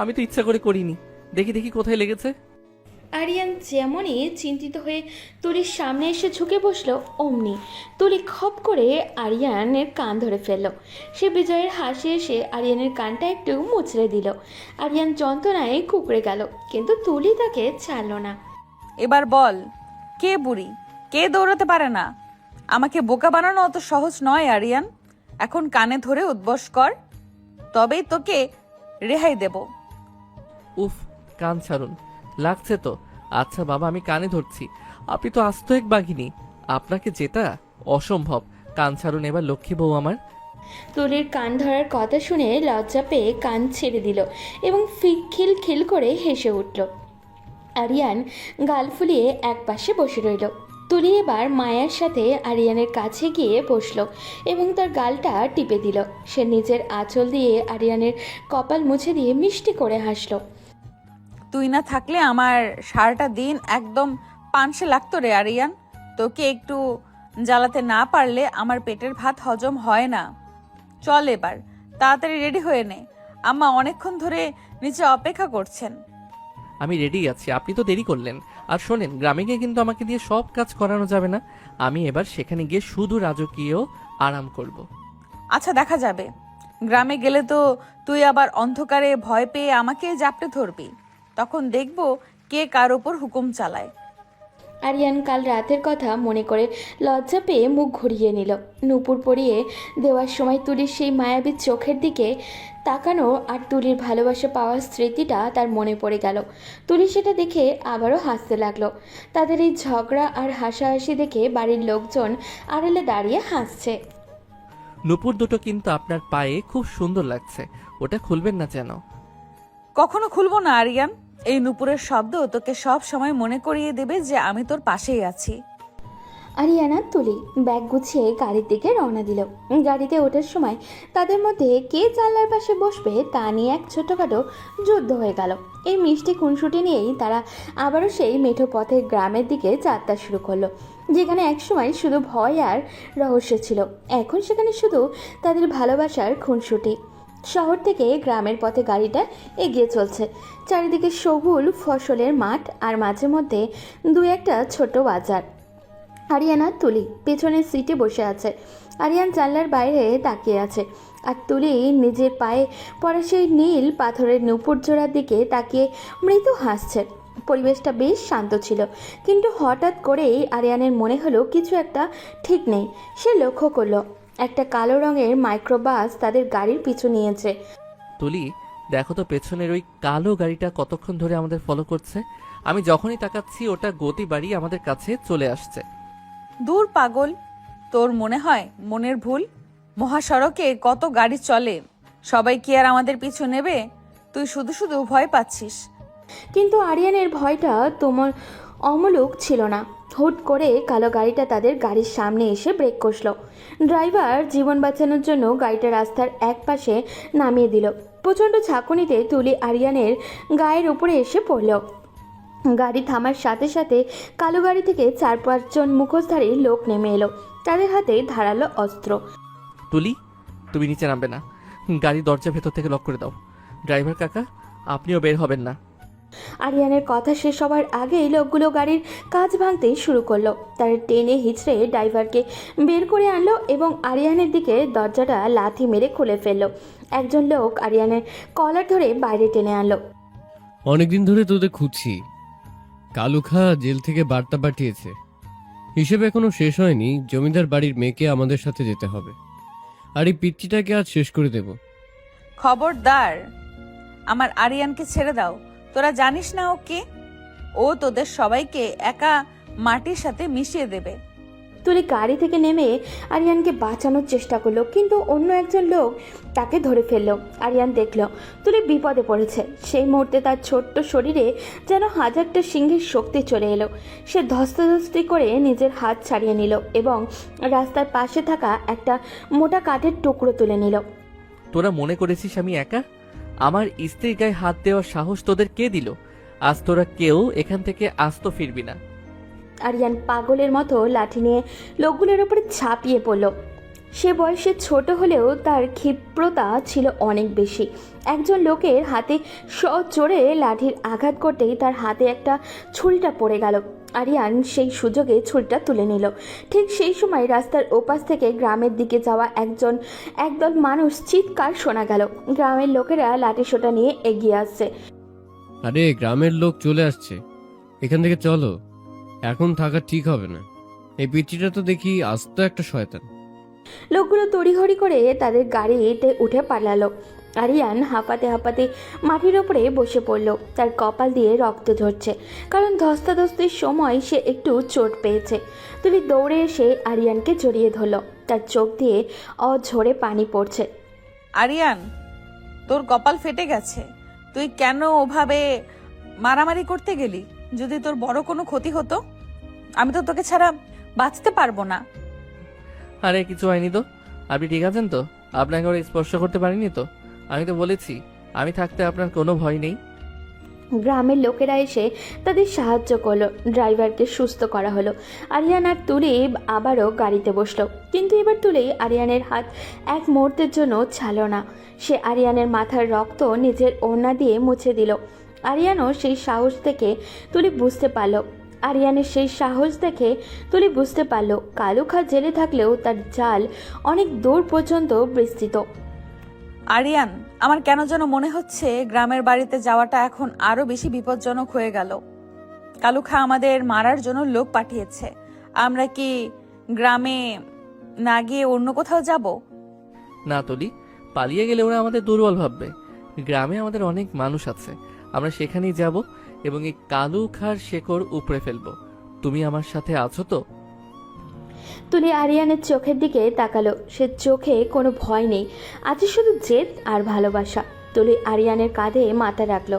আমি তো ইচ্ছা করে করিনি। দেখি দেখি কোথায় লেগেছে। আরিয়ান যেমনই চিন্তিত হয়ে তুলির সামনে এসে ঝুঁকে বসলো, অমনি তুলি খপ করে আরিয়ানের কান ধরে ফেলল। সে বিজয়ের হাসি এসে আরিয়ানের কানটা একটু মুচড়ে দিল। আরিয়ান যন্ত্রণায় কুঁকড়ে গেল, কিন্তু তুলি তাকে ছাড়ল না। এবার বল, কে বুড়ি? কে দৌড়াতে পারে না? আমাকে বোকা বানানো অত সহজ নয় আরিয়ান। এখন কানে ধরে উদ্বস কর, তবেই তোকে রেহাই দেব। উফ, কান ছাড়ুন, লাগছে তো। আচ্ছা বাবা, আমি কানে ধরছি। আপনি তো আস্ত এক বাঘিনী, আপনাকে জেতা অসম্ভব। কান ছাড়ুন এবার, লক্ষ্মী বউ আমার। তুলির কান ধরার কথা শুনে লজ্জা পেয়ে কান ছেড়ে দিল এবং খিল খিল করে হেসে উঠল। আরিয়ান গাল ফুলিয়ে এক পাশে বসে রইল। তুলি এবার মায়ার সাথে আরিয়ানের কাছে গিয়ে বসলো এবং তার গালটা টিপে দিল। সে নিজের আঁচল দিয়ে আরিয়ানের কপাল মুছে দিয়ে মিষ্টি করে হাসলো। তুই না থাকলে আমার সারাটা দিন একদম পানসে লাগতো রে আরিয়ান। তোকে একটু জ্বালাতে না পারলে আমার পেটের ভাত হজম হয় না। চল এবার তাড়াতাড়ি রেডি হয়ে নে, আম্মা অনেকক্ষণ ধরে নিচে অপেক্ষা করছেন। আমি রেডি আছি, আপনি তো দেরি করলেন। আর শোনেন, গ্রামে গিয়ে কিন্তু আমাকে দিয়ে সব কাজ করানো যাবে না। আমি এবার সেখানে গিয়ে শুধু রাজকীয় আরাম করব। আচ্ছা, দেখা যাবে। গ্রামে গেলে তো তুই আবার অন্ধকারে ভয় পেয়ে আমাকে জাপটে ধরবি, তখন দেখব কে কার ওপর হুকুম চালায়। আরিয়ান কাল রাতের কথা মনে করে লজ্জা পেয়ে মুখ ঘুরিয়ে নিল। নূপুর পরিয়ে দেওয়ার সময় তুলির সেই মায়াবী চোখের দিকে তাকানো আর তুলির ভালোবাসা পাওয়ার স্মৃতিটা তার মনে পড়ে গেল। তুলি সেটা দেখে আবারও হাসতে লাগলো। তাদের এই ঝগড়া আর হাসাহাসি দেখে বাড়ির লোকজন আড়ালে দাঁড়িয়ে হাসছে। নুপুর দুটো কিন্তু আপনার পায়ে খুব সুন্দর লাগছে, ওটা খুলবেন না যেন। কখনো খুলবো না আরিয়ান। এই নুপুরের শব্দ তোকে সব সময় মনে করিয়ে দেবে যে আমি তোর পাশেই আছি। আরিয়ানা তুলি ব্যাগ গুছিয়ে গাড়ির দিকে রওনা দিল। গাড়িতে ওঠার সময় তাদের মধ্যে কে জানলার পাশে বসবে তা নিয়ে এক ছোটোখাটো যুদ্ধ হয়ে গেল। এই মিষ্টি খুনসুটি নিয়েই তারা আবারও সেই মেঠো পথের গ্রামের দিকে যাত্রা শুরু করলো, যেখানে একসময় শুধু ভয় আর রহস্য ছিল। এখন সেখানে শুধু তাদের ভালোবাসার খুনসুটি। শহর থেকে গ্রামের পথে গাড়িটা এগিয়ে চলছে। চারিদিকে সবুজ ফসলের মাঠ আর মাঝে মধ্যে দু একটা ছোট বাজার। আরিয়ানা তুলি পেছনের সিটে বসে আছে। আরিয়ান জানলার বাইরে তাকিয়ে আছে, আর তুলি নিজের পায়ে পড়া সেই নীল পাথরের নুপুর জোড়ার দিকে তাকিয়ে মৃদু হাসছে। পরিবেশটা বেশ শান্ত ছিল, কিন্তু হঠাৎ করেই আরিয়ানের মনে হলো কিছু একটা ঠিক নেই। সে লক্ষ্য করলো একটা কালো রঙের মাইক্রোবাস তাদের গাড়ির পিছু নিয়েছে। তুলি, দেখো তো পেছনের ওই কালো গাড়িটা কতক্ষণ ধরে আমাদের ফলো করছে। আমি যখনই তাকাচ্ছি ওটা গতি বাড়িয়ে আমাদের কাছে চলে আসছে। দূর পাগল, তোর মনে হয় মনের ভুল? মহাসড়কে কত গাড়ি চলে, সবাই কি আর আমাদের পিছু নেবে? তুই শুধু শুধু ভয় পাচ্ছিস। কিন্তু আরিয়ানের ভয়টা তোমার অমূলক ছিল না। হুট করে কালো গাড়িটা তাদের গাড়ির সামনে এসে ব্রেক কষল। ড্রাইভার জীবন বাঁচানোর জন্য গাড়িটা রাস্তার এক পাশে নামিয়ে দিল। প্রচণ্ড ঝাঁকুনিতে তুলি আরিয়ানের গায়ের উপরে এসে পড়ল। গাড়ি থামার সাথে সাথে কালো গাড়ি থেকে 4-5 জন মুখোশধারী লোক নেমে এলো। তাদের হাতে ধারালো অস্ত্র। তুলি, তুমি নিচে নামবে না। গাড়ি দরজা ভেতর থেকে লক করে দাও। ড্রাইভার কাকা, আপনিও বের হবেন না। আরিয়ানের কথা শেষ হবার আগেই লোকগুলো গাড়ির কাজ ভাঙতে শুরু করলো। তারা টেনে হিচড়ে ড্রাইভারকে বের করে আনলো এবং আরিয়ানের দিকে দরজাটা লাথি মেরে খুলে ফেললো। একজন লোক আরিয়ানের কলার ধরে বাইরে টেনে আনলো। অনেকদিন ধরে তোদের খুঁজছি। কালুখা জেল থেকে বার্তা পাঠিয়েছে। হিসেবে এখনো শেষ হয়নি, জমিদার বাড়ির মেয়েকে আমাদের সাথে যেতে হবে। আর এই পিচ্চিটাকে আজ শেষ করে দেব। খবরদার, আমার আরিয়ানকে ছেড়ে দাও। তোরা জানিস না ও কে? ও তোদের সবাইকে একা মাটির সাথে মিশিয়ে দেবে। তুলি গাড়ি থেকে নেমে আরিয়ানকে বাঁচানোর চেষ্টা করলো, কিন্তু অন্য একজন লোক তাকে ধরে ফেললো। আরিয়ান দেখলো তুলি বিপদে পড়েছে। সেই মুহূর্তে তার ছোট্ট শরীরে যেন হাজারটা সিংহের শক্তি চলে এলো। সে ধস্তাধস্তি করে নিজের হাত ছাড়িয়ে নিল এবং রাস্তার পাশে থাকা একটা মোটা কাঠের টুকরো তুলে নিল। তোরা মনে করেছিস আমি একা? আমার স্ত্রীর গায়ে হাত দেওয়ার সাহস তোদের কে দিল? আজ তোরা কেউ এখান থেকে আস্ত ফিরবি না। আরিয়ান পাগলের মতো লাঠি নিয়ে লোকগুলোর উপরে ঝাঁপিয়ে পড়ল। সে বয়সে ছোট হলেও তার ক্ষিপ্রতা ছিল অনেক বেশি। একজন লোকের হাতে সজোরে লাঠির আঘাত করতেই তার হাতে একটা ছুরিটা পড়ে গেল। আরিয়ান সেই সুযোগে ছুরিটা তুলে নিল। ঠিক সেই সময় রাস্তার ওপাশ থেকে গ্রামের দিকে যাওয়া একদল মানুষ চিৎকার শোনা গেল। গ্রামের লোকেরা লাঠিসোঁটা নিয়ে এগিয়ে আসছে। আরে, গ্রামের লোক চলে আসছে, এখান থেকে চলো। এখন থাকা ঠিক হবে না। এই পিচ্চিটা তো দেখি আস্ত একটা শয়তান। লোকগুলো তড়িঘড়ি করে তাদের গাড়িতে উঠে পালালো। আরিয়ান হাঁপাতে হাঁপাতে মাটির ওপরে বসে পড়ল। তার কপাল দিয়ে রক্ত ঝরছে, কারণ ধস্তাধস্তির সময় সে একটু চোট পেয়েছে। তুলি দৌড়ে এসে আরিয়ানকে জড়িয়ে ধরল। তার চোখ দিয়ে অঝরে পানি পড়ছে। আরিয়ান, তোর কপাল ফেটে গেছে। তুই কেন ওভাবে মারামারি করতে গেলি? যদি তোর বড় কোনো ক্ষতি হতো, আমি তো তোকে ছাড়া বাঁচতে পারবো না। আরে কিছু হয়নি তো। আপনি ঠিক আছেন তো? আপনাকে ওরা স্পর্শ করতে পারিনি তো? আমি তো বলেছি আমি থাকতে আপনার কোনো ভয় নেই। গ্রামের লোকেরা এসে তাদের সাহায্য করলো। ড্রাইভারকে সুস্থ করা হলো। আরিয়ান আর তুলি আবারও গাড়িতে বসলো, কিন্তু এবার তুলি আরিয়ানের হাত এক মুহূর্তের জন্য ছাড়ল না। সে আরিয়ানের মাথার রক্ত নিজের ওড়না দিয়ে মুছে দিল। আরিয়ানও সেই সাহস থেকে তুলি বুঝতে পারলো আরিয়ানের সেই সাহস দেখে তুলি বুঝতে পারলো কালুখা জেলে থাকলেও তার জাল অনেক দূর পর্যন্ত বিস্তৃত। আরিয়ান, আমার কেন যেন মনে হচ্ছে গ্রামের বাড়িতে যাওয়াটা এখন আরো বেশি বিপজ্জনক হয়ে গেল। কালুখা আমাদের মারার জন্য লোক পাঠিয়েছে। আমরা কি গ্রামে না গিয়ে অন্য কোথাও যাব? না তুলি, পালিয়ে গেলে ওরা আমাদের দুর্বল ভাববে। গ্রামে আমাদের অনেক মানুষ আছে, আমরা সেখানেই যাব এবং এই কালু খার শেকড় উপড়ে ফেলবো। তুমি আমার সাথে আছো তো? তুলি আরিয়ানের চোখের দিকে তাকালো। সে চোখে কোনো ভয় নেই, আছে শুধু জেদ আর ভালোবাসা। তুলি আরিয়ানের কাঁধে মাথা রাখলো।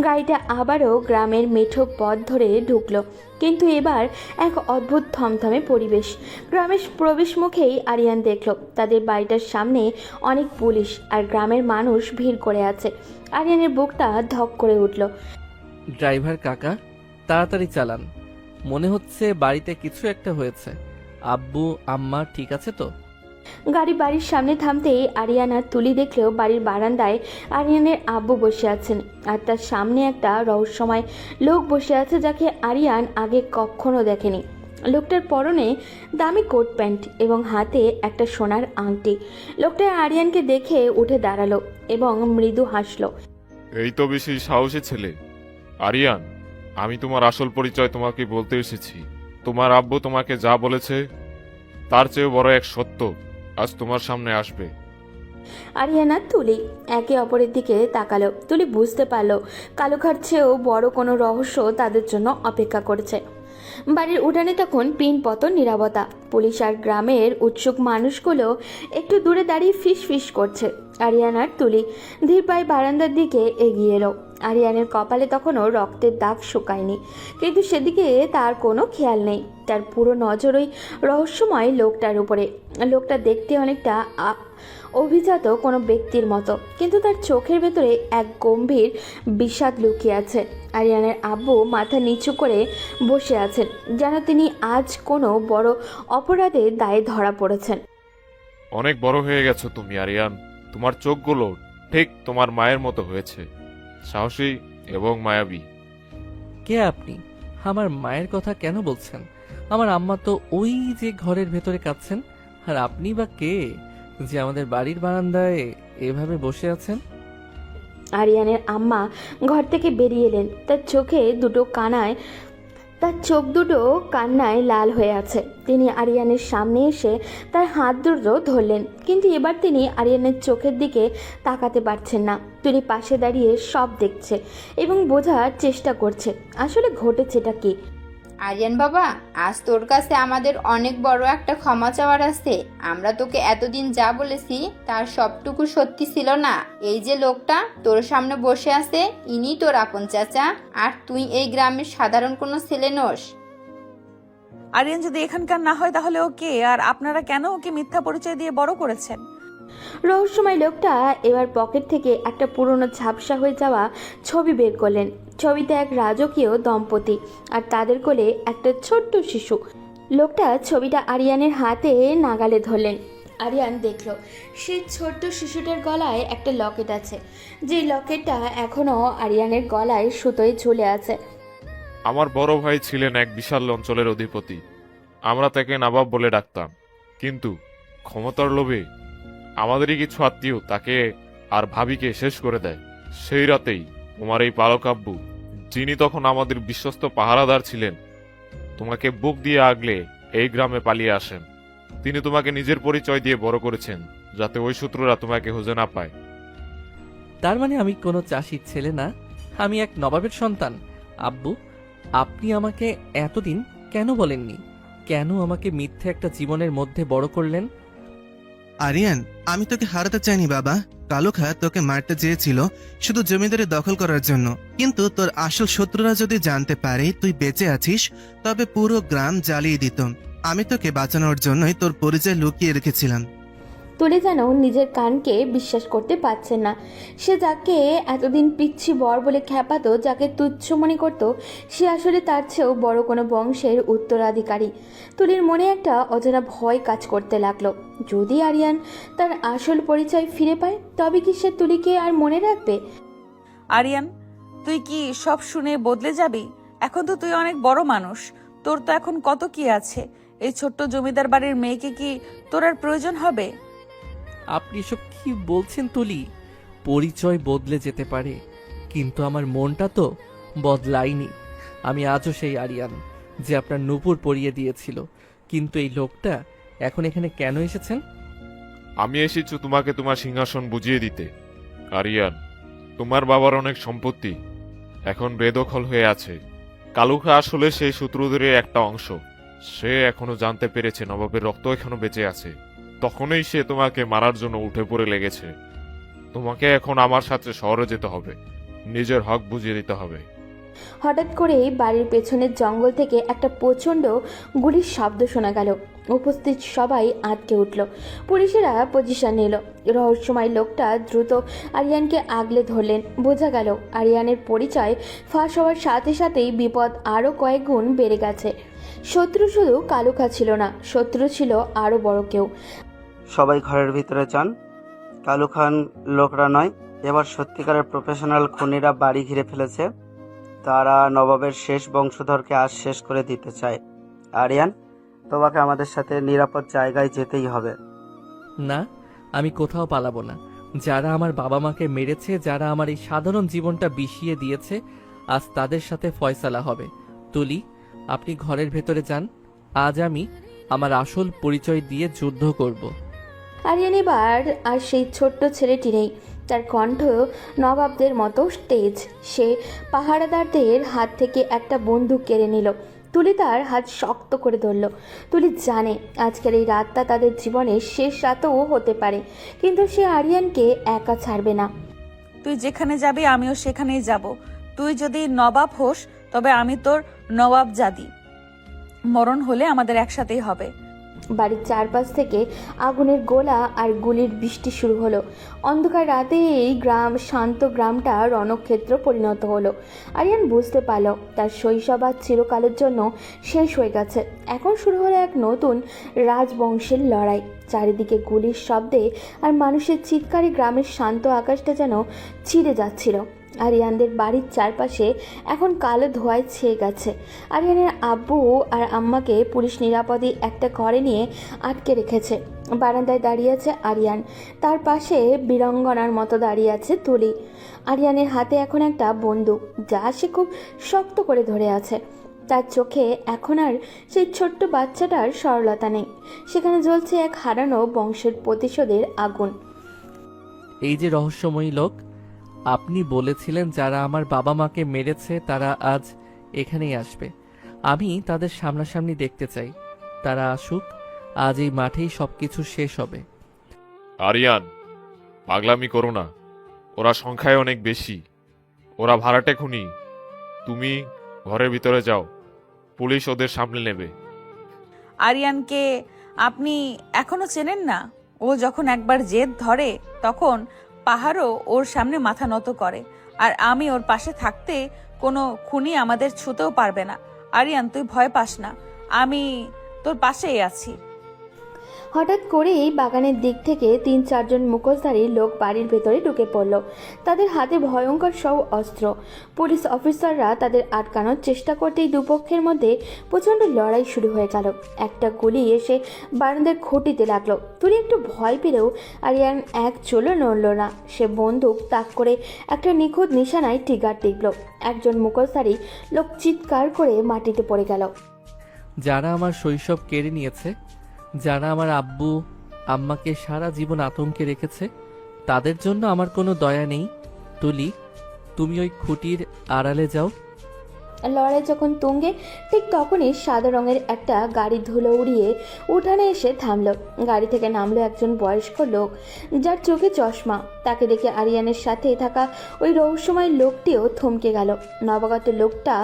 গাড়িটা আবারও গ্রামের মেঠো পথ ধরে ঢুকলো, কিন্তু এবার এক অদ্ভুত থমথমে পরিবেশ। গ্রামের প্রবেশ মুখেই আরিয়ান দেখলো তাদের বাড়িটার সামনে অনেক পুলিশ আর গ্রামের মানুষ ভিড় করে আছে। আরিয়ানের বুকটা ধক করে উঠল। ড্রাইভার কাকা, তাড়াতাড়ি চালান। মনে হচ্ছে বাড়িতে কিছু একটা হয়েছে। আব্বু আম্মা ঠিক আছে তো? গাড়ি বাড়ির সামনে থামতেই আরিয়ান আর তুলি দেখলেও বাড়ির বারান্দায় আরিয়ানের আব্বু বসে আছেন, আর তার সামনে একটা রহস্যময় লোক বসে আছে যাকে আরিয়ান আগে কখনো দেখেনি। লোকটার পরনে দামি কোট প্যান্ট এবং হাতে একটা সোনার আংটি। লোকটা আরিয়ানকে দেখে উঠে দাঁড়ালো এবং মৃদু হাসলো। এই তো বেশি সাহসী ছেলে। আরিয়ান, আমি তোমার আসল পরিচয় তোমাকে বলতে এসেছি। তোমার আব্বু তোমাকে যা বলেছে তার চেয়েও বড় এক সত্য আজ তোমার সামনে আসবে। আরিয়ান আর তুলি একে অপরের দিকে তাকালো। তুলি বুঝতে পারলো কালুখার চেয়েও বড় কোনো রহস্য তাদের জন্য অপেক্ষা করছে। বাড়ির উঠানে তখন পিনপতন নীরবতা। পুলিশ আর গ্রামের উৎসুক মানুষগুলো একটু দূরে দাঁড়িয়ে ফিস ফিস করছে। আরিয়ান আর তুলি ধীর পায়ে বারান্দার দিকে এগিয়ে এলো। আরিয়ানের কপালে তখনও রক্তের দাগ শুকায়নি, কিন্তু সেদিকে তার কোনো খেয়াল নেই। তার পুরো নজর ওই রহস্যময় লোকটার উপরে। লোকটা দেখতে অনেকটা অভিজাত কোনো ব্যক্তির মতো, কিন্তু তার চোখের ভেতরে এক গম্ভীর বিষাদ লুকিয়ে আছে। আরিয়ানের আব্বু মাথা নিচু করে বসে আছেন, যেন তিনি আজ কোনো বড় অপরাধের দায়ে ধরা পড়েছেন। অনেক বড় হয়ে গেছো তুমি আরিয়ান। তোমার চোখগুলো ঠিক তোমার মায়ের মতো হয়েছে, সাহসী এবং মায়াবী। কে আপনি? আমার মায়ের কথা কেন বলছেন? আমার আম্মা তো ওই যে ঘরের ভেতরে কাঁদছেন। আর আপনি বা কে যে আমাদের বাড়ির বারান্দায় এভাবে বসে আছেন? আরিয়ানের আম্মা ঘর থেকে বেরিয়ে এলেন। তার চোখ দুটো কান্নায় লাল হয়ে আছে। তিনি আরিয়ানের সামনে এসে তার হাত দুটো ধরলেন, কিন্তু এবার তিনি আরিয়ানের চোখের দিকে তাকাতে পারছেন না। তিনি পাশে দাঁড়িয়ে সব দেখছে এবং বোঝার চেষ্টা করছে আসলে ঘটেছেটা কি। আরিয়ান বাবা, আজ তোর কাছে আমাদের অনেক বড় একটা ক্ষমা চাওয়ার আছে। আমরা তোকে এতদিন যা বলেছি তার সবটুকু সত্যি ছিল না। এই যে লোকটা তোর সামনে বসে আছে, ইনি তোর আপন চাচা, আর তুই এই গ্রামের সাধারণ কোনো ছেলে নোস। আরিয়ান যদি এখানকার না হয় তাহলে ও কে, আর আপনারা কেন ওকে মিথ্যা পরিচয় দিয়ে বড় করেছেন? রহস্যময় লোকটা এবার পকেট থেকে একটা পুরনো ঝাপসা হয়ে যাওয়া ছবি বের করলেন। ছবিতে এক রাজকীয় দম্পতি আর তাদের কোলে একটা ছোট্ট শিশু। লোকটা ছবিটা আরিয়ানের হাতে নাগালে ধরলেন। আরিয়ান দেখল সেই ছোট্ট শিশুটার গলায় একটা লকেট আছে, যে লকেটটা এখনও আরিয়ানের গলায় সুতোয় ঝুলে আছে। আমার বড় ভাই ছিলেন এক বিশাল অঞ্চলের অধিপতি। আমরা তাকে নবাব বলে ডাকতাম, কিন্তু ক্ষমতার লোভে আমাদেরই কিছু আত্মীয় তাকে আর ভাবিকে শেষ করে দেয়। সেই রাতেই তোমার এই পালক আব্বু, যিনি তখন আমাদের বিশ্বস্ত পাহারাদার ছিলেন, তোমাকে বুক দিয়ে আগলে এই গ্রামে পালিয়ে আসেন। তিনি তোমাকে নিজের পরিচয় দিয়ে বড় করেছেন, যাতে ওই শত্রুরা তোমাকে খুঁজে না পায়। তার মানে আমি কোনো চাষির ছেলে না, আমি এক নবাবের সন্তান। আব্বু, আপনি আমাকে এতদিন কেন বলেননি? কেন আমাকে মিথ্যে একটা জীবনের মধ্যে বড় করলেন? আরিয়ান, আমি তোকে হারাতে চাইনি বাবা। কালুখা তোকে মারতে চেয়েছিল শুধু জমিদারি দখল করার জন্য, কিন্তু তোর আসল শত্রুরা যদি জানতে পারে তুই বেঁচে আছিস তবে পুরো গ্রাম জ্বালিয়ে দিত। আমি তোকে বাঁচানোর জন্যই তোর পরিচয় লুকিয়ে রেখেছিলাম। তুলে যেন নিজের কানকে বিশ্বাস করতে পারছেন না। সে যাকে এতদিন পিচ্ছি বর বলে খ্যাপাতো, যাকে তুচ্ছ মনে করত, সে আসলে তার চেয়েও বড় কোনো বংশের উত্তরাধিকারী। তুলির মনে একটা অজানা ভয় কাজ করতে লাগলো। যদি আরিয়ান তার আসল পরিচয় ফিরে পায় তবে কি সে তুলিকে আর মনে রাখবে? আরিয়ান, তুই কি সব শুনে বদলে যাবি? এখন তো তুই অনেক বড় মানুষ, তোর তো এখন কত কি আছে। এই ছোট্ট জমিদার বাড়ির মেয়েকে কি তোর আর প্রয়োজন হবে? আপনি এসব কি বলছেন তুলি? পরিচয় বদলে যেতে পারে, কিন্তু আমার মনটা তো বদলায়নি। আমি আজও সেই আরিয়ান যে আপনার নূপুর পরিয়ে দিয়েছিল। কিন্তু এই লোকটা এখন এখানে কেন এসেছেন? আমি এসেছি তোমাকে তোমার সিংহাসন বুঝিয়ে দিতে। আরিয়ান, তোমার বাবার অনেক সম্পত্তি এখন বেদখল হয়ে আছে। কালুখা আসলে সেই শত্রুদের একটা অংশ। সে এখনো জানতে পেরেছে নবাবের রক্ত এখনো বেঁচে আছে। তখনই সে তোমাকে মারার জন্য উঠে পড়ে লেগেছে। তোমাকে এখন আমার সাথে শহরে যেতে হবে, নিজের হক বুঝিয়ে দিতে হবে। হঠাৎ করেই বাড়ির পেছনের জঙ্গল থেকে একটা প্রচণ্ড গুলির শব্দ শোনা গেল। উপস্থিত সবাই আটকে উঠল। পুলিশেরা পজিশন নিল। রহস্যময় লোকটা দ্রুত আরিয়ানকে আগলে ধরলেন। বোঝা গেল আরিয়ানের পরিচয় ফাঁস হওয়ার সাথে সাথেই বিপদ আরও কয়েক গুণ বেড়ে গেছে। শত্রু শুধু কালুখা ছিল না, শত্রু ছিল আরও বড় কেউ। সবাই ঘরের ভিতরে যান। কালু খান লোকরা নয়, এবার সত্যিকারের প্রফেশনাল খুনিরা বাড়ি ঘিরে ফেলেছে। তারা নবাবের শেষ বংশধরকে আজ শেষ করে দিতে চায়। আরিয়ান, তোমাকে আমাদের সাথে নিরাপদ জায়গায় যেতেই হবে। না, আমি কোথাও পালাবো না। যারা আমার বাবা মাকে মেরেছে, যারা আমার এই সাধারণ জীবনটা বিষিয়ে দিয়েছে, আজ তাদের সাথে ফয়সালা হবে। তুলি, আপনি ঘরের ভেতরে যান। আজ আমি আমার আসল পরিচয় দিয়ে যুদ্ধ করব। আরিয়ান এবার আর সেই ছোট্ট ছেলেটি নেই। তার কণ্ঠ নবাবদের মতো তেজ। সে পাহারাদারদের হাত থেকে একটা বন্দুক কেড়ে নিল। তুলি তার হাত শক্ত করে ধরল। তুলি জানে আজকের এই রাতটা তাদের জীবনের শেষ রাতও হতে পারে, কিন্তু সে আরিয়ানকে একা ছাড়বে না। তুই যেখানে যাবি আমিও সেখানেই যাব। তুই যদি নবাব হোস তবে আমি তোর নবাব জাদি। মরণ হলে আমাদের একসাথেই হবে। বাড়ির চারপাশ থেকে আগুনের গোলা আর গুলির বৃষ্টি শুরু হলো। অন্ধকার রাতে এই শান্ত গ্রামটা রণক্ষেত্র পরিণত হলো। আরিয়ান বুঝতে পারল তার শৈশব আর চিরকালের জন্য শেষ হয়ে গেছে। এখন শুরু হলো এক নতুন রাজবংশের লড়াই। চারিদিকে গুলির শব্দে আর মানুষের চিৎকারে গ্রামের শান্ত আকাশটা যেন ছিঁড়ে যাচ্ছিল। আরিয়ানদের বাড়ির চারপাশে এখন কালো ধোঁয়ায় ছেয়ে গেছে। আরিয়ানের আব্বু আর আম্মাকে পুলিশ নিরাপদে একটা ঘরে নিয়ে আটকে রেখেছে। বারান্দায় দাঁড়িয়ে আছে আরিয়ান, তার পাশে বীরাঙ্গনার মতো দাঁড়িয়ে আছে তুলি। আরিয়ানের হাতে এখন একটা বন্দুক, যা সে খুব শক্ত করে ধরে আছে। তার চোখে এখন আর সেই ছোট্ট বাচ্চাটার সরলতা নেই, সেখানে জ্বলছে এক হারানো বংশের প্রতিশোধের আগুন। এই যে রহস্যময়ী লোক, আপনি বলেছিলেন যারা আমার বাবা মাকে মেরেছে তারা আজ এখানেই আসবে। আমি তাদের সামনাসামনি দেখতে চাই। তারা আসুক, আজ এই মাঠেই সবকিছু শেষ হবে। আরিয়ান, পাগলামি করো না। ওরা সংখ্যায় অনেক বেশি। ওরা ভাড়াটে খুনি। তুমি ঘরের ভিতরে যাও, পুলিশ ওদের সামনে নেবে। আরিয়ানকে আপনি এখনো চেনেন না? ও যখন একবার জেদ ধরে তখন পাহাড়ও ওর সামনে মাথা নত করে। আর আমি ওর পাশে থাকতে কোনো খুনি আমাদের ছুঁতেও পারবে না। আরিয়ান, তুই ভয় পাস না, আমি তোর পাশেই আছি। হঠাৎ করেই বাগানের দিক থেকে 3-4 মুখোশধারী লোক বাড়ির ভেতরে ঢুকে পড়ল। তাদের হাতে ভয়ঙ্কর সব অস্ত্র। পুলিশ অফিসাররা তাদের আটকানোর চেষ্টা করতেই দুপক্ষের মধ্যে প্রচণ্ড লড়াই শুরু হয়ে গেল। একটা গুলি এসে বারান্দার খুঁটিতে লাগলো। তুলি একটু ভয় পেলেও আরিয়ান এক চুলও নড়ল না। সে বন্দুক তাক করে একটা নিখুঁত নিশানায় ট্রিগার টিপল। একজন মুখোশধারী লোক চিৎকার করে মাটিতে পড়ে গেল। যারা আমার শৈশব কেড়ে নিয়েছে, যারা আমার আব্বু আম্মাকে সারা জীবন আতঙ্কে রেখেছে, তাদের জন্য আমার কোনো দয়া নেই। তুলি, তুমি ওই খুঁটির আড়ালে যাও। লড়াই যখন তুঙ্গে, ঠিক তখনই সাদা রঙের একটা গাড়ি ধুলো উড়িয়ে উঠানে এসে থামলো। গাড়ি থেকে নামলো একজন বয়স্ক লোক, যার চোখে চশমা। তাকে দেখে আরিয়ানের সাথে থাকা ওই রহস্যময় লোকটিও থমকে গেল। নবাগত লোকটা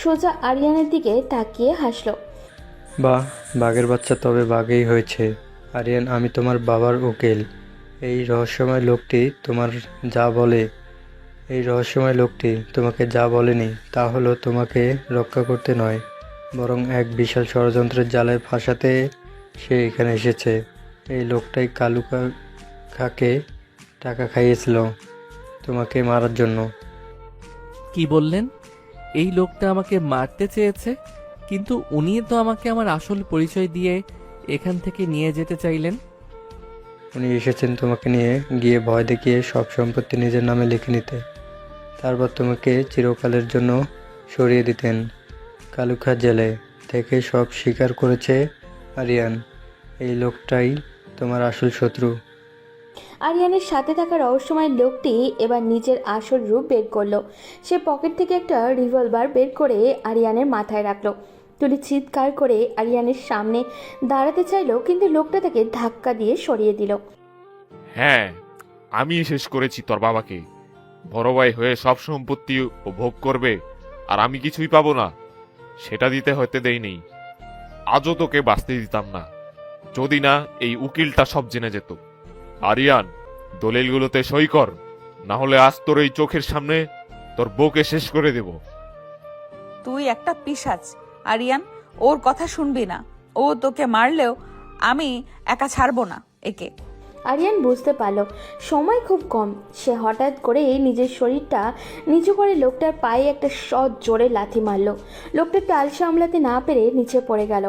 সোজা আরিয়ানের দিকে তাকিয়ে হাসলো। বাহ, বাঘের বাচ্চা তবে বাঘেই হয়েছে। আরিয়ান, আমি তোমার বাবার উকিল। এই রহস্যময় লোকটি তোমাকে যা বলেনি তা হলো তোমাকে রক্ষা করতে নয়, বরং এক বিশাল ষড়যন্ত্রের জালে ফাঁসাতে সে এখানে এসেছে। এই লোকটাই কালুখাকে টাকা খাইয়েছিল তোমাকে মারার জন্য। কি বললেন? এই লোকটা আমাকে মারতে চেয়েছে, কিন্তু উনি তো আমাকে আমার আসল পরিচয় দিয়ে এখান থেকে নিয়ে যেতে চাইলেন। উনি এসেছেন তোমাকে নিয়ে গিয়ে ভয় দেখিয়ে সব সম্পত্তি নিজের নামে লিখে নিতে, তারপর তোমাকে চিরকালের জন্য সরিয়ে দিতেন। কালুখা জেলে থেকে সব স্বীকার করেছে আরিয়ান। এই লোকটাই তোমার আসল শত্রু। আরিয়ানের সাথে থাকা রহস্যময় লোকটি এবার নিজের আসল রূপ বের করলো। সে পকেট থেকে একটা রিভলভার বের করে আরিয়ানের মাথায় রাখলো। তুলি চিৎকার করে আরিয়ানের সামনে দাঁড়াতে চাইলো, কিন্তু লোকটা তাকে ধাক্কা দিয়ে সরিয়ে দিল। হ্যাঁ, আমি শেষ করেছি তোর বাবাকে। বড় ভাই হয়ে সব সম্পত্তি ও ভোগ করবে, আর আমি কিছুই পাবো না। সেটা দিতে হতে দেইনি। আজও তোকে বাঁচতে দিতাম না, যদি না এই উকিলটা সব জেনে যেত। আরিয়ান, দলিলগুলোতে সই কর, না হলে আজ তোর এই চোখের সামনে তোর বউকে শেষ করে দেব। তুই একটা পিশাচ আরিয়ান, ওর কথা শুনবি না। ও তোকে মারলেও আমি একা ছাড়বো না একে। আরিয়ান বুঝতে পারল সময় খুব কম। সে হঠাৎ করে নিজের শরীরটা নিচু করে লোকটার পায়ে একটা সৎ জোরে লাথি মারল। লোকটা তাল সামলাতে না পেরে নিচে পড়ে গেল।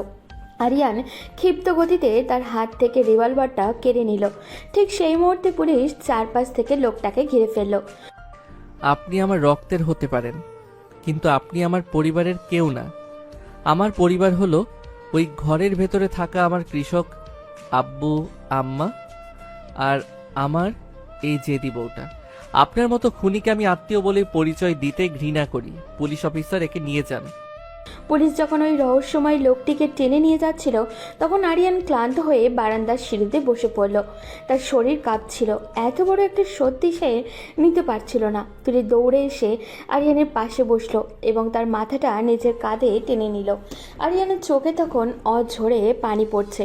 আরিয়ান ক্ষিপ্ত গতিতে তার হাত থেকে রিভলভারটা কেড়ে নিল। ঠিক সেই মুহূর্তে পুলিশ চারপাশ থেকে লোকটাকে ঘিরে ফেলল। আপনি আমার রক্তের হতে পারেন, কিন্তু আপনি আমার পরিবারের কেউ না। আমার পরিবার হলো ওই ঘরের ভেতরে থাকা আমার কৃষক আব্বু আম্মা আর আমার এই জেদি বউটা। আপনার মতো খুনিকে আমি আত্মীয় বলে পরিচয় দিতে ঘৃণা করি। পুলিশ অফিসার, একে নিয়ে যান। পুলিশ যখন ওই রহস্যময় লোকটিকে টেনে নিয়ে যাচ্ছিল তখন আরিয়ান ক্লান্ত হয়ে বারান্দার সিঁড়িতে বসে পড়ল। তার শরীর কাঁপছিল, এত বড় একটা সত্যি সে নিতে পারছিল না। তুলি দৌড়ে এসে আরিয়ানের পাশে বসলো এবং তার মাথাটা নিজের কাঁধে টেনে নিল। আরিয়ানের চোখে তখন অঝরে পানি পড়ছে।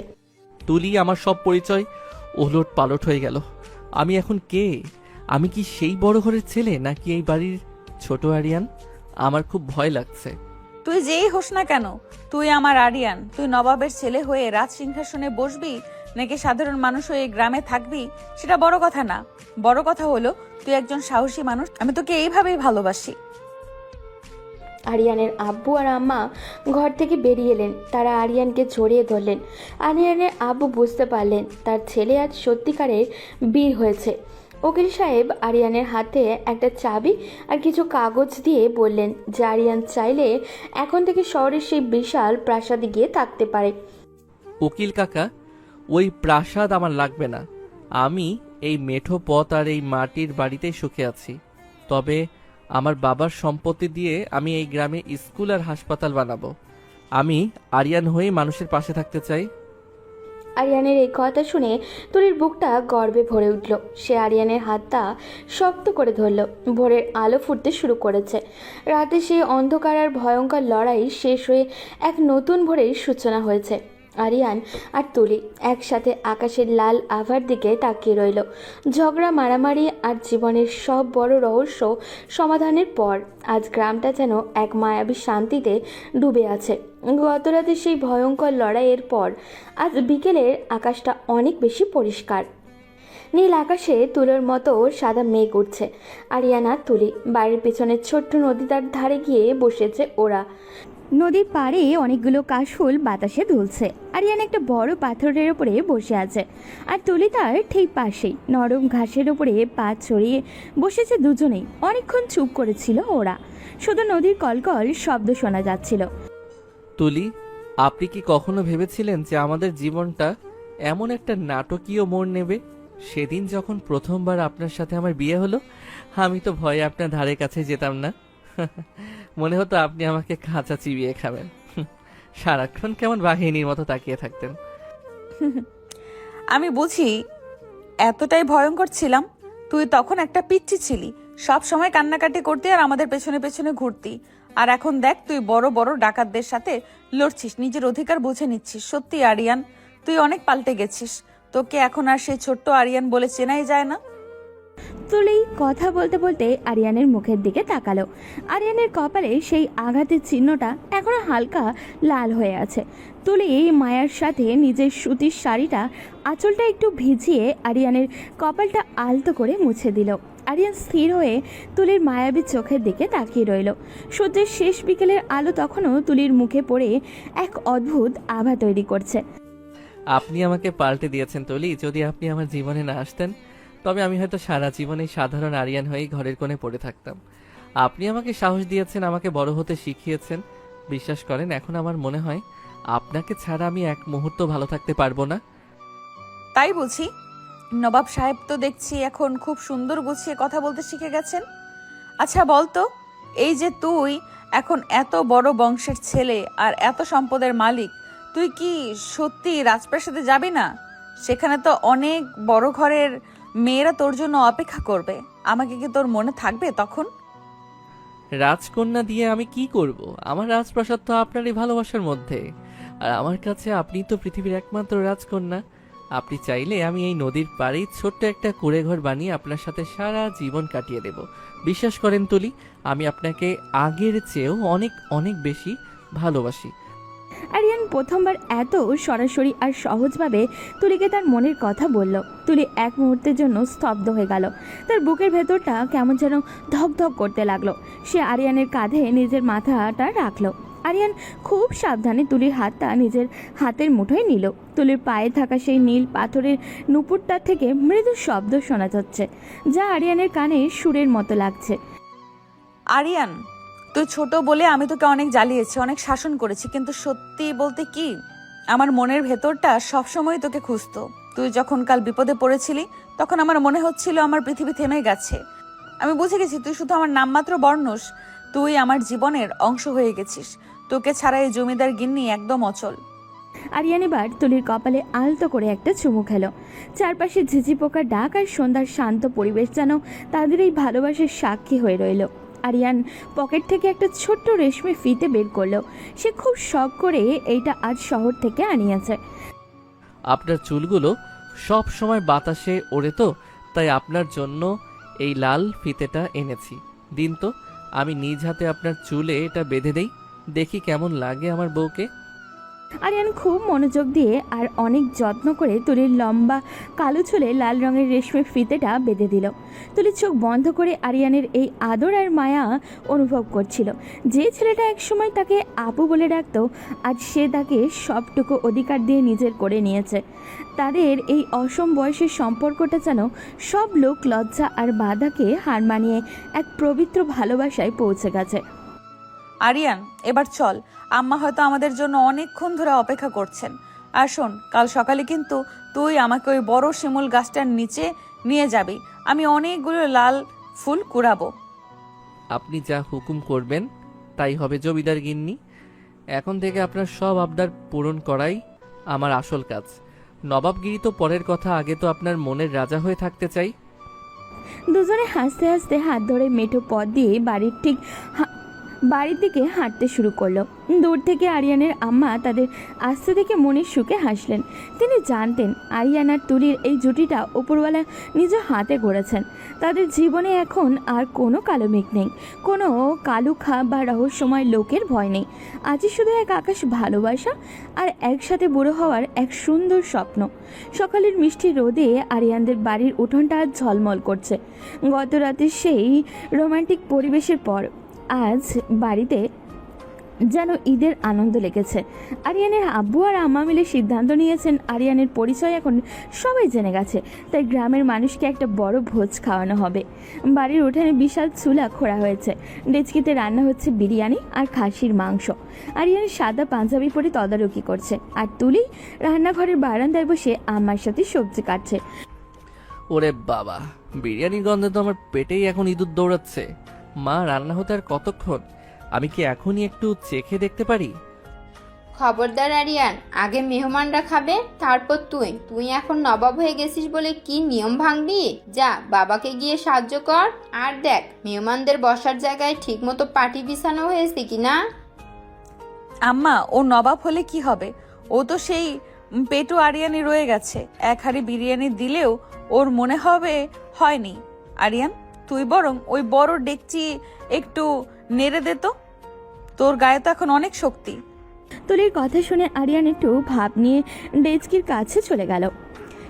তুলি, আমার সব পরিচয় ওলট পালট হয়ে গেল। আমি এখন কে? আমি কি সেই বড় ঘরের ছেলে নাকি এই বাড়ির ছোট আরিয়ান? আমার খুব ভয় লাগছে। তুই যেই হোস না কেন, তুই আমার আরিয়ান। তুই নবাবের ছেলে হয়ে রাজ সিংহাসনে বসবি নাকি সাধারণ মানুষ হয়ে গ্রামে থাকবি সেটা বড় কথা না। বড় কথা হলো তুই একজন সাহসী মানুষ। আমি তোকে এইভাবেই ভালোবাসি। আরিয়ানের আব্বু আর আম্মা ঘর থেকে বেরিয়ে এলেন। তারা আরিয়ানকে জড়িয়ে ধরলেন। আরিয়ানের আব্বু বুঝতে পারলেন তার ছেলে আজ সত্যিকারের বীর হয়েছে। উকিল সাহেব আরিয়ানের হাতে একটা চাবি আর কিছু কাগজ দিয়ে বললেন যে আরিয়ান চাইলে এখন থেকে শহরের সেই বিশাল প্রাসাদে গিয়ে থাকতে পারে। উকিল কাকা, ওই প্রাসাদ আমার লাগবে না। আমি এই মেঠো পথ আর এই মাটির বাড়িতেই সুখে আছি। তবে আমার বাবার সম্পত্তি দিয়ে আমি এই গ্রামে স্কুল আর হাসপাতাল বানাবো। আমি আরিয়ান হয়ে মানুষের পাশে থাকতে চাই। আরিয়ানের এই কথা শুনে তুলির বুকটা গর্বে ভরে উঠল। সে আরিয়ানের হাতটা শক্ত করে ধরল। ভোরের আলো ফুটতে শুরু করেছে। রাতে সেই অন্ধকার আর ভয়ঙ্কর লড়াই শেষ হয়ে এক নতুন ভোরের সূচনা হয়েছে। আরিয়ান আর তুলি একসাথে আকাশের লাল আভার দিকে তাকিয়ে রইল। ঝগড়া, মারামারি আর জীবনের সব বড় রহস্য সমাধানের পর আজ গ্রামটা যেন এক মায়াবী শান্তিতে ডুবে আছে। গতরাতে সেই ভয়ঙ্কর লড়াইয়ের পর আজ বিকেলের আকাশটা অনেক বেশি পরিষ্কার। নীল আকাশে তুলোর মতো সাদা মেঘ উঠছে। আরিয়ান আর তুলি বাড়ির পেছনের ছোট্ট নদীটার ধারে গিয়ে বসেছে ওরা। নদীর পাড়ে অনেকগুলো কাশফুল বাতাসে দুলছে। আরিয়ান একটা বড় পাথরের উপরে বসে আছে আর তুলি তার ঠিক পাশেই নরম ঘাসের উপরে পা ছড়িয়ে বসেছে দুজনেই। অনেকক্ষণ চুপ করেছিল ওরা, শুধু নদীর কলকল শব্দ শোনা যাচ্ছিল। তুলি, আপনি কি কখনো ভেবেছিলেন যে আমাদের জীবনটা এমন একটা নাটকীয় মোড় নেবে? সেদিন যখন প্রথমবার আপনার সাথে আমার বিয়ে হলো, আমি তো ভয়ে আপনার ধারে কাছে যেতাম না। মনে হতো আপনি আমাকে খাঁচা চিবিয়ে খাবেন। সারাক্ষণ কেমন বাহিনীর মতো তাকিয়ে থাকতেন। আমি বুঝি এতটাই ভয়ঙ্কর ছিলাম। তুই তখন একটা পিচ্চি ছিলি, সব সময় কান্নাকাটি করতি আর আমাদের পেছনে পেছনে ঘুরতি। আর এখন দেখ, তুই বড় বড় ডাকাতদের সাথে লড়ছিস, নিজের অধিকার বুঝে নিচ্ছিস। সত্যি আরিয়ান, তুই অনেক পাল্টে গেছিস। তোকে এখন আর সেই ছোট্ট আরিয়ান বলে চেনাই যায় না। তুলি কথা বলতে বলতে আরিয়ানের মুখের দিকে তাকালো। আরিয়ানের কপালে সেই আঘাতের চিহ্নটা এখনো হালকা লাল হয়ে আছে। তুলি মায়ার সাথে নিজের সুতির শাড়িটা আঁচলটা একটু ভিজিয়ে আরিয়ানের কপালটা আলতো করে মুছে দিল। আরিয়ান স্থির হয়ে তুলির মায়াবী চোখের দিকে তাকিয়ে রইল। সূর্যের শেষ বিকেলের আলো তখনও তুলির মুখে পড়ে এক অদ্ভুত আভা তৈরি করছে। আপনি আমাকে পাল্টে দিয়েছেন তুলি। যদি আপনি আমার জীবনে না আসতেন তবে আমি হয়তো সারা জীবনে সাধারণ আরিয়ান হয়েই ঘরের কোণে পড়ে থাকতাম। আপনি আমাকে সাহস দিয়েছেন, আমাকে বড় হতে শিখিয়েছেন। বিশ্বাস করেন, এখন আমার মনে হয় আপনাকে ছাড়া আমি এক মুহূর্ত ভালো থাকতে পারবো না। তাই বুঝি? নবাব সাহেব তো দেখছি এখন খুব সুন্দর গুছিয়ে কথা বলতে শিখে গেছেন। আচ্ছা বলতো, এই যে তুই এখন এত বড় বংশের ছেলে আর এত সম্পদের মালিক, তুই কি সত্যি রাজপ্রাসাদে যাবি না? সেখানে তো অনেক বড় ঘরের মেয়েরা তোর জন্য অপেক্ষা করবে। আমাকে কি তোর মনে থাকবে তখন? রাজকন্যা দিয়ে আমি কি করব? আমার রাজপ্রাসাদ তো আপনারই ভালোবাসার মধ্যে। আর আমার কাছে আপনি তো পৃথিবীর একমাত্র রাজকন্যা। আপনি চাইলে আমি এই নদীর পাড়ে ছোট্ট একটা কুঁড়ে ঘর বানিয়ে আপনার সাথে সারা জীবন কাটিয়ে দেব। বিশ্বাস করেন তুলি, আমি আপনাকে আগের চেয়েও অনেক অনেক বেশি ভালোবাসি। আরিয়ান প্রথমবার এত সরাসরি আর সহজভাবে তুলিকে তার মনের কথা বলল। তুলি এক মুহূর্তের জন্য স্তব্ধ হয়ে গেল। তার বুকের ভেতরটা কেমন যেন ধকধক করতে লাগলো। সে আরিয়ানের কাঁধে নিজের মাথাটা রাখলো। আরিয়ান খুব সাবধানে তুলির হাতটা নিজের হাতের মুঠোয় নিল। তুলির পায়ে থাকা সেই নীল পাথরের নুপুরটা থেকে মৃদু শব্দ শোনা যাচ্ছে, যা আরিয়ানের কানে সুরের মতো লাগছে। আরিয়ান, তুই ছোট বলে আমি তোকে অনেক জ্বালিয়েছি, অনেক শাসন করেছি, কিন্তু সত্যি বলতে কি আমার মনের ভেতরটা সবসময় তোকে খুঁজতো। তুই যখন কাল বিপদে পড়েছিলি তখন আমার মনে হচ্ছিল আমার পৃথিবী থেমে গেছে। আমি বুঝে গেছি তুই শুধু আমার নামমাত্র বর্ণস, তুই আমার জীবনের অংশ হয়ে গেছিস। তোকে ছাড়া এই জমিদার গিন্নি একদম অচল। আরিয়ান এবার তুলির কপালে আলতো করে একটা চুমু খেলো। চারপাশে ঝিঝি পোকার ডাক আর সন্ধ্যার শান্ত পরিবেশ যেন তাদের এই ভালোবাসার সাক্ষী হয়ে রইল। আরিয়ান পকেট থেকে একটা ছোট্ট রেশমি ফিতে বের করলো। সে খুব শখ করে এইটা আজ শহর থেকে আনিয়েছে। আপনার চুলগুলো সব সময় বাতাসে ওড়ে তো, তাই আপনার জন্য এই লাল ফিতেটা এনেছি। দিন তো, আমি নিজ হাতে আপনার চুলে এটা বেঁধে দেই, দেখি কেমন লাগে আমার বউকে। আরিয়ান খুব মনোযোগ দিয়ে আর অনেক যত্ন করে তুলির লম্বা কালো চুলে লাল রঙের রেশমের ফিতেটা বেঁধে দিল। তুলি চোখ বন্ধ করে আরিয়ানের এই আদর আর মায়া অনুভব করছিল। যে ছেলেটা একসময় তাকে আপু বলে ডাকত, আজ সে তাকে সবটুকু অধিকার দিয়ে নিজের করে নিয়েছে। তাদের এই অসম বয়সের সম্পর্কটা যেন সব লোক লজ্জা আর বাধাকে হার মানিয়ে এক পবিত্র ভালোবাসায় পৌঁছে গেছে। আরিয়ান, এবার চল, আম্মা হয়তো আমাদের জন্য অনেকক্ষণ ধরে অপেক্ষা করছেন। আর শোন, কাল সকালে কিন্তু তুই আমাকে ওই বড় শিমুল গাছটার নিচে নিয়ে যাবি। আমি অনেকগুলো লাল ফুল কুড়াবো। আপনি যা হুকুম করবেন তাই হবে জমিদার গিন্নি। এখন থেকে আপনার সব আবদার পূরণ করাই আমার আসল কাজ। নবাবগিরি তো পরের কথা, আগে তো আপনার মনের রাজা হয়ে থাকতে চাই। দুজনে হাসতে হাসতে হাত ধরে মেঠো পথ দিয়ে বাড়ির দিকে হাঁটতে শুরু করলো। দূর থেকে আরিয়ানের আম্মা তাদের আসতে দেখে মনের সুখে হাসলেন। তিনি জানতেন আরিয়ান আর তুলির এই জুটিটা উপরওয়ালা নিজ হাতে গড়েছেন। তাদের জীবনে এখন আর কোনো কালো মেঘ নেই, কোনো কালুখা বা রহস্যময় লোকের ভয় নেই। আজই শুধু এক আকাশ ভালোবাসা আর একসাথে বুড়ো হওয়ার এক সুন্দর স্বপ্ন। সকালের মিষ্টি রোদে আরিয়ানদের বাড়ির উঠোনটা আজ ঝলমল করছে। গত রাতে সেই রোমান্টিক পরিবেশের পর আজ বাড়িতে যেন ঈদের আনন্দ লেগেছে। আরিয়ানের আব্বু আর আম্মা মিলে সিদ্ধান্ত নিয়েছেন আরিয়ানের পরিচয় এখন সবাই জেনে গেছে, তাই গ্রামের মানুষকে একটা বড় ভোজ খাওয়ানো হবে। বাড়ির উঠানে বিশাল চুলা খোঁড়া হয়েছে, ডেচকিতে রান্না হচ্ছে বিরিয়ানি আর খাসির মাংস। আরিয়ানের সাদা পাঞ্জাবি পরে তদারকি করছে, আর তুলি রান্নাঘরের বারান্দায় বসে আম্মার সাথে সবজি কাটছে। ওরে বাবা, বিরিয়ানির গন্ধে তো আমার পেটেই এখন ইঁদুর দৌড়াচ্ছে। মা, রান্না হতে আর কতক্ষণ? আমি কি এখনই একটু চেখে দেখতে পারি? খবরদার আরিয়ান, আগে মেহমানরা খাবে, তারপর তুই এখন নবাব হয়ে গেছিস বলে কি নিয়ম ভাঙবি? যা, বাবাকে গিয়ে সাহায্য কর। আর দেখ মেহমানদের বসার জায়গায় ঠিকমতো পাটি বিছানো হয়েছে কিনা। আম্মা, ও নবাব হলে কি হবে? ও তো সেই পেটু আরিয়ানি রয়ে গেছে। এক হাঁড়ি বিরিয়ানি দিলেও ওর মনে হবে হয়নি। আরিয়ান, তুই বরং ওই বড় ডেকচি একটু নেড়ে দে তো, তোর গায়ে তো এখন অনেক শক্তি। তুলির কথা শুনে আরিয়ান একটু ভাব নিয়ে ডেচকির কাছে চলে গেল।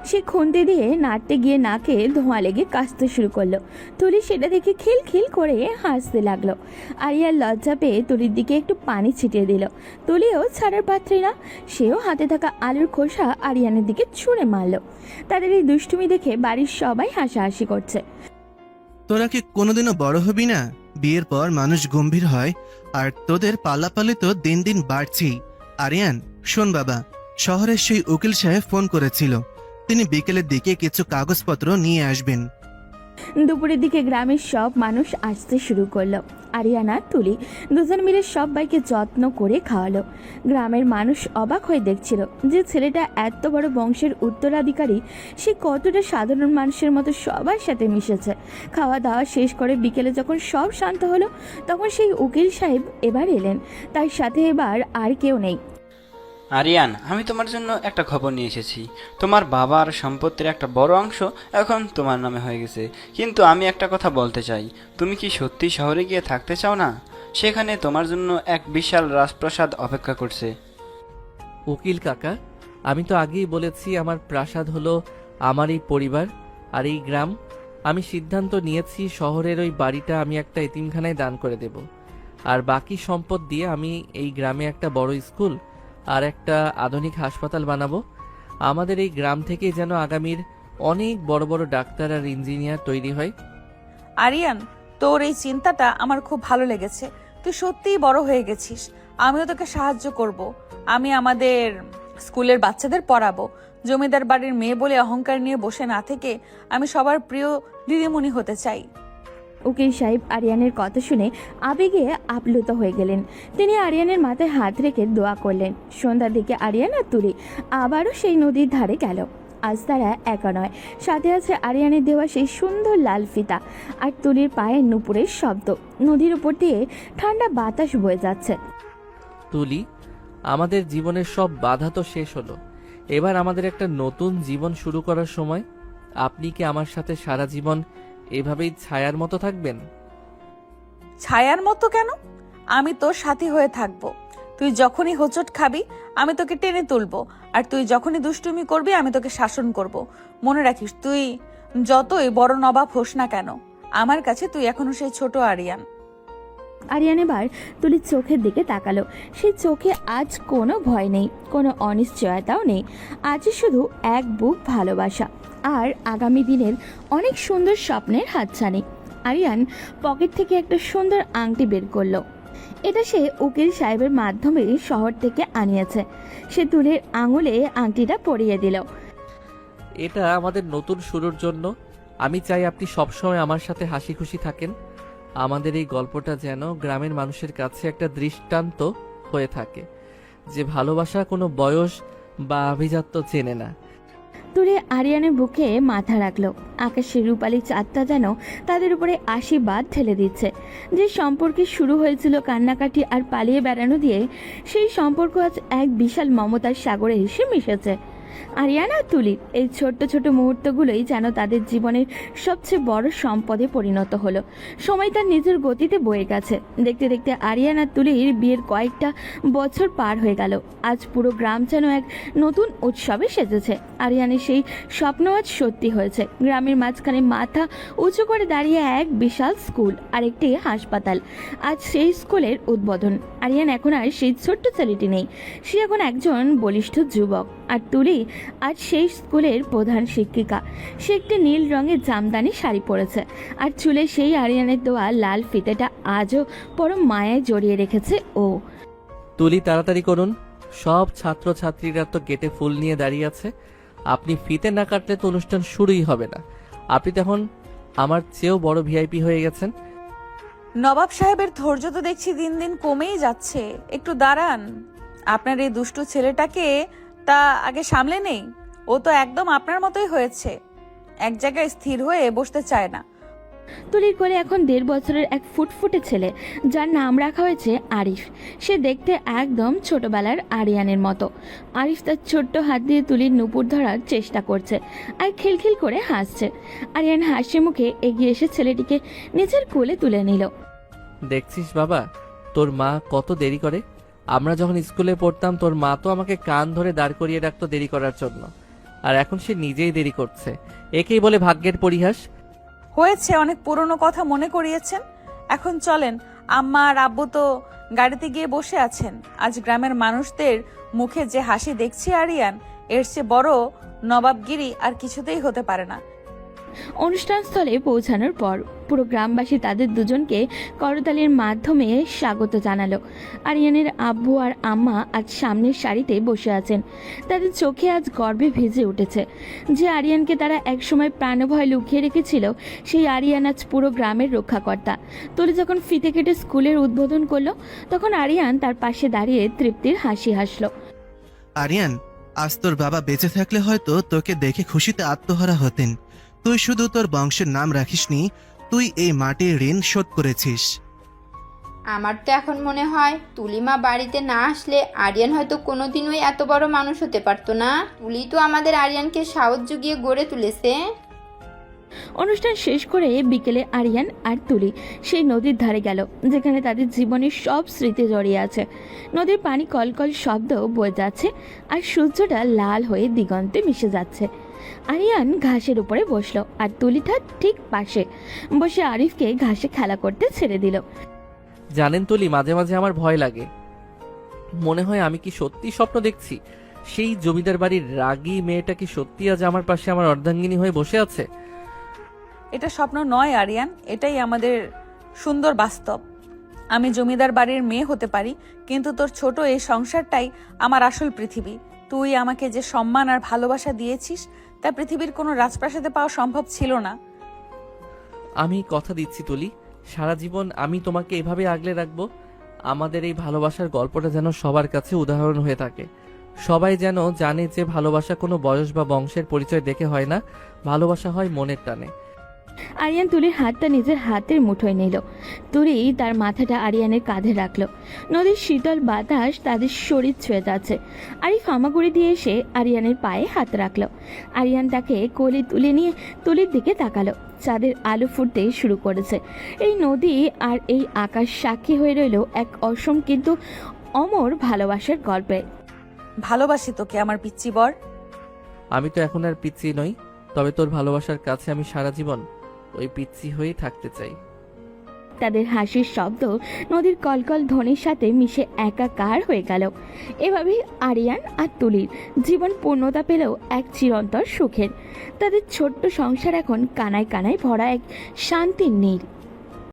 সে খুন্তি দিয়ে নাড়তে গিয়ে নাকে ধোঁয়া লেগে কাশতে শুরু করলো। তুলি সেটা দেখে খিলখিল করে হাসতে লাগলো। আরিয়ান লজ্জা পেয়ে তুলির দিকে একটু পানি ছিটিয়ে দিল। তুলিও ছাড়ার পাত্রী না, সেও হাতে থাকা আলুর খোসা আরিয়ানের দিকে ছুঁড়ে মারল। তাদের এই দুষ্টুমি দেখে বাড়ির সবাই হাসাহাসি করছে। তোরা কি কোনোদিনও বড় হবি না? বিয়ের পর মানুষ গম্ভীর হয়, আর তোদের পাল্লাপাল্লি তো দিন দিন বাড়ছেই। আরিয়ান, শোন বাবা, শহরের সেই উকিল সাহেব ফোন করেছিল, তিনি বিকেলের দিকে কিছু কাগজপত্র নিয়ে আসবেন। দুপুরের দিকে গ্রামের সব মানুষ আসতে শুরু করলো। আরিয়ানা তুলি দুজন মিলে সবাইকে যত্ন করে খাওয়ালো। গ্রামের মানুষ অবাক হয়ে দেখছিল যে ছেলেটা এত বড় বংশের উত্তরাধিকারী, সে কতটা সাধারণ মানুষের মতো সবার সাথে মিশেছে। খাওয়া দাওয়া শেষ করে বিকেলে যখন সব শান্ত হলো, তখন সেই উকিল সাহেব এবার এলেন। তার সাথে এবার আর কেউ নেই। আরিয়ান, আমি তোমার জন্য একটা খবর নিয়ে এসেছি। তোমার বাবার সম্পত্তির একটা বড় অংশ এখন তোমার নামে হয়ে গেছে। কিন্তু আমি একটা কথা বলতে চাই, তুমি কি সত্যি শহরে গিয়ে থাকতে চাও না? সেখানে তোমার জন্য এক বিশাল রাজপ্রাসাদ অপেক্ষা করছে। উকিল কাকা, আমি তো আগেই বলেছি আমার প্রাসাদ হলো আমার এই পরিবার আর এই গ্রাম। আমি সিদ্ধান্ত নিয়েছি শহরের ওই বাড়িটা আমি একটা এতিমখানায় দান করে দেব, আর বাকি সম্পদ দিয়ে আমি এই গ্রামে একটা বড় স্কুল আর একটা আধুনিক হাসপাতাল বানাবো। আমাদের এই গ্রাম থেকে যেন আগামীর অনেক বড় বড় ডাক্তার আর ইঞ্জিনিয়ার তৈরি হয়। আরিয়ান, তোর এই চিন্তাটা আমার খুব ভালো লেগেছে। তুই সত্যিই বড় হয়ে গেছিস। আমিও তোকে সাহায্য করব। আমি আমাদের স্কুলের বাচ্চাদের পড়াবো। জমিদার বাড়ির মেয়ে বলে অহংকার নিয়ে বসে না থেকে আমি সবার প্রিয় দিদিমণি হতে চাই। উকিল সাহেব আরিয়ানের কথা শুনে আবেগে আপ্লুত হয়ে গেলেন। তিনি আরিয়ানের মাথায় হাত রেখে দোয়া করলেন। সন্ধ্যার দিকে আরিয়ান আর তুলি আবারও সেই নদীর ধারে গেল। আজ তারা একা নয়, সাথে আছে আরিয়ানের দেওয়া সেই সুন্দর লাল ফিতা আর তুলির পায়ের নুপুরের শব্দ। নদীর উপর দিয়ে ঠান্ডা বাতাস বয়ে যাচ্ছে। তুলি, আমাদের জীবনের সব বাধা তো শেষ হলো, এবার আমাদের একটা নতুন জীবন শুরু করার সময়। আপনি কি আমার সাথে সারা জীবন এভাবেই ছায়ার মতো থাকবেন? ছায়ার মতো কেন? আমি তোর সাথী হয়ে থাকবো। তুই যখনই হোঁচট খাবি আমি তোকে টেনে তুলবো, আর তুই যখনই দুষ্টুমি করবি আমি তোকে শাসন করব। মনে রাখিস, তুই যতই বড় নবাব হোস না কেন, আমার কাছে তুই এখনো সেই ছোট আরিয়ান। আরিয়ান এবার তুলির চোখের দিকে তাকালো। সেই চোখে আজ কোনো ভয় নেই, কোনো অনিশ্চয়তাও নেই। আজ শুধু এক বুক ভালোবাসা আর আগামী দিনের অনেক সুন্দর স্বপ্নের হাতছানি। আরিয়ান পকেট থেকে একটা সুন্দর আংটি বের করলো। এটা সে উকিল সাহেবের মাধ্যমে শহর থেকে আনিয়েছে। সে তুলির আঙুলে আংটিটা পরিয়ে দিল। এটা আমাদের নতুন শুরুর জন্য। আমি চাই আপনি সবসময় আমার সাথে হাসি খুশি থাকেন। আমাদের এই গল্পটা যেন গ্রামের মানুষের কাছে একটা দৃষ্টান্ত হয়ে থাকে, যে ভালোবাসা কোনো বয়স বা আভিজাত্য চেনে না। তুলে আরিয়ানের বুকে মাথা রাখলো। আকাশের রূপালী চাঁদটা যেন তাদের উপরে আশীর্বাদ ঢেলে দিচ্ছে। যে সম্পর্কে শুরু হয়েছিল কান্নাকাটি আর পালিয়ে বেড়ানো দিয়ে, সেই সম্পর্ক আজ এক বিশাল মমতার সাগরে এসে মিশেছে। আরিয়ান আর তুলির এই ছোট্ট ছোট্ট মুহূর্তগুলোই যেন তাদের জীবনের সবচেয়ে বড় সম্পদে পরিণত হলো। সময় তার নিজের গতিতে বয়ে গেছে। দেখতে দেখতে আরিয়ান আর তুলির বিয়ের কয়েকটা বছর পার হয়ে গেল। আজ পুরো গ্রাম যেন এক নতুন উৎসবে সেজেছে। আরিয়ানের সেই স্বপ্ন আজ সত্যি হয়েছে। গ্রামের মাঝখানে মাথা উঁচু করে দাঁড়িয়ে এক বিশাল স্কুল আর একটি হাসপাতাল। আজ সেই স্কুলের উদ্বোধন। আরিয়ান এখন আর সেই ছোট্ট ছেলেটি নেই, সে এখন একজন বলিষ্ঠ যুবক। আর তুলি আজ সেই স্কুলের প্রধান শিক্ষিকা। সে একটি নীল রঙের জামদানি শাড়ি পরেছে, আর চুলে সেই আরিয়ানের দেওয়া লাল ফিতেটা আজও পরম মায়ায় জড়িয়ে রেখেছে ও। তুলি, তাড়াতাড়ি করুন, সব ছাত্রছাত্রীরা তো গেটে ফুল নিয়ে দাঁড়িয়ে আছে। আপনি ফিতে না কাটলে তো অনুষ্ঠান শুরুই হবে না। আপনি তখন আমার চেয়েও বড় ভিআইপি হয়ে গেছেন। নবাব সাহেবের ধৈর্য তো দেখছি দিন দিন কমেই যাচ্ছে। একটু দাঁড়ান, আপনার এই দুষ্টু ছেলেটাকে তা আগে সামলে নেই। ও তো একদম আপনার মতোই হয়েছে, এক জায়গায় স্থির হয়ে বসতে চায় না। তুলির কোলে এখন 1.5 বছরের এক ফুটফুটে ছেলে, যার নাম রাখা হয়েছে আরিফ। সে দেখতে একদম ছোটবেলার আরিয়ানের মতো। আরিফ তার ছোট্ট হাত দিয়ে তুলির নুপুর ধরার চেষ্টা করছে আর খিলখিল করে হাসছে। আরিয়ান হাসি মুখে এগিয়ে এসে ছেলেটিকে নিজের কোলে তুলে নিল। দেখছিস বাবা, তোর মা কত দেরি করে। আমরা যখন স্কুলে পড়তাম তোর মা তো আমাকে কান ধরে দাঁড় করিয়ে রাখতো দেরি করার জন্য, আর এখন সে নিজেই দেরি করছে। একেই বলে ভাগ্যের পরিহাস। হয়েছে, অনেক পুরনো কথা মনে করিয়েছেন। এখন চলেন, আম্মা আর আব্বু তো গাড়িতে গিয়ে বসে আছেন। আজ গ্রামের মানুষদের মুখে যে হাসি দেখছি আরিয়ান, এর চেয়ে বড় নবাবগিরি আর কিছুতেই হতে পারে না। অনুষ্ঠান স্থলে পৌঁছানোর পর পুরো গ্রামবাসী তাদের দুজনকে করতালির মাধ্যমে স্বাগত জানালো। আরিয়ানের আব্বু আর আম্মা আজ সামনের সারিতে বসে আছেন। তাদের চোখে আজ গর্বে ভিজে উঠেছে। যে আরিয়ানকে তারা একসময় প্রাণভয় লুকিয়ে রেখেছিল, সেই আরিয়ান আজ পুরো গ্রামের রক্ষাকর্তা। তুলি যখন ফিতে কেটে স্কুলের উদ্বোধন করলো, তখন আরিয়ান তার পাশে দাঁড়িয়ে তৃপ্তির হাসি হাসলো। আরিয়ান, আজ তোর বাবা বেঁচে থাকলে হয়তো তোকে দেখে খুশিতে আত্মহারা হতেন। তুই শুধু তোর বংশের নাম রাখিসনি, তুই এই মাটির ঋণ শোধ করেছিস। আমার তো এখন মনে হয় তুলিমা বাড়িতে না আসলে আরিয়ান হয়তো কোনোদিনই এত বড় মানুষ হতে পারতো না। তুলি তো আমাদের আরিয়ানকে সাহস জুগিয়ে গড়ে তুলেছে। অনুষ্ঠান শেষ করে বিকেলে আরিয়ান আর তুলি সেই নদীর ধারে গেল, যেখানে তাদের জীবনের সব স্মৃতি জড়িয়ে আছে। নদীর পানি কলকল শব্দ বয়ে যাচ্ছে, আর সূর্যটা লাল হয়ে দিগন্তে মিশে যাচ্ছে। আরিয়ান ঘাসের উপরে বসলো, আর তুলিটা ঠিক পাশে বসে আরিফকে ঘাসে খেলা করতে ছেড়ে দিল। জানেন তুলি, মাঝে মাঝে আমার ভয় লাগে। মনে হয় আমি কি সত্যি স্বপ্ন দেখছি? সেই জমিদার বাড়ির রাগী মেয়েটা কি সত্যি আজ আমার পাশে আমার অর্ধাঙ্গিনী হয়ে বসে আছে? এটা স্বপ্ন নয় আরিয়ান, এটাই আমাদের সুন্দর বাস্তব। আমি জমিদার বাড়ির মেয়ে হতে পারি, কিন্তু তোর ছোট এই সংসারটাই আমার আসল পৃথিবী। তুই আমাকে যে সম্মান আর ভালোবাসা দিয়েছিস তা পৃথিবীর কোনো রাজপ্রাসাদে পাওয়া সম্ভব ছিল না। আমি কথা দিচ্ছি তুলি, সারা জীবন আমি তোমাকে এভাবে আগলে রাখবো। আমাদের এই ভালোবাসার গল্পটা যেন সবার কাছে উদাহরণ হয়ে থাকে। সবাই যেন জানে যে ভালোবাসা কোনো বয়স বা বংশের পরিচয় দেখে হয় না, ভালোবাসা হয় মনের টানে। আরিয়ান তুলির হাতটা নিজের হাতের মুঠোয় নিল। তুলি তার মাথাটা আরিয়ানের কাঁধে রাখলো। নদীর শীতল বাতাস তাদের শরীর ছুঁয়ে যাচ্ছে। আরিফ হামাগুড়ি দিয়ে এসে আরিয়ানের পায়ে হাত রাখলো। আরিয়ান তাকে কোলে তুলে নিয়ে তুলির দিকে তাকালো। চাঁদের আলো ফুটতে শুরু করেছে। এই নদী আর এই আকাশ সাক্ষী হয়ে রইল এক অসম কিন্তু অমর ভালোবাসার গল্পে। ভালোবাসি তোকে আমার পিচ্চি বর। আমি তো এখন আর পিচ্ছি নই, তবে তোর ভালোবাসার কাছে আমি সারা জীবন ওই পিচ্ছি হয়েই থাকতে চাই। তাদের হাসির শব্দ নদীর কলকল ধ্বনির সাথে মিশে একাকার হয়ে গেল। এভাবেই আরিয়ান আর তুলির জীবন পূর্ণতা পেল এক চিরন্তর সুখের। তাদের ছোট্ট সংসার এখন কানায় কানায় ভরা এক শান্তির নীড়।